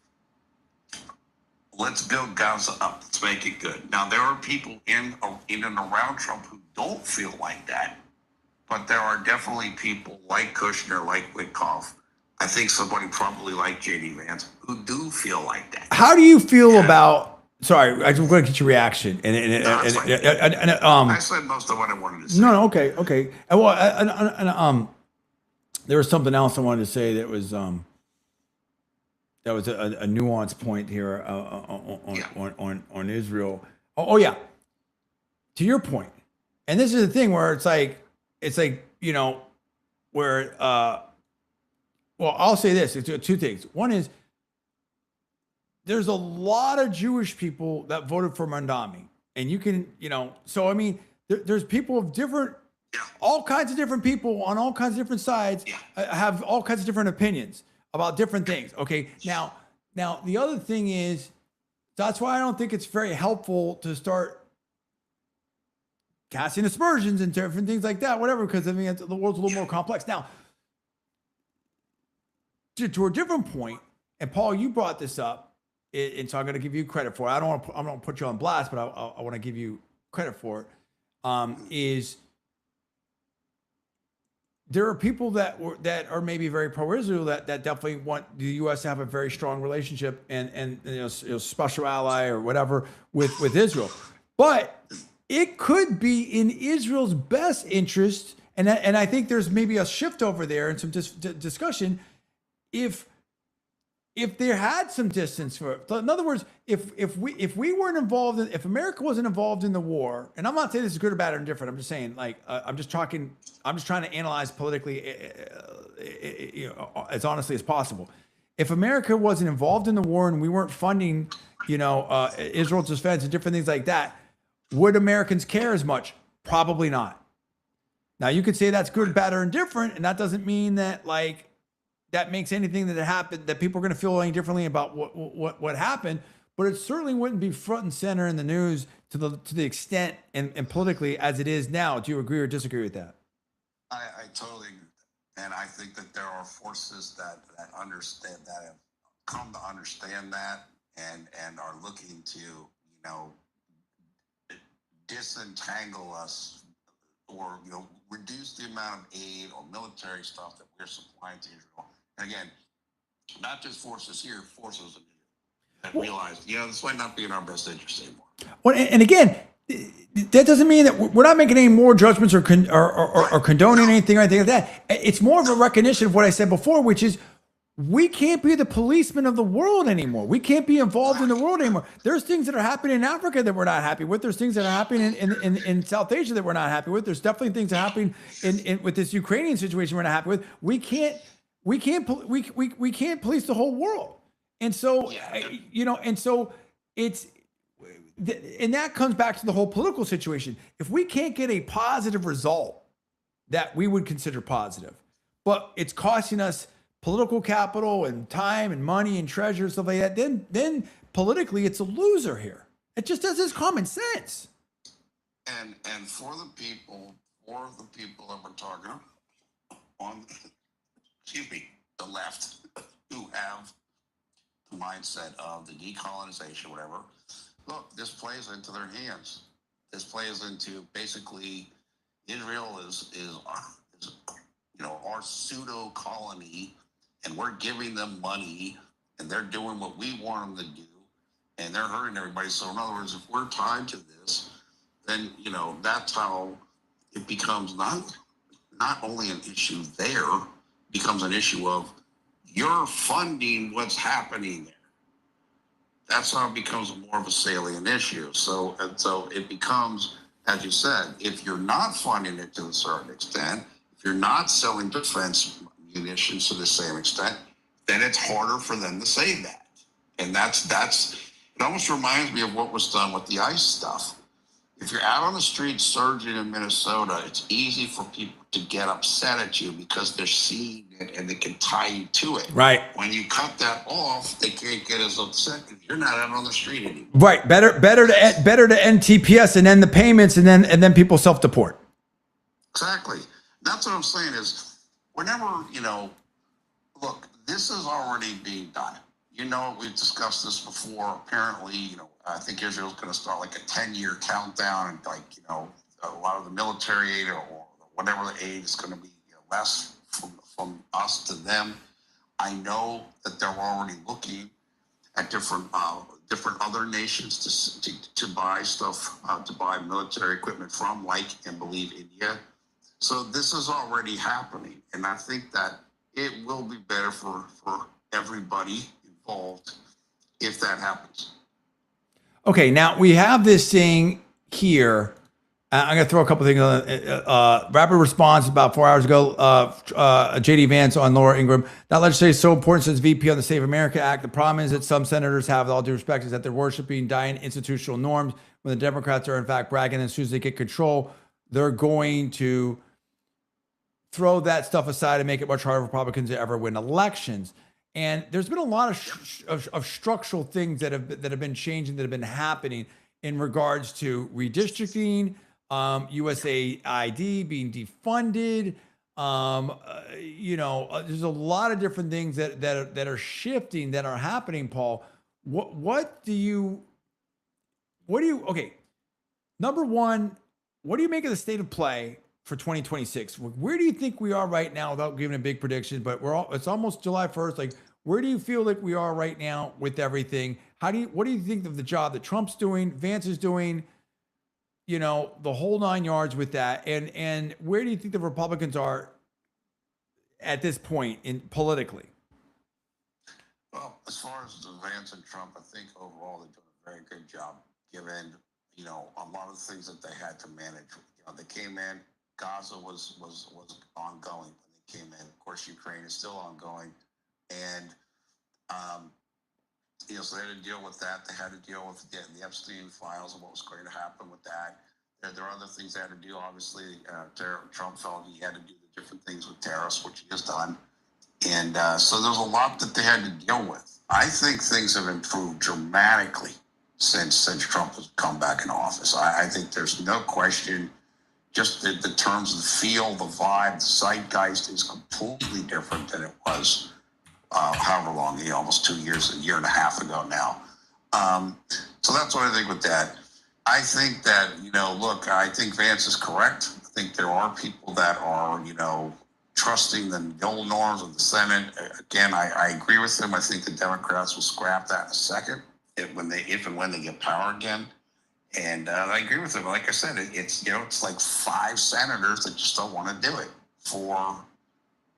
let's build Gaza up. Let's make it good. Now, there are people in and around Trump who don't feel like that. But there are definitely people like Kushner, like Witkoff, I think somebody probably like J.D. Vance, who do feel like that. How do you feel about? Sorry, I'm going to get your reaction. I said most of what I wanted to say. No, okay. Well, there was something else I wanted to say that was a nuanced point here on Israel. Oh yeah. To your point, and this is the thing where it's like where well, I'll say this: it's two things. One is there's a lot of Jewish people that voted for Mandami, and you can, so I mean, there's people of different, all kinds of different people on all kinds of different sides have all kinds of different opinions about different things. Okay, now the other thing is that's why I don't think it's very helpful to start casting aspersions and different things like that, whatever, because I mean the world's a little more complex. Now, to a different point, and Paul, you brought this up, and so I'm going to give you credit for it. I don't want to put you on blast, but I want to give you credit for it. Is there are people that are maybe very pro-Israel that definitely want the U.S. to have a very strong relationship and special ally or whatever with Israel, but it could be in Israel's best interest, and I think there's maybe a shift over there and some discussion if there had some distance for it. In other words, if we weren't involved if America wasn't involved in the war, and I'm not saying this is good or bad or indifferent, I'm just saying I'm just trying to analyze politically as honestly as possible. If America wasn't involved in the war and we weren't funding Israel's defense and different things like that, would Americans care as much? Probably not. Now you could say that's good, bad, or indifferent, and that doesn't mean that that makes anything that happened that people are going to feel any differently about what happened. But it certainly wouldn't be front and center in the news to the extent and politically as it is now. Do you agree or disagree with that? I totally agree with that. And I think that there are forces that understand that, have come to understand that, and are looking to disentangle us or reduce the amount of aid or military stuff that we're supplying to Israel. And again, not just forces here, forces in Israel that realize, this might not be in our best interest anymore. Well, and again, that doesn't mean that we're not making any more judgments or condoning anything or anything like that. It's more of a recognition of what I said before, which is we can't be the policeman of the world anymore. We can't be involved in the world anymore. There's things that are happening in Africa that we're not happy with. There's things that are happening in South Asia that we're not happy with. There's definitely things that are happening in with this Ukrainian situation we're not happy with. We can't police the whole world. And so, and so and that comes back to the whole political situation. If we can't get a positive result that we would consider positive, but it's costing us political capital and time and money and treasure, stuff like that, then politically it's a loser here. It just does this common sense. And for the people that we're talking on, excuse me, the left, who have the mindset of the decolonization, whatever. Look, this plays into their hands. This plays into basically Israel is our pseudo colony, and we're giving them money, and they're doing what we want them to do, and they're hurting everybody. So in other words, if we're tied to this, then that's how it becomes not only an issue there, becomes an issue of you're funding what's happening there. That's how it becomes more of a salient issue. So it becomes, as you said, if you're not funding it to a certain extent, if you're not selling defense munitions to the same extent, then it's harder for them to say that. And that's it almost reminds me of what was done with the ICE stuff. If you're out on the street surging in Minnesota, it's easy for people to get upset at you because they're seeing it and they can tie you to it. Right. When you cut that off, they can't get as upset because you're not out on the street anymore. Right. Better to end TPS and end the payments and then people self-deport. Exactly. That's what I'm saying is whenever, look, this is already being done. We've discussed this before. Apparently, I think Israel's going to start like a 10-year countdown, and a lot of the military aid or whatever the aid is going to be less from us to them. I know that they're already looking at different other nations to buy stuff, to buy military equipment from, like and believe India. So this is already happening, and I think that it will be better for everybody involved if that happens. Okay, now we have this thing here. I'm going to throw a couple things on. Rapid response about 4 hours ago. JD Vance on Laura Ingraham. That legislation is so important since VP on the Save America Act. The problem is that some senators have, with all due respect, is that they're worshiping dying institutional norms when the Democrats are in fact bragging. And as soon as they get control, they're going to throw that stuff aside and make it much harder for Republicans to ever win elections. And there's been a lot of structural things that have been changing, that have been happening in regards to redistricting, USAID being defunded. There's a lot of different things that are shifting, that are happening. Paul, what do you? Okay, number one, what do you make of the state of play for 2026? Where do you think we are right now, without giving a big prediction? But it's almost July 1st. Like, where do you feel like we are right now with everything? What do you think of the job that Trump's doing, Vance is doing, the whole 9 yards with that? And where do you think the Republicans are at this point politically? Well, as far as the Vance and Trump, I think overall they're doing a very good job, given a lot of the things that they had to manage. They came in. Gaza was ongoing when they came in. Of course, Ukraine is still ongoing, and so they had to deal with that. They had to deal with the Epstein files and what was going to happen with that. There are other things they had to do. Obviously, Trump felt he had to do the different things with tariffs, which he has done, and so there's a lot that they had to deal with. I think things have improved dramatically since Trump has come back in office. I think there's no question. Just the terms of the feel, the vibe, the zeitgeist is completely different than it was however long, almost 2 years, a year and a half ago now. So that's what I think with that. I think that, I think Vance is correct. I think there are people that are, trusting the old norms of the Senate. Again, I agree with him. I think the Democrats will scrap that in a second if and when they get power again. And I agree with him. Like I said, it's like 5 senators that just don't want to do it for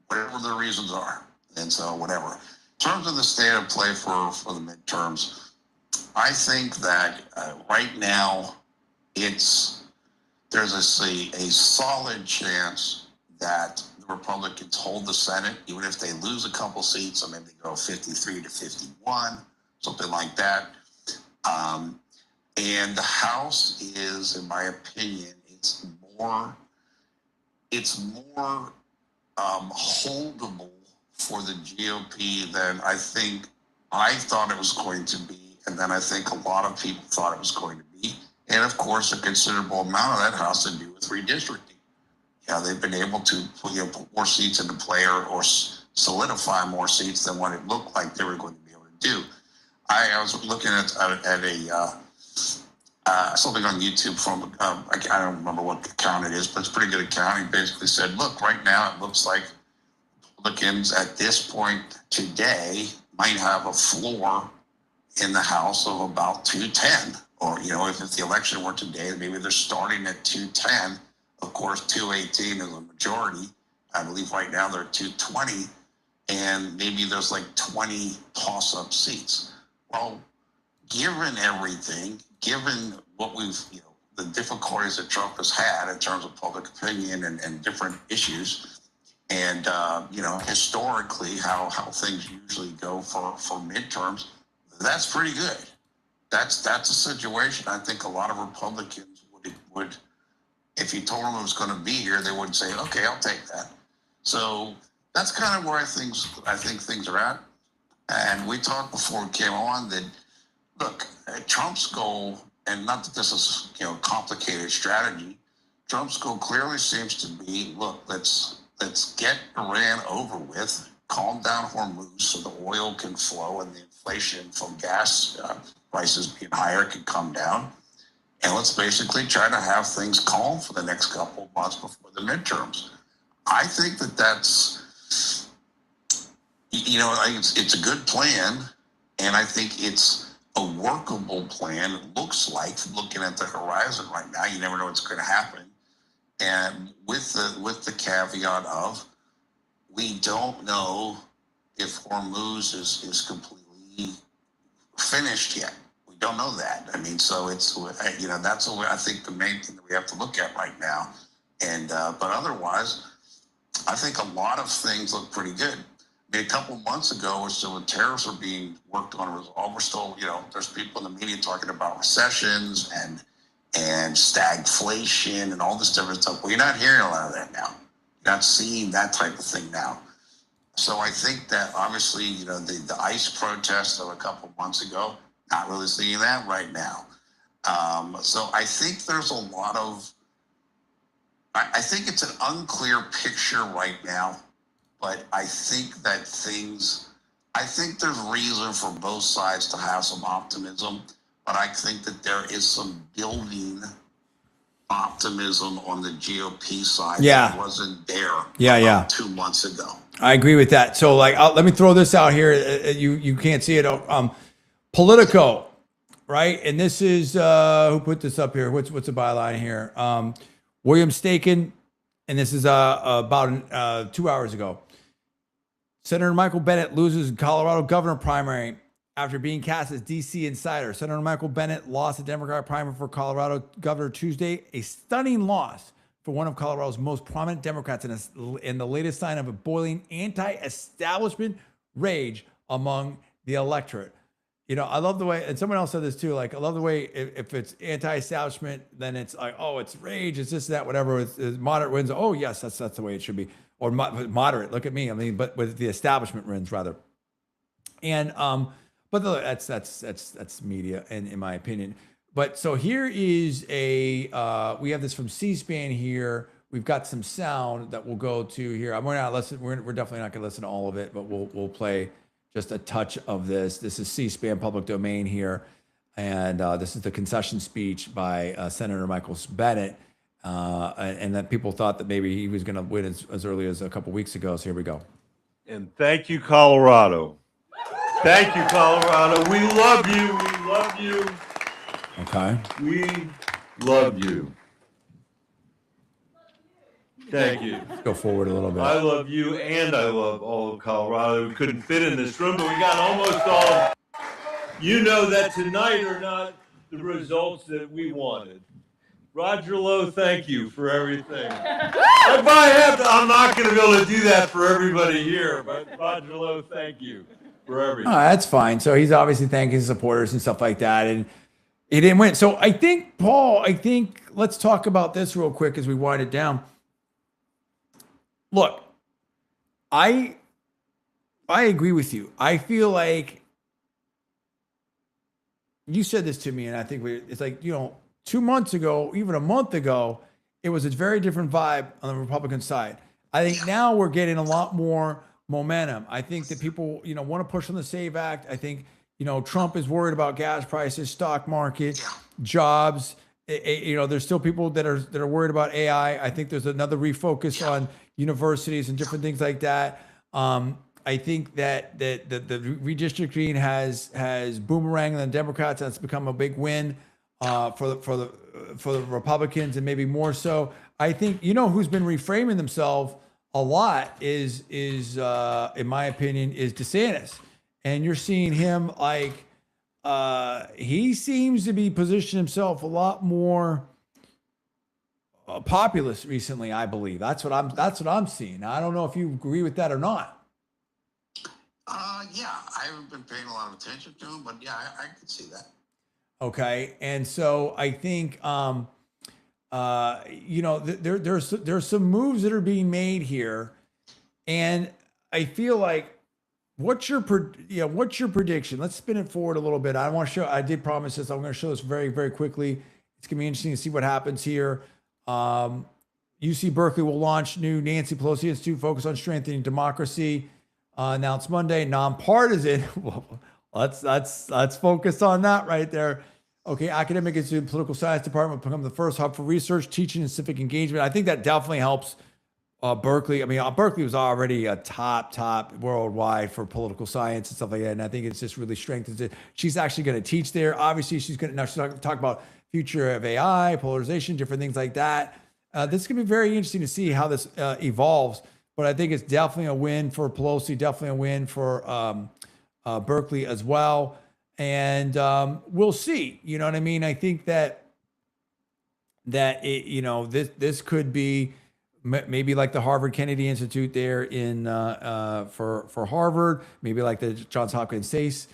whatever their reasons are. And so whatever. In terms of the state of play for the midterms, I think that right now there's a solid chance that the Republicans hold the Senate, even if they lose a couple seats, or maybe they go 53 to 51, something like that. And the House is, in my opinion, it's more holdable for the GOP than I thought it was going to be, and then I think a lot of people thought it was going to be. And of course, a considerable amount of that has to do with redistricting. Yeah, they've been able to put more seats into play or solidify more seats than what it looked like they were going to be able to do. I was looking at something on YouTube from I don't remember what account it is, but it's a pretty good account. He basically said, "Look, right now it looks like Republicans at this point today might have a floor in the House of about 210, or if the election were today, maybe they're starting at 210. Of course, 218 is a majority. I believe right now they're 220, and maybe there's like 20 toss-up seats. Well, given everything, given what the difficulties that Trump has had in terms of public opinion and different issues, and historically how things usually go for midterms, that's pretty good. That's a situation I think a lot of Republicans would if you told them it was going to be here, they would say, "Okay, I'll take that." So that's kind of where I think things are at. And we talked before we came on that, look, Trump's goal, and not that this is complicated strategy, Trump's goal clearly seems to be, look, let's get Iran over with, calm down Hormuz so the oil can flow and the inflation from gas prices being higher can come down. And let's basically try to have things calm for the next couple of months before the midterms. I think that's, it's a good plan, and I think it's a workable plan. It looks like, looking at the horizon right now, you never know what's going to happen. And with the caveat of, we don't know if Hormuz is completely finished yet. We don't know that. I mean, so it's that's I think the main thing that we have to look at right now. And but otherwise, I think a lot of things look pretty good. I mean, a couple of months ago, or so, when tariffs are being worked on and resolved, we're still, there's people in the media talking about recessions and stagflation and all this different stuff. Well, you're not hearing a lot of that now. You're not seeing that type of thing now. So I think that obviously, the ICE protest of a couple of months ago, not really seeing that right now. So I think there's a lot of, I think it's an unclear picture right now, but I think there's reason for both sides to have some optimism, but I think that there is some building optimism on the GOP side that wasn't there about 2 months ago. I agree with that. So let me throw this out here. You can't see it. Politico, right? And this is, who put this up here? What's the byline here? William Staken, and this is about 2 hours ago. Senator Michael Bennet loses Colorado governor primary after being cast as D.C. insider. Senator Michael Bennet lost the Democratic primary for Colorado governor Tuesday, a stunning loss for one of Colorado's most prominent Democrats in the latest sign of a boiling anti-establishment rage among the electorate. I love the way, and someone else said this too, I love the way if it's anti-establishment, then it's like, oh, it's rage, it's this, that, whatever. It's moderate wins. Oh, yes, that's the way it should be. Or moderate, look at me. I mean, but with the establishment wins, rather. And, but that's media, in my opinion. But so here is we have this from C-SPAN here. We've got some sound that we'll go to here. We're definitely not going to listen to all of it, but we'll play just a touch of this. This is C-SPAN public domain here. And this is the concession speech by Senator Michael Bennet. And that people thought that maybe he was going to win as early as a couple weeks ago. So here we go. And thank you, Colorado. Thank you, Colorado. We love you. We love you. Okay. We love you. Thank you. Let's go forward a little bit. I love you, and I love all of Colorado. We couldn't fit in this room, but we got almost all. You know that tonight are not the results that we wanted. Roger Lowe, thank you for everything. If I have to, I'm not going to be able to do that for everybody here, but Roger Lowe, thank you for everything. That's fine. So he's obviously thanking his supporters and stuff like that, and he didn't win. So I think, Paul, let's talk about this real quick as we wind it down. Look, I agree with you. I feel like you said this to me, and I think it's like, 2 months ago, even a month ago, it was a very different vibe on the Republican side. I think now we're getting a lot more momentum. I think that people, want to push on the SAVE Act. I think, Trump is worried about gas prices, stock market, jobs. There's still people that are worried about AI. I think there's another refocus on universities and different things like that. I think that the redistricting has boomeranged on the Democrats. That's become a big win for the Republicans, and maybe more so. I think who's been reframing themselves a lot is in my opinion is DeSantis, and you're seeing him like he seems to be positioning himself a lot more populist recently. I believe that's what I'm seeing. I don't know if you agree with that or not. Yeah, I haven't been paying a lot of attention to him, but yeah, I can see that. Okay, and so I think there's some moves that are being made here, and I feel like what's your prediction? Let's spin it forward a little bit. I did promise this. I'm going to show this very, very quickly. It's going to be interesting to see what happens here. UC Berkeley will launch new Nancy Pelosi Institute focused on strengthening democracy. Announced Monday, nonpartisan. Well, let's focus on that right there. Okay, Academic Institute Political Science Department will become the first hub for research, teaching, and civic engagement. I think that definitely helps Berkeley. I mean, Berkeley was already a top worldwide for political science and stuff like that, and I think it's just really strengthens it. She's actually going to teach there. Obviously, she's going to talk about future of AI, polarization, different things like that. This is going to be very interesting to see how this evolves. But I think it's definitely a win for Pelosi, definitely a win for Berkeley as well. And we'll see. You know what I mean? I think that this could be maybe like the Harvard Kennedy Institute there in for Harvard, maybe like the Johns Hopkins SACE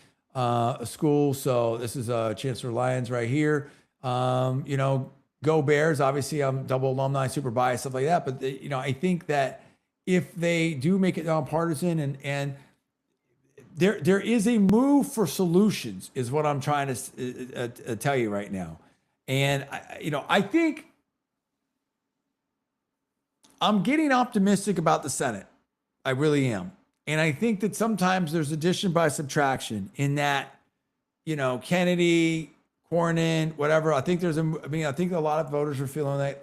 school. So this is Chancellor Lyons right here. Go Bears. Obviously, I'm double alumni, super biased, stuff like that. But I think that if they do make it nonpartisan and there is a move for solutions is what I'm trying to tell you right now. And I think I'm getting optimistic about the Senate. I really am. And I think that sometimes there's addition by subtraction in that, Kennedy, Cornyn, whatever. I think I think a lot of voters are feeling that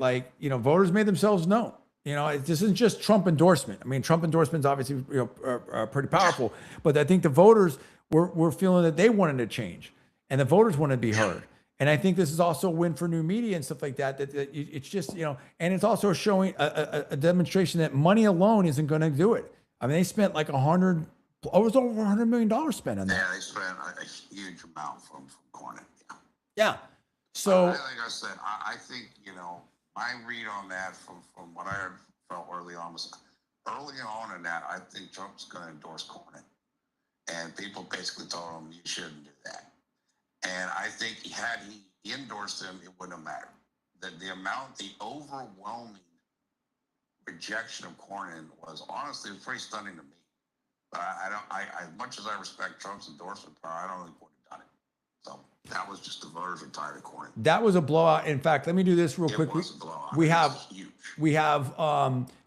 voters made themselves known. This isn't just Trump endorsement. I mean, Trump endorsements obviously are pretty powerful, but I think the voters were feeling that they wanted to change, and the voters wanted to be heard. And I think this is also a win for new media and stuff like that. That it's just and it's also showing a demonstration that money alone isn't going to do it. I mean, they spent like it was over $100 million spent on that. Yeah, they spent a huge amount from Cornyn. Yeah. So like I said, I think my read on that from what I felt early on was early on in that I think Trump's going to endorse Cornyn, and people basically told him you shouldn't do that. And I think had he endorsed him, it wouldn't have mattered. The overwhelming rejection of Cornyn was honestly pretty stunning to me. But I as much as I respect Trump's endorsement power, I don't think he would have done it. So that was just the voters were tired of Cornyn. That was a blowout. In fact, let me do this real quick. It was a blowout. We have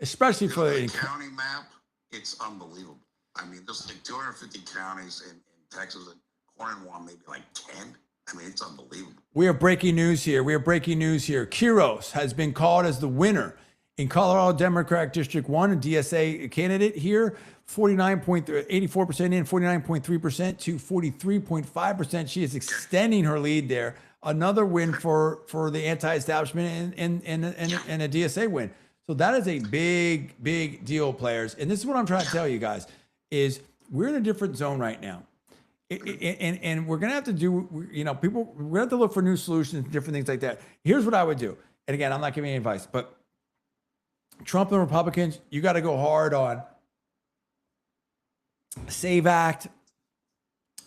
especially for the county map, it's unbelievable. I mean, there's like 250 counties in Texas, and Cornyn won maybe like 10. I mean, it's unbelievable. We have breaking news here. Quiros has been called as the winner in Colorado Democratic District 1, a DSA candidate here. 84% in, 49.3% to 43.5%. She is extending her lead there. Another win for the anti-establishment and a DSA win. So that is a big deal, players. And this is what I'm trying to tell you guys is we're in a different zone right now. And we're going to have to do, we're going to have to look for new solutions, different things like that. Here's what I would do. And again, I'm not giving any advice, but Trump and Republicans, you got to go hard on SAVE Act,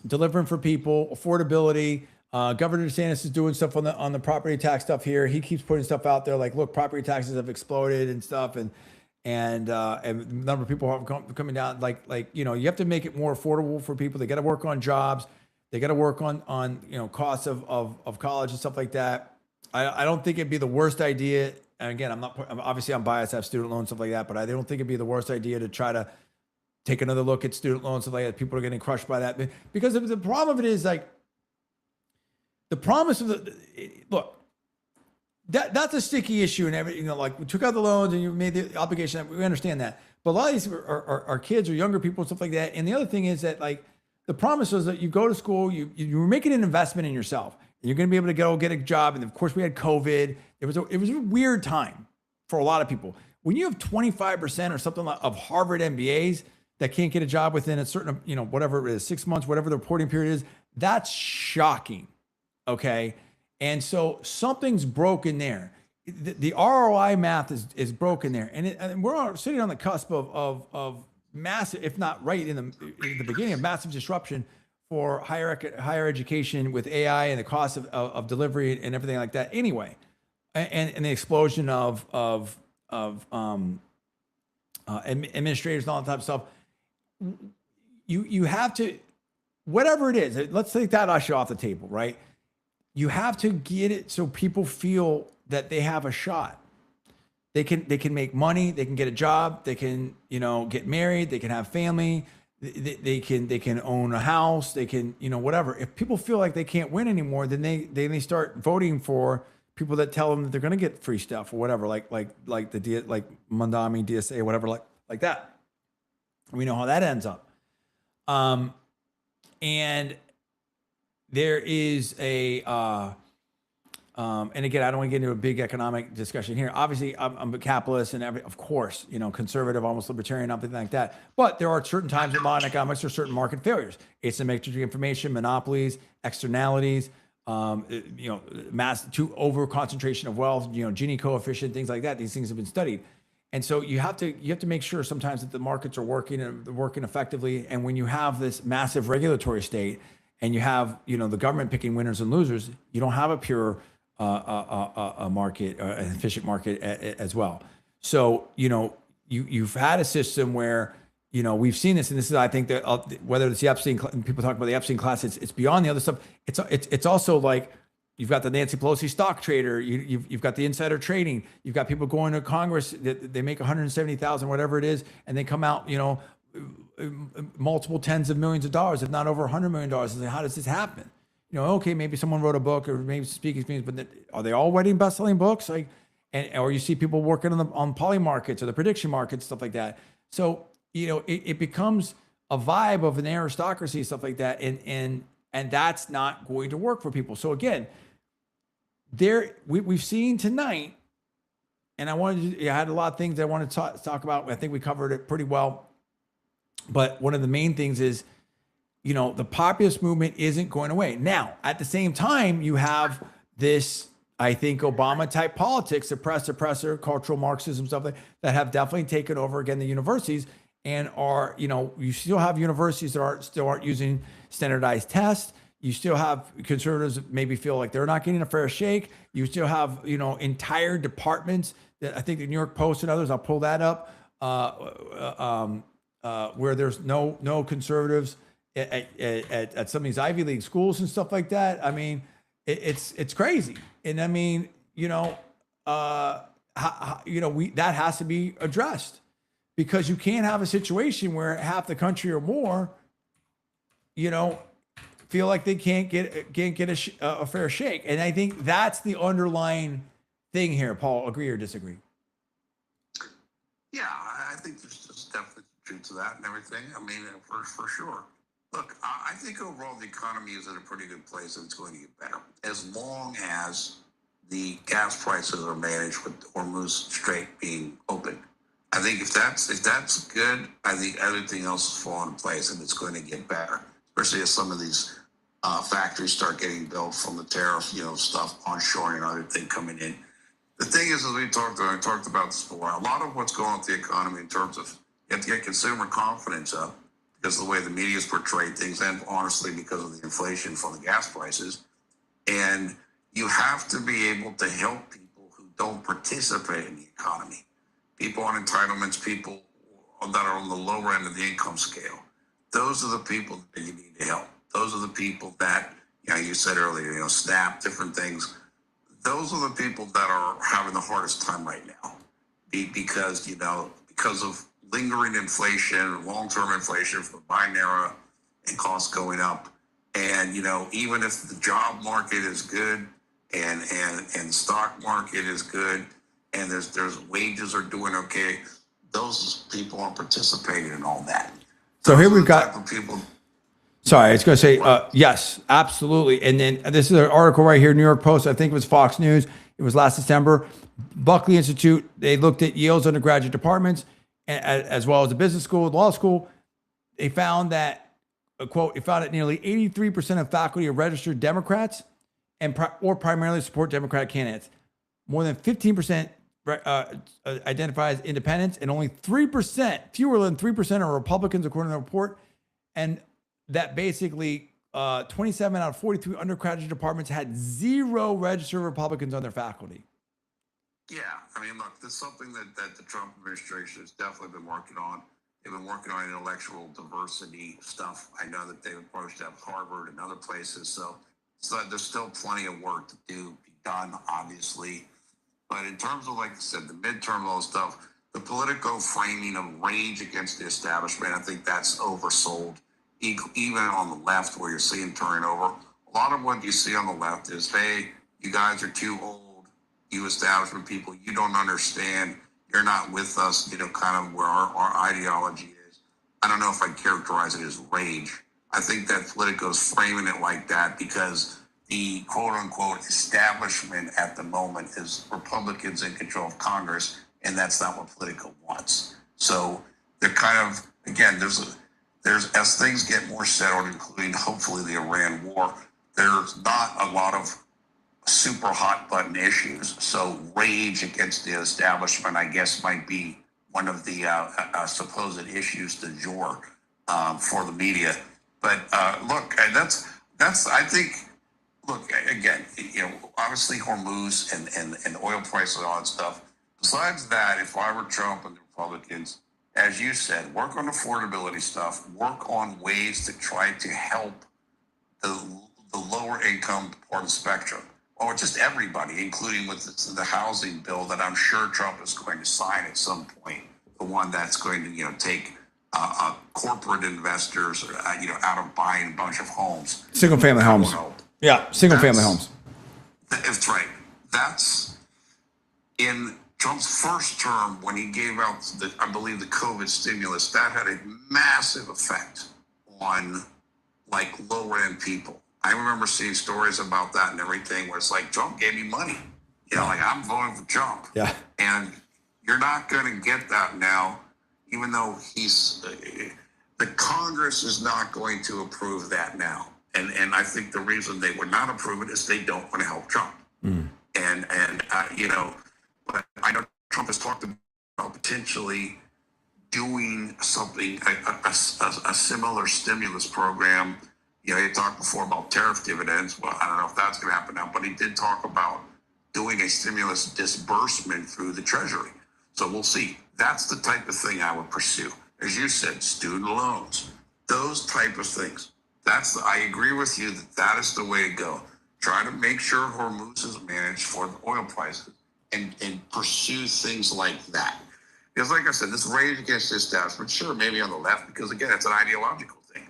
delivering for people, affordability. Governor DeSantis is doing stuff on the property tax stuff here. He keeps putting stuff out there like, look, property taxes have exploded and stuff. And and the number of people coming down. Like you know, you have to make it more affordable for people. They got to work on jobs. They got to work on you know costs of college and stuff like that. I don't think it'd be the worst idea. And again, obviously I'm biased. I have student loans stuff like that, but I don't think it'd be the worst idea to try to take another look at student loans stuff like that. People are getting crushed by that because the problem of it is like the promise of look. That's a sticky issue and everything. You know, like we took out the loans and you made the obligation. We understand that, but a lot of these are kids or younger people and stuff like that. And the other thing is that like the promise was that you go to school, you were making an investment in yourself, and you're going to be able to go get a job. And of course, we had COVID. It was a weird time for a lot of people. When you have 25% or something like of Harvard MBAs that can't get a job within a certain, you know, whatever it is, 6 months, whatever the reporting period is, that's shocking. Okay. And so something's broken there. The ROI math is broken there. And we're sitting on the cusp of massive, if not right in the beginning of massive disruption for higher education with AI and the cost of delivery and everything like that anyway. And the explosion of administrators and all that type of stuff. You have to, whatever it is, let's take that issue off the table, right? You have to get it so people feel that they have a shot. They can make money, they can get a job, they can, you know, get married, they can have family, they can own a house, they can, you know, whatever. If people feel like they can't win anymore, then they start voting for people that tell them that they're going to get free stuff or whatever, like Mandami, DSA, whatever, like that. We know how that ends up. And there is and again, I don't want to get into a big economic discussion here. Obviously, I'm a capitalist and of course, you know, conservative, almost libertarian, nothing like that. But there are certain times in modern economics, there are certain market failures. Asymmetric information, monopolies, externalities, you know, too over concentration of wealth, you know, Gini coefficient, things like that. These things have been studied. And so you have to make sure sometimes that the markets are working and working effectively. And when you have this massive regulatory state and you have, you know, the government picking winners and losers, you don't have a pure a market, an efficient market as well. So, you know, you've had a system where, you know, we've seen this, and this is, I think that whether it's the Epstein, people talk about the Epstein class, it's beyond the other stuff. It's also like, you've got the Nancy Pelosi stock trader. You've got the insider trading. You've got people going to Congress that they make 170,000, whatever it is, and they come out, you know, multiple tens of millions of dollars, if not over $100 million. And how does this happen? You know, okay, maybe someone wrote a book or maybe speaking things, but are they all writing best-selling books? Like, or you see people working on poly markets or the prediction markets, stuff like that. So, you know, it becomes a vibe of an aristocracy, stuff like that, and that's not going to work for people. So again, we've seen tonight, and I had a lot of things I wanted to talk about. I think we covered it pretty well. But one of the main things is, you know, the populist movement isn't going away. Now, at the same time, you have this, I think, Obama type politics, oppressor, cultural Marxism, stuff that have definitely taken over again the universities, and are, you know, you still have universities that still aren't using standardized tests. You still have conservatives that maybe feel like they're not getting a fair shake. You still have, you know, entire departments that I think the New York Post and others, I'll pull that up, where there's no conservatives at some of these Ivy League schools and stuff like that. I mean, it's crazy. And I mean, you know, that has to be addressed, because you can't have a situation where half the country or more, you know, feel like they can't get a fair shake. And I think that's the underlying thing here. Paul, agree or disagree? Yeah, I think there's just definitely truth to that and everything. I mean, for sure. Look, I think overall the economy is in a pretty good place and it's going to get better as long as the gas prices are managed with Hormuz Strait being open. I think if that's good, I think everything else will fall into place and it's going to get better, especially as some of these factories start getting built from the tariff, you know, stuff, onshoring and other thing coming in. The thing is, as I talked about this before, a lot of what's going on with the economy in terms of you have to get consumer confidence up because of the way the media's portrayed things, and honestly because of the inflation from the gas prices. And you have to be able to help people who don't participate in the economy. people on entitlements, people that are on the lower end of the income scale. Those are the people that you need to help. Those are the people that, you said earlier, SNAP, different things. Those are the people that are having the hardest time right now because of lingering inflation, long-term inflation from the Biden era and costs going up. And, even if the job market is good and stock market is good and there's wages are doing okay, those people aren't participating in all that. So Those here are we've the got. type of people. Sorry, I was going to say, yes, absolutely. And then this is an article right here, New York Post. I think it was Fox News. It was last December. Buckley Institute, they looked at Yale's undergraduate departments as well as the business school, the law school. They found that, quote, it found that nearly 83% of faculty are registered Democrats or primarily support Democratic candidates. More than 15% identify as independents, and only 3%, fewer than 3% are Republicans, according to the report. And that basically 27 out of 43 undergraduate departments had 0 registered Republicans on their faculty. Yeah, look, this is something that the Trump administration has definitely been working on. They've been working on intellectual diversity stuff. I know that they've approached at Harvard and other places. So there's still plenty of work to be done, obviously. But in terms of, like I said, the midterm, all stuff, the political framing of rage against the establishment, I think that's oversold. Even on the left, where you're seeing turnover, a lot of what you see on the left is, hey, you guys are too old, you establishment people, you don't understand, you're not with us, kind of where our ideology is. I don't know if I characterize it as rage. I think that Politico's framing it like that because the quote-unquote establishment at the moment is Republicans in control of Congress, and that's not what Politico wants. So they're kind of, again, there's as things get more settled, including hopefully the Iran war, there's not a lot of super hot button issues. So rage against the establishment, I guess, might be one of the supposed issues du jour for the media. But look, that's I think. Look, again, obviously Hormuz and oil prices and all that stuff. Besides that, if I were Trump and the Republicans, as you said, work on affordability stuff, work on ways to try to help the lower income part of the spectrum, or just everybody, including with the housing bill that I'm sure Trump is going to sign at some point, the one that's going to, take corporate investors, out of buying a bunch of homes. Single family homes. Yeah, single family homes. That's right. That's in Trump's first term when he gave out, I believe, the COVID stimulus. That had a massive effect on lower end people. I remember seeing stories about that and everything where it's like Trump gave me money. I'm voting for Trump. Yeah. And you're not going to get that now, even though the Congress is not going to approve that now. And I think the reason they would not approve it is they don't want to help Trump. Mm. But I know Trump has talked about potentially doing something, a similar stimulus program. He talked before about tariff dividends. Well, I don't know if that's going to happen now, but he did talk about doing a stimulus disbursement through the Treasury. So we'll see. That's the type of thing I would pursue. As you said, student loans, those type of things. I agree with you that is the way to go. Try to make sure Hormuz is managed for the oil prices and pursue things like that. Because like I said, this rage against the establishment, sure, maybe on the left, because again, it's an ideological thing.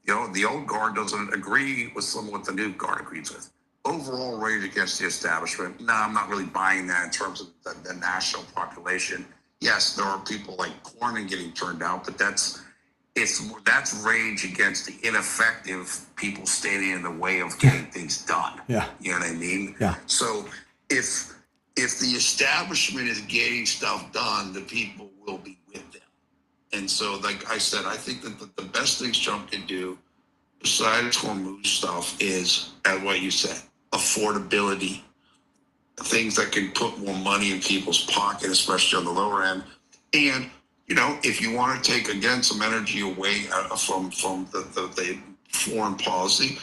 The old guard doesn't agree with some of what the new guard agrees with. Overall rage against the establishment, no, I'm not really buying that in terms of the national population. Yes, there are people like Cornyn getting turned out, but that's rage against the ineffective people standing in the way of getting things done. Yeah. You know what I mean? Yeah. So if the establishment is getting stuff done, the people will be with them. And so, like I said, I think that the best things Trump can do, besides Hormuz stuff, is, as what you said, affordability, things that can put more money in people's pocket, especially on the lower end. And if you want to take, again, some energy away from the foreign policy,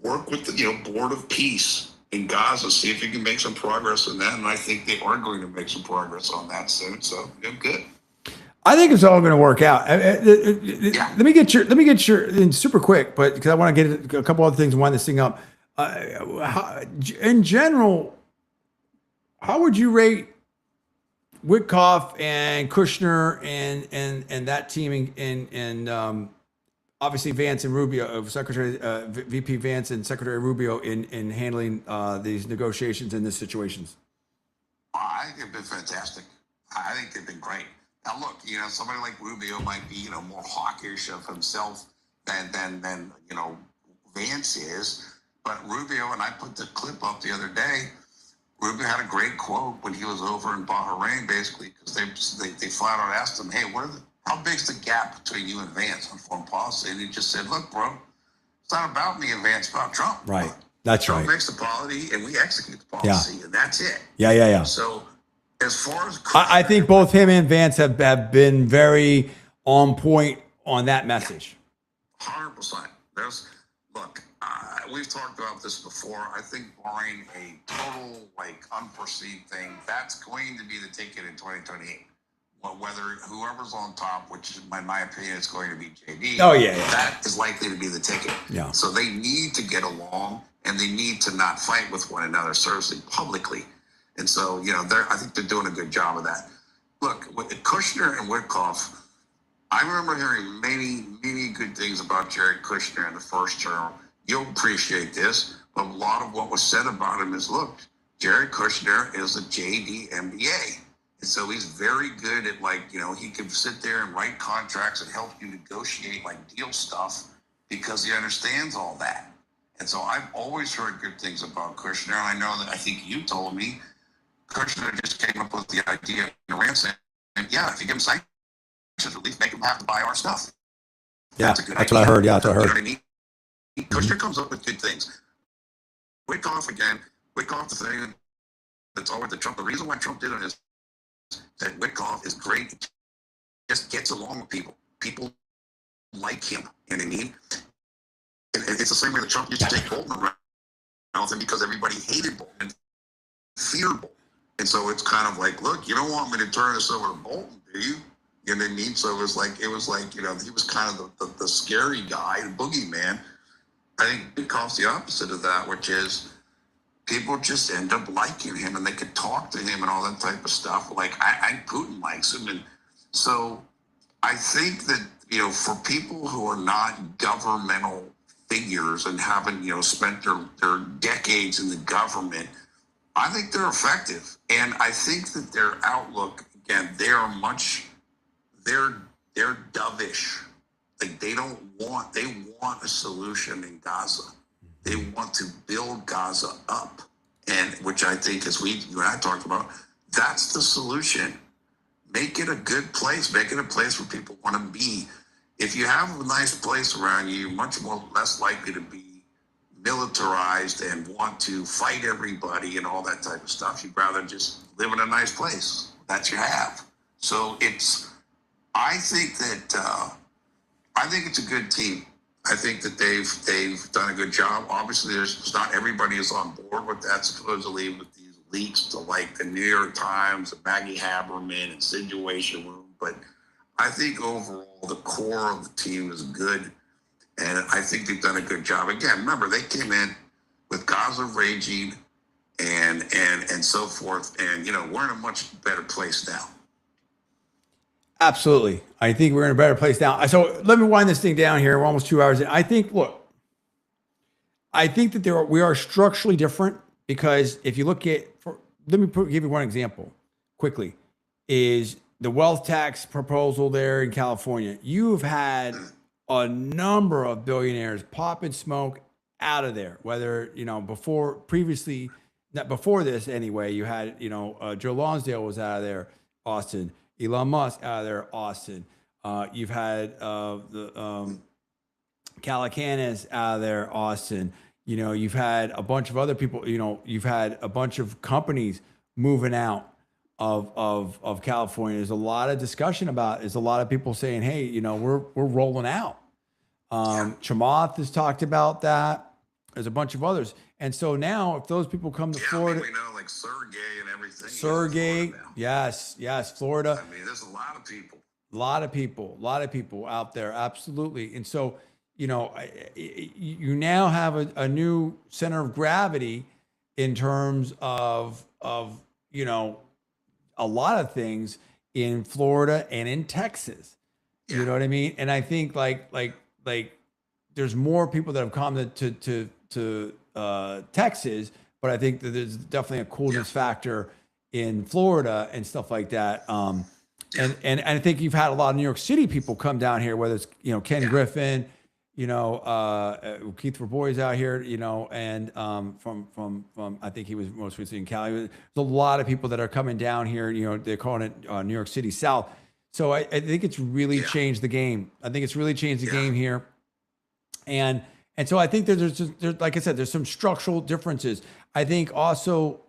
work with the Board of Peace in Gaza, see if you can make some progress on that. And I think they are going to make some progress on that soon. So good. I think it's all going to work out. Yeah. Let me get your, and super quick, but because I want to get a couple other things and wind this thing up. In general, how would you rate Witkoff and Kushner and that team and obviously Vance and Rubio, Secretary VP Vance and Secretary Rubio in handling these negotiations in these situations? I think they've been fantastic. I think they've been great. Now, look, somebody like Rubio might be, more hawkish of himself than Vance is. But Rubio, and I put the clip up the other day, Rubio had a great quote when he was over in Bahrain, basically, because they flat out asked him, hey, how big's the gap between you and Vance on foreign policy? And he just said, look, bro, it's not about me and Vance, it's about Trump. Right. That's Trump right. makes the policy and we execute the policy, and that's it. Yeah. So as far as I think both him and Vance have been very on point on that message. 100%. Look, we've talked about this before. I think barring a total unforeseen thing, that's going to be the ticket in 2028. Whether whoever's on top, which in my opinion is going to be JD. Oh yeah. That is likely to be the ticket. Yeah. So they need to get along and they need to not fight with one another, seriously, publicly. And so, I think they're doing a good job of that. Look, with Kushner and Witkoff, I remember hearing many good things about Jared Kushner in the first term. You'll appreciate this, but a lot of what was said about him is, look, Jared Kushner is a JD MBA. And so he's very good at he can sit there and write contracts and help you negotiate deal stuff because he understands all that. And so I've always heard good things about Kushner. And I know that I think you told me Kushner just came up with the idea in Iran saying, yeah, if you give him sanctions, at least make him have to buy our stuff. Yeah, that's what I heard. Yeah, that's what I heard. You know what I mean? Kushner comes up with good things. Witkoff, the thing that's always the Trump. The reason why Trump did it is that Witkoff is great, just gets along with people. People like him, you know what I mean? And it's the same way that Trump used to take Bolton around him because everybody hated Bolton and feared Bolton. And so it's kind of look, you don't want me to turn this over to Bolton, do you? You know what I mean? So it was like he was kind of the scary guy, the boogeyman. I think Witkoff's the opposite of that, which is people just end up liking him and they could talk to him and all that type of stuff. Putin likes him. And so I think that, for people who are not governmental figures and haven't, spent their decades in the government, I think they're effective. And I think that their outlook, again, they're dovish. They want a solution in Gaza. They want to build Gaza up, and which I think, as you and I talked about, that's the solution. Make it a good place. Make it a place where people want to be. If you have a nice place around you, you're much less likely to be militarized and want to fight everybody and all that type of stuff. You'd rather just live in a nice place that you have. So I think it's a good team. I think that they've done a good job. Obviously, there's not everybody is on board with that, supposedly, with these leaks to the New York Times, and Maggie Haberman, and Situation Room. But I think overall, the core of the team is good, and I think they've done a good job. Again, remember, they came in with Gaza raging and so forth, and we're in a much better place now. Absolutely. I think we're in a better place now. So let me wind this thing down here. We're almost 2 hours in. I think that we are structurally different because if you look at, give you one example quickly, is the wealth tax proposal there in California. You've had a number of billionaires pop and smoke out of there, whether, before this anyway, you had, Joe Lonsdale was out of there, Austin. Elon Musk out of there, Austin. You've had the Calacanis out of there, Austin. You've had a bunch of other people. You've had a bunch of companies moving out of California. There's a lot of discussion about. There's a lot of people saying, "Hey, we're rolling out." Chamath has talked about that. There's a bunch of others. And so now if those people come to Yeah, Florida, I mean, we know like Sergey and everything. Sergey, Florida now. yes, Florida. I mean, there's a lot of people. A lot of people out there, absolutely. And so, you know, you now have a new center of gravity in terms of you know, a lot of things in Florida and in Texas. You know what I mean? And I think like there's more people that have come to Texas, but I think that there's definitely a coolness factor in Florida and stuff like that. And I think you've had a lot of New York City people come down here, whether it's, you know, Ken Griffin, you know, Keith Verboy's out here, you know, and from I think he was most recently in Cali. There's a lot of people that are coming down here. You know, they're calling it New York City South. So I think it's really changed the game. I think it's really changed the game here. And so I think there's like I said, there's some structural differences. I think also,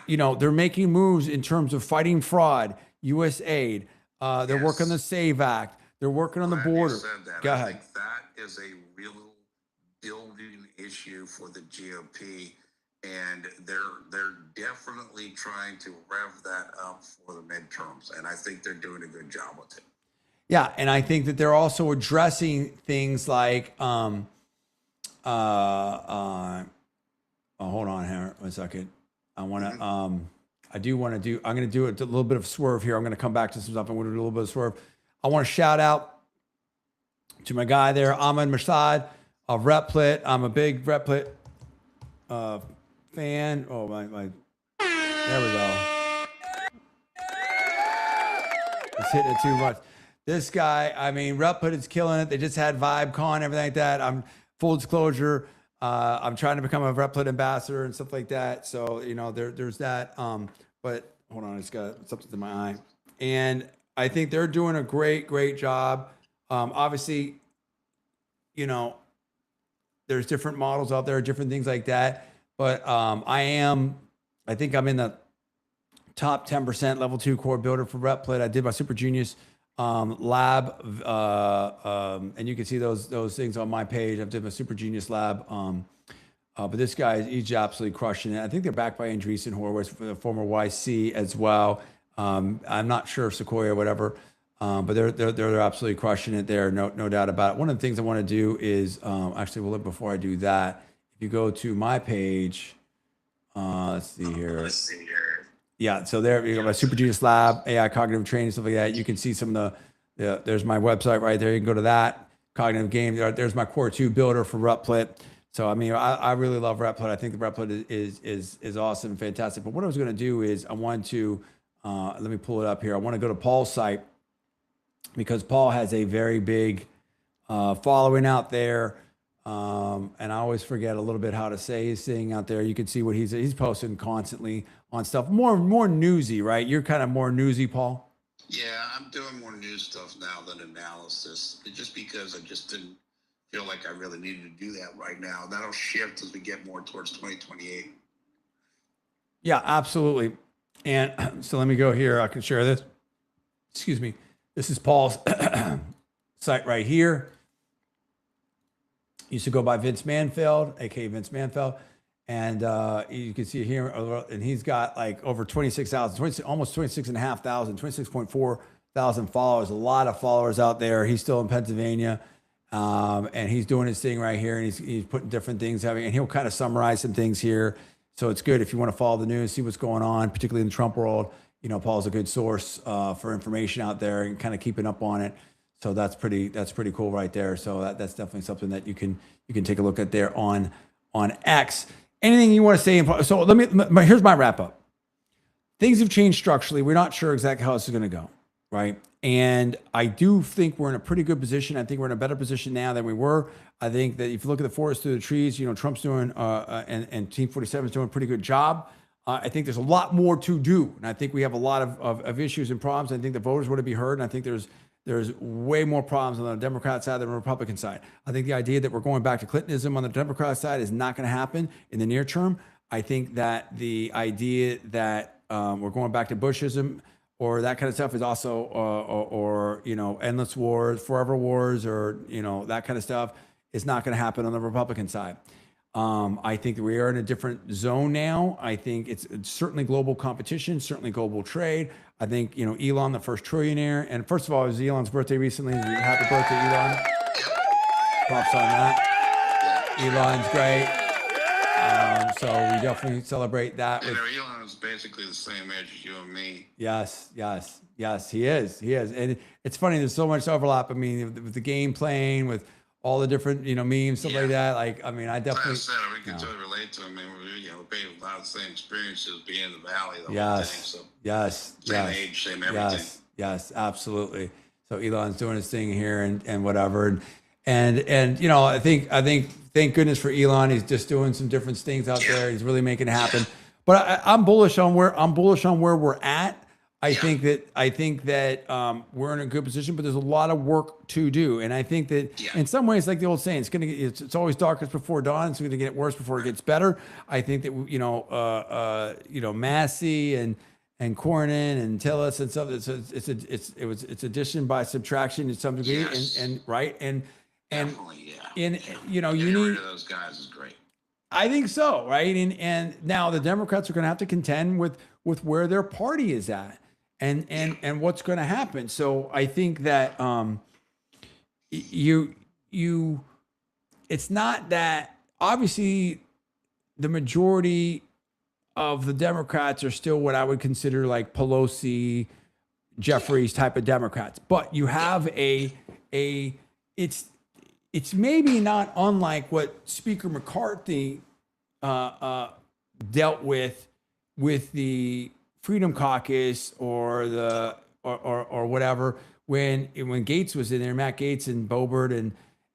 you know, they're making moves in terms of fighting fraud. USAID. They're working on the SAVE Act. They're working on the border. Go ahead. I think that is a real building issue for the GOP, and they're definitely trying to rev that up for the midterms, and I think they're doing a good job with it. Yeah, and I think that they're also addressing things like, hold on here 1 second. I want to, I'm going to do a little bit of swerve here. I'm going to come back to some stuff. I'm going to do a little bit of swerve. I want to shout out to my guy there, Ahmed Mashad of Replit. I'm a big Replit fan. Oh, my, there we go. It's hitting it too much. This guy, I mean, Replit is killing it. They just had VibeCon, everything like that. I'm full disclosure. I'm trying to become a Replit ambassador and stuff like that. So, you know, there's that. But hold on, I just got something in my eye. And I think they're doing a great job. Obviously, you know, there's different models out there, different things like that. But I think I'm in the top 10% level 2 core builder for Replit. I did my Super Genius lab, and you can see those things on my page. I've did my Super Genius lab. But this guy, he's absolutely crushing it. I think they're backed by Andreessen Horowitz, the former YC as well. I'm not sure if Sequoia or whatever, but they're absolutely crushing it there. No doubt about it. One of the things I want to do is actually, well, before I do that, if you go to my page, let's see here. Yeah, so there you go, my Super Genius Lab, AI cognitive training, stuff like that. You can see some of there's my website right there. You can go to that cognitive game. There's my core 2 builder for Replit. So I mean, I really love Replit. I think the Replit is awesome, fantastic. But what I was going to do is I want to let me pull it up here. I want to go to Paul's site because Paul has a very big following out there. And I always forget a little bit how to say his thing out there. You can see what he's posting constantly on stuff. More newsy, right? You're kind of more newsy, Paul. Yeah, I'm doing more news stuff now than analysis. It's just because I just didn't feel like I really needed to do that right now. That'll shift as we get more towards 2028. Yeah, absolutely. And so let me go here. I can share this. Excuse me. This is Paul's site right here. Used to go by Vince Manfield, aka Vince Manfield, and you can see here, and he's got like over 26,000, almost 26,500, 26.4 thousand followers. A lot of followers out there. He's still in Pennsylvania, and he's doing his thing right here, and he's putting different things and he'll kind of summarize some things here. So it's good if you want to follow the news, see what's going on, particularly in the Trump world. You know, Paul's a good source for information out there and kind of keeping up on it. So that's pretty cool right there. So that's definitely something that you can take a look at there on X. Anything you want to say? So here's my wrap up. Things have changed structurally. We're not sure exactly how this is going to go, right? And I do think we're in a pretty good position. I think we're in a better position now than we were. I think that if you look at the forest through the trees, you know, Trump's doing and Team 47 is doing a pretty good job. I think there's a lot more to do, and I think we have a lot of issues and problems. I think the voters want to be heard, and I think there's way more problems on the Democrat side than the Republican side. I think the idea that we're going back to Clintonism on the Democrat side is not going to happen in the near term. I think that the idea that we're going back to Bushism or that kind of stuff is also, or you know, endless wars, forever wars, or you know, that kind of stuff is not going to happen on the Republican side. I think that we are in a different zone now. I think it's certainly global competition, certainly global trade. I think, Elon, the first trillionaire. And first of all, it was Elon's birthday recently. Happy birthday, Elon. Props on that. Elon's great. So we definitely celebrate that. Elon is basically the same age as you and me. Yes, he is. And it's funny, there's so much overlap. I mean, with the game playing, with all the different, memes, stuff like that. Like, I mean, I definitely. Like I said, we can totally relate to him. I mean, we paid a lot of the same experiences being in the valley, the whole thing. So same age, same everything. Yes, absolutely. So Elon's doing his thing here and whatever. And I think thank goodness for Elon. He's just doing some different things out there. He's really making it happen. But I'm bullish on where we're at. I think that we're in a good position, but there's a lot of work to do. And I think that in some ways, like the old saying, it's always darkest before dawn. It's going to get worse before it gets better. I think that Massey and Cornyn and Tillis and stuff. It's addition by subtraction to some degree, and Definitely, you need rid of those guys is great. I think so, right? And now the Democrats are going to have to contend with where their party is at, and what's going to happen. So I think that it's not that obviously the majority of the Democrats are still what I would consider like Pelosi, Jeffries type of Democrats, but you have it's maybe not unlike what Speaker McCarthy dealt with the Freedom Caucus or whatever when Gates was in there, Matt Gates and Boebert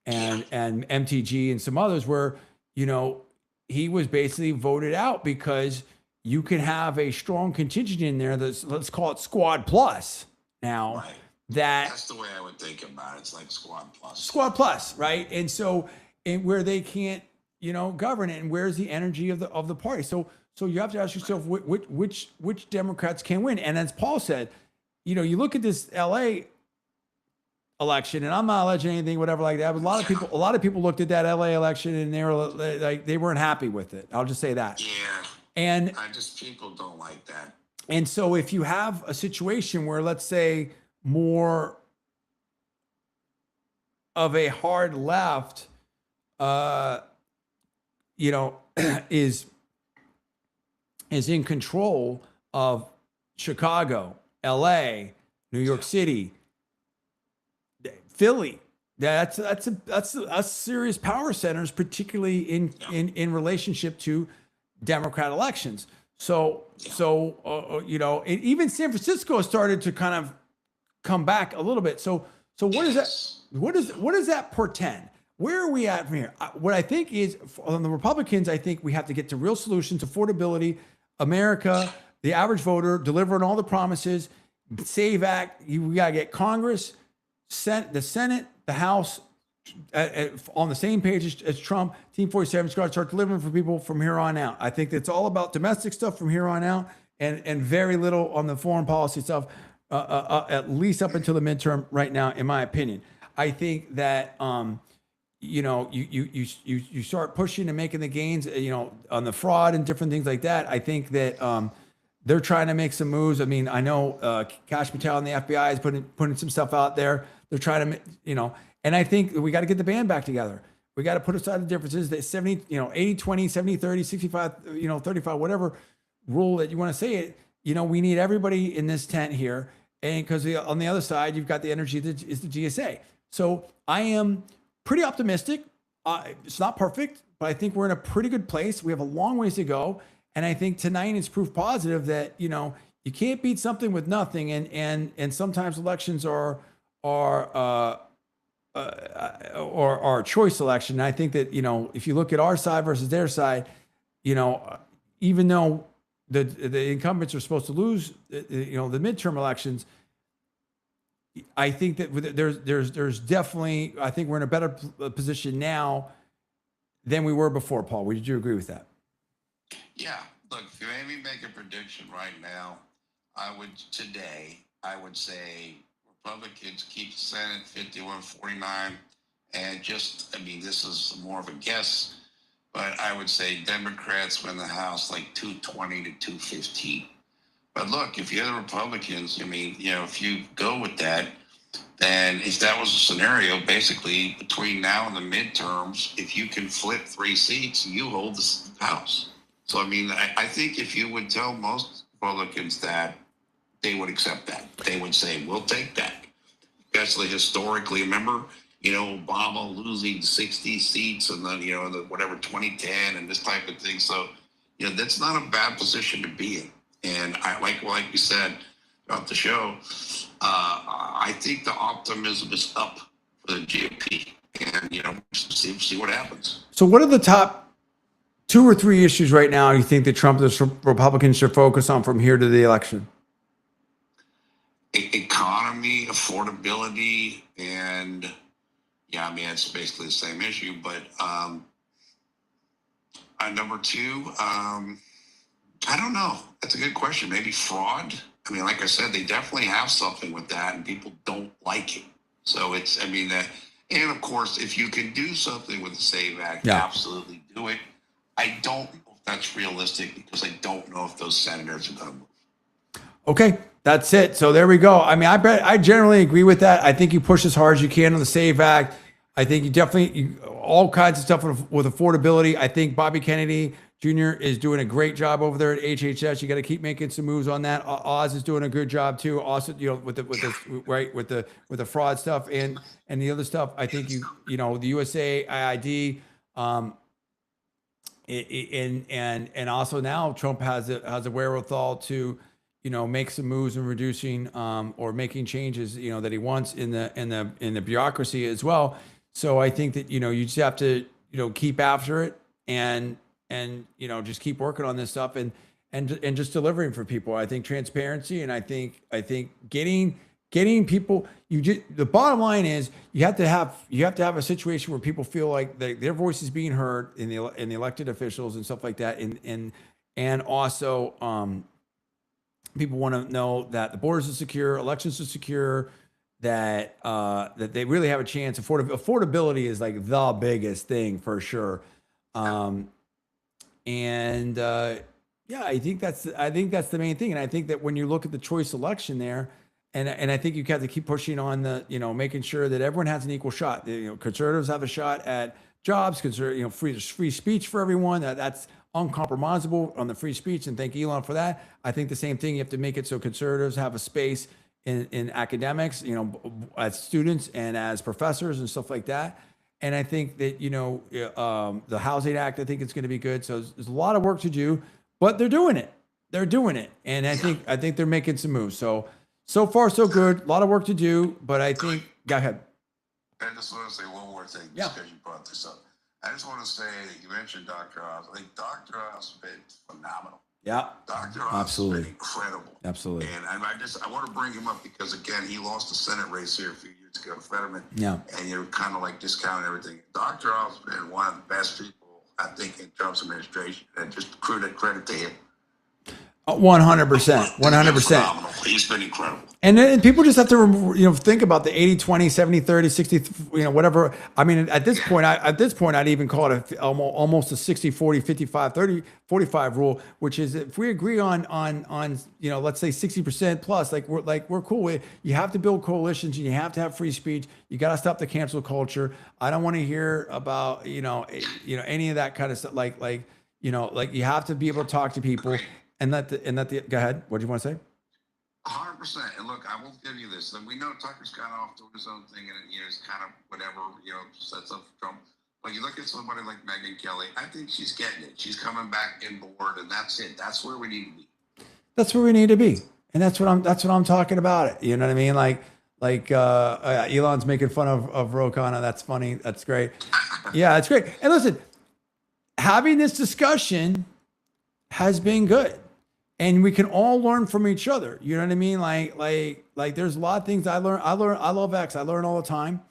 and MTG and some others, where he was basically voted out because you can have a strong contingent in there that's, let's call it Squad Plus now. Right. That's the way I would think about it. It's like Squad Plus, right? And so, where they can't, govern it, and where's the energy of the party? So you have to ask yourself which Democrats can win. And as Paul said, you look at this LA election, and I'm not alleging anything, whatever like that. But a lot of people looked at that LA election and they were like, they weren't happy with it. I'll just say that. Yeah. And people don't like that. And so if you have a situation where, let's say, more of a hard left, is in control of Chicago, LA, New York City, Philly. That's serious power centers, particularly in relationship to Democrat elections. So even San Francisco started to kind of come back a little bit. So what is that? What does that portend? Where are we at from here? What I think is, on the Republicans, I think we have to get to real solutions, affordability, America, the average voter, delivering all the promises, SAVE Act. We got to get Congress, the Senate, the House on the same page as Trump. Team 47 start delivering for people from here on out. I think it's all about domestic stuff from here on out, and very little on the foreign policy stuff. At least up until the midterm right now, in my opinion. I think that you start pushing and making the gains, on the fraud and different things like that. I think that they're trying to make some moves. I mean, I know Kash Patel and the FBI is putting some stuff out there. They're trying to, and I think we got to get the band back together. We got to put aside the differences, that 70, 80, 20, 70, 30, 65, 35, whatever rule that you want to say it. We need everybody in this tent here. And because on the other side, you've got the energy that is the GSA. So I am pretty optimistic. It's not perfect, but I think we're in a pretty good place. We have a long ways to go. And I think tonight is proof positive that, you can't beat something with nothing. And sometimes elections are a choice election. And I think that, if you look at our side versus their side, even though the incumbents are supposed to lose, the midterm elections, I think that there's definitely, I think we're in a better position now than we were before. Paul, would you agree with that? Yeah. Look, if you made me make a prediction right now, I would say Republicans keep the Senate 51-49, and this is more of a guess, but I would say Democrats win the House like 220 to 215. But look, if you're the Republicans, I mean, if you go with that, then if that was a scenario, basically between now and the midterms, if you can flip 3 seats, you hold the House. So, I mean, I think if you would tell most Republicans that, they would accept that. They would say, we'll take that. Especially historically, remember, Obama losing 60 seats and then, the whatever 2010 and this type of thing. So, that's not a bad position to be in. And I like you said about the show, I think the optimism is up for the GOP, and see what happens. So, what are the top 2 or 3 issues right now you think that the Republicans should focus on from here to the election? Economy, affordability, and it's basically the same issue. But number 2, I don't know. That's a good question. Maybe fraud. I mean, like I said, they definitely have something with that, and people don't like it. So and of course, if you can do something with the SAVE Act, absolutely do it. I don't know if that's realistic because I don't know if those senators are going to move. Okay, that's it. So there we go. I mean, I generally agree with that. I think you push as hard as you can on the SAVE Act. I think you definitely all kinds of stuff with affordability. I think Bobby Kennedy Jr. is doing a great job over there at HHS. You got to keep making some moves on that. Oz is doing a good job too. Also, with the fraud stuff and the other stuff. I think the USAID, and also now Trump has a wherewithal to make some moves in reducing or making changes that he wants in the bureaucracy as well. So I think that you just have to keep after it and just keep working on this stuff and just delivering for people. I think transparency, and I think getting people. The bottom line is you have to have a situation where people feel like their voice is being heard in the elected officials and stuff like that, and also people want to know that the borders are secure, elections are secure, that they really have a chance. Affordability is like the biggest thing for sure. I think that's the main thing. And I think that when you look at the choice election there, and I think you have to keep pushing on making sure that everyone has an equal shot. Conservatives have a shot at jobs, free speech for everyone. That's uncompromisable on the free speech. And thank Elon for that. I think the same thing, you have to make it so conservatives have a space in academics, as students and as professors and stuff like that. And I think that, the Housing Act, I think it's going to be good. So there's a lot of work to do, but they're doing it. And I think they're making some moves. So far, so good. A lot of work to do, but I think, go ahead. I just want to say one more thing, just because you brought this up. I just want to say, you mentioned Dr. Oz. I think Dr. Oz has been phenomenal. Yeah. Dr. Oz Absolutely. has been incredible. Absolutely. And I want to bring him up because, again, he lost the Senate race here a few years ago, Fetterman. Yeah. And you're kind of like discounting everything. Dr. Oz has been one of the best people, I think, in Trump's administration. And just credit to him. 100%. 100%. He's been incredible. And then people just have to, think about the 80-20, 70-30, 60, whatever. I mean, at this point, I'd even call it almost a 60-40, 55-30, 45 rule, which is if we agree on let's say 60% plus, we're cool with it. You have to build coalitions and you have to have free speech. You got to stop the cancel culture. I don't want to hear about, any of that kind of stuff. Like you have to be able to talk to people and let the, go ahead. What do you want to say? 100%. And look, I will give you this. And we know Tucker's kind of off doing his own thing, and he's kind of whatever, sets up for Trump. But you look at somebody like Megyn Kelly, I think she's getting it. She's coming back in board, and that's it. That's where we need to be. That's where we need to be, and that's what I'm talking about. It. You know what I mean? Like Elon's making fun of Ro Khanna. That's funny. That's great. Yeah, it's great. And listen, having this discussion has been good. And we can all learn from each other. You know what I mean? Like there's a lot of things I learn. I love X. I learn all the time,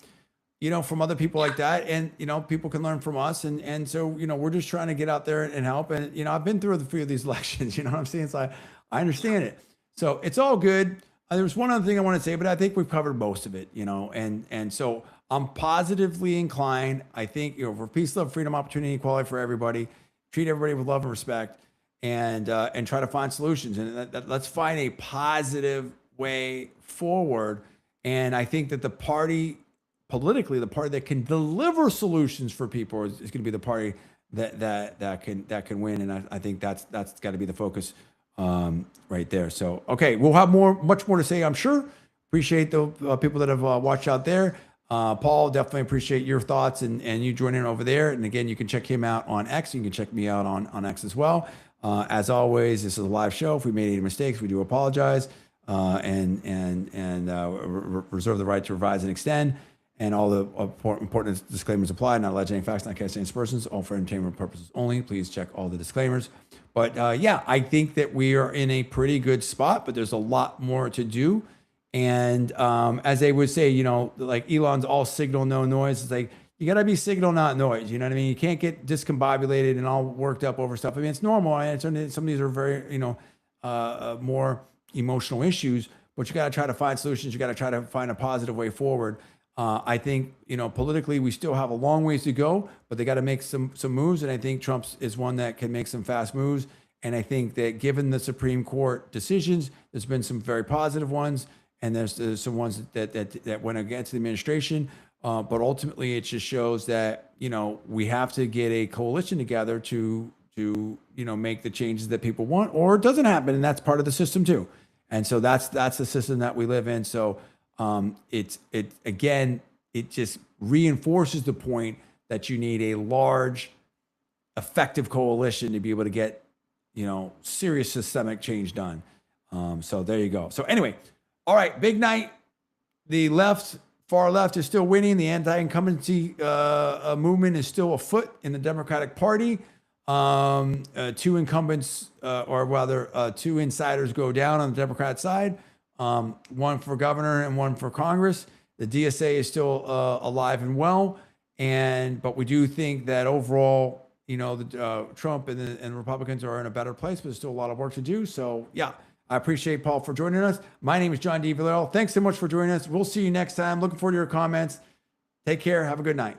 from other people like that. And, people can learn from us. And so, we're just trying to get out there and help. And, I've been through a few of these elections, you know what I'm saying? So I understand it. So it's all good. There was one other thing I want to say, but I think we've covered most of it, and so I'm positively inclined. I think, for peace, love, freedom, opportunity, equality for everybody, treat everybody with love and respect, and try to find solutions. And let's find a positive way forward. And I think that the party, politically, the party that can deliver solutions for people is going to be the party that can win. And I think that's got to be the focus right there. So, okay, we'll have much more to say, I'm sure. Appreciate the people that have watched out there. Paul, definitely appreciate your thoughts and you joining over there. And again, you can check him out on X. You can check me out on X as well. As always, this is a live show. If we made any mistakes, we do apologize and reserve the right to revise and extend. And all the important disclaimers apply. Not alleged any facts, not casting aspersions. All for entertainment purposes only. Please check all the disclaimers. But yeah, I think that we are in a pretty good spot, but there's a lot more to do. And as they would say, like Elon's all signal, no noise. It's like, you got to be signal, not noise. You know what I mean? You can't get discombobulated and all worked up over stuff. I mean, it's normal. And some of these are very, more emotional issues, but you got to try to find solutions. You got to try to find a positive way forward. I think, politically, we still have a long ways to go, but they got to make some moves. And I think Trump is one that can make some fast moves. And I think that given the Supreme Court decisions, there's been some very positive ones. And there's some ones that went against the administration. But ultimately, it just shows that, we have to get a coalition together to make the changes that people want, or it doesn't happen. And that's part of the system too. And so that's the system that we live in. So it just reinforces the point that you need a large, effective coalition to be able to get, serious systemic change done. So there you go. So anyway, all right, big night. The far left is still winning. The anti-incumbency movement is still afoot in the Democratic Party. Two incumbents, or rather, two insiders go down on the Democrat side. One for governor and one for Congress. The DSA is still alive and well, but we do think that overall, Trump and the Republicans are in a better place, but there's still a lot of work to do. So yeah, I appreciate Paul for joining us. My name is John D. Villarreal. Thanks so much for joining us. We'll see you next time. Looking forward to your comments. Take care. Have a good night.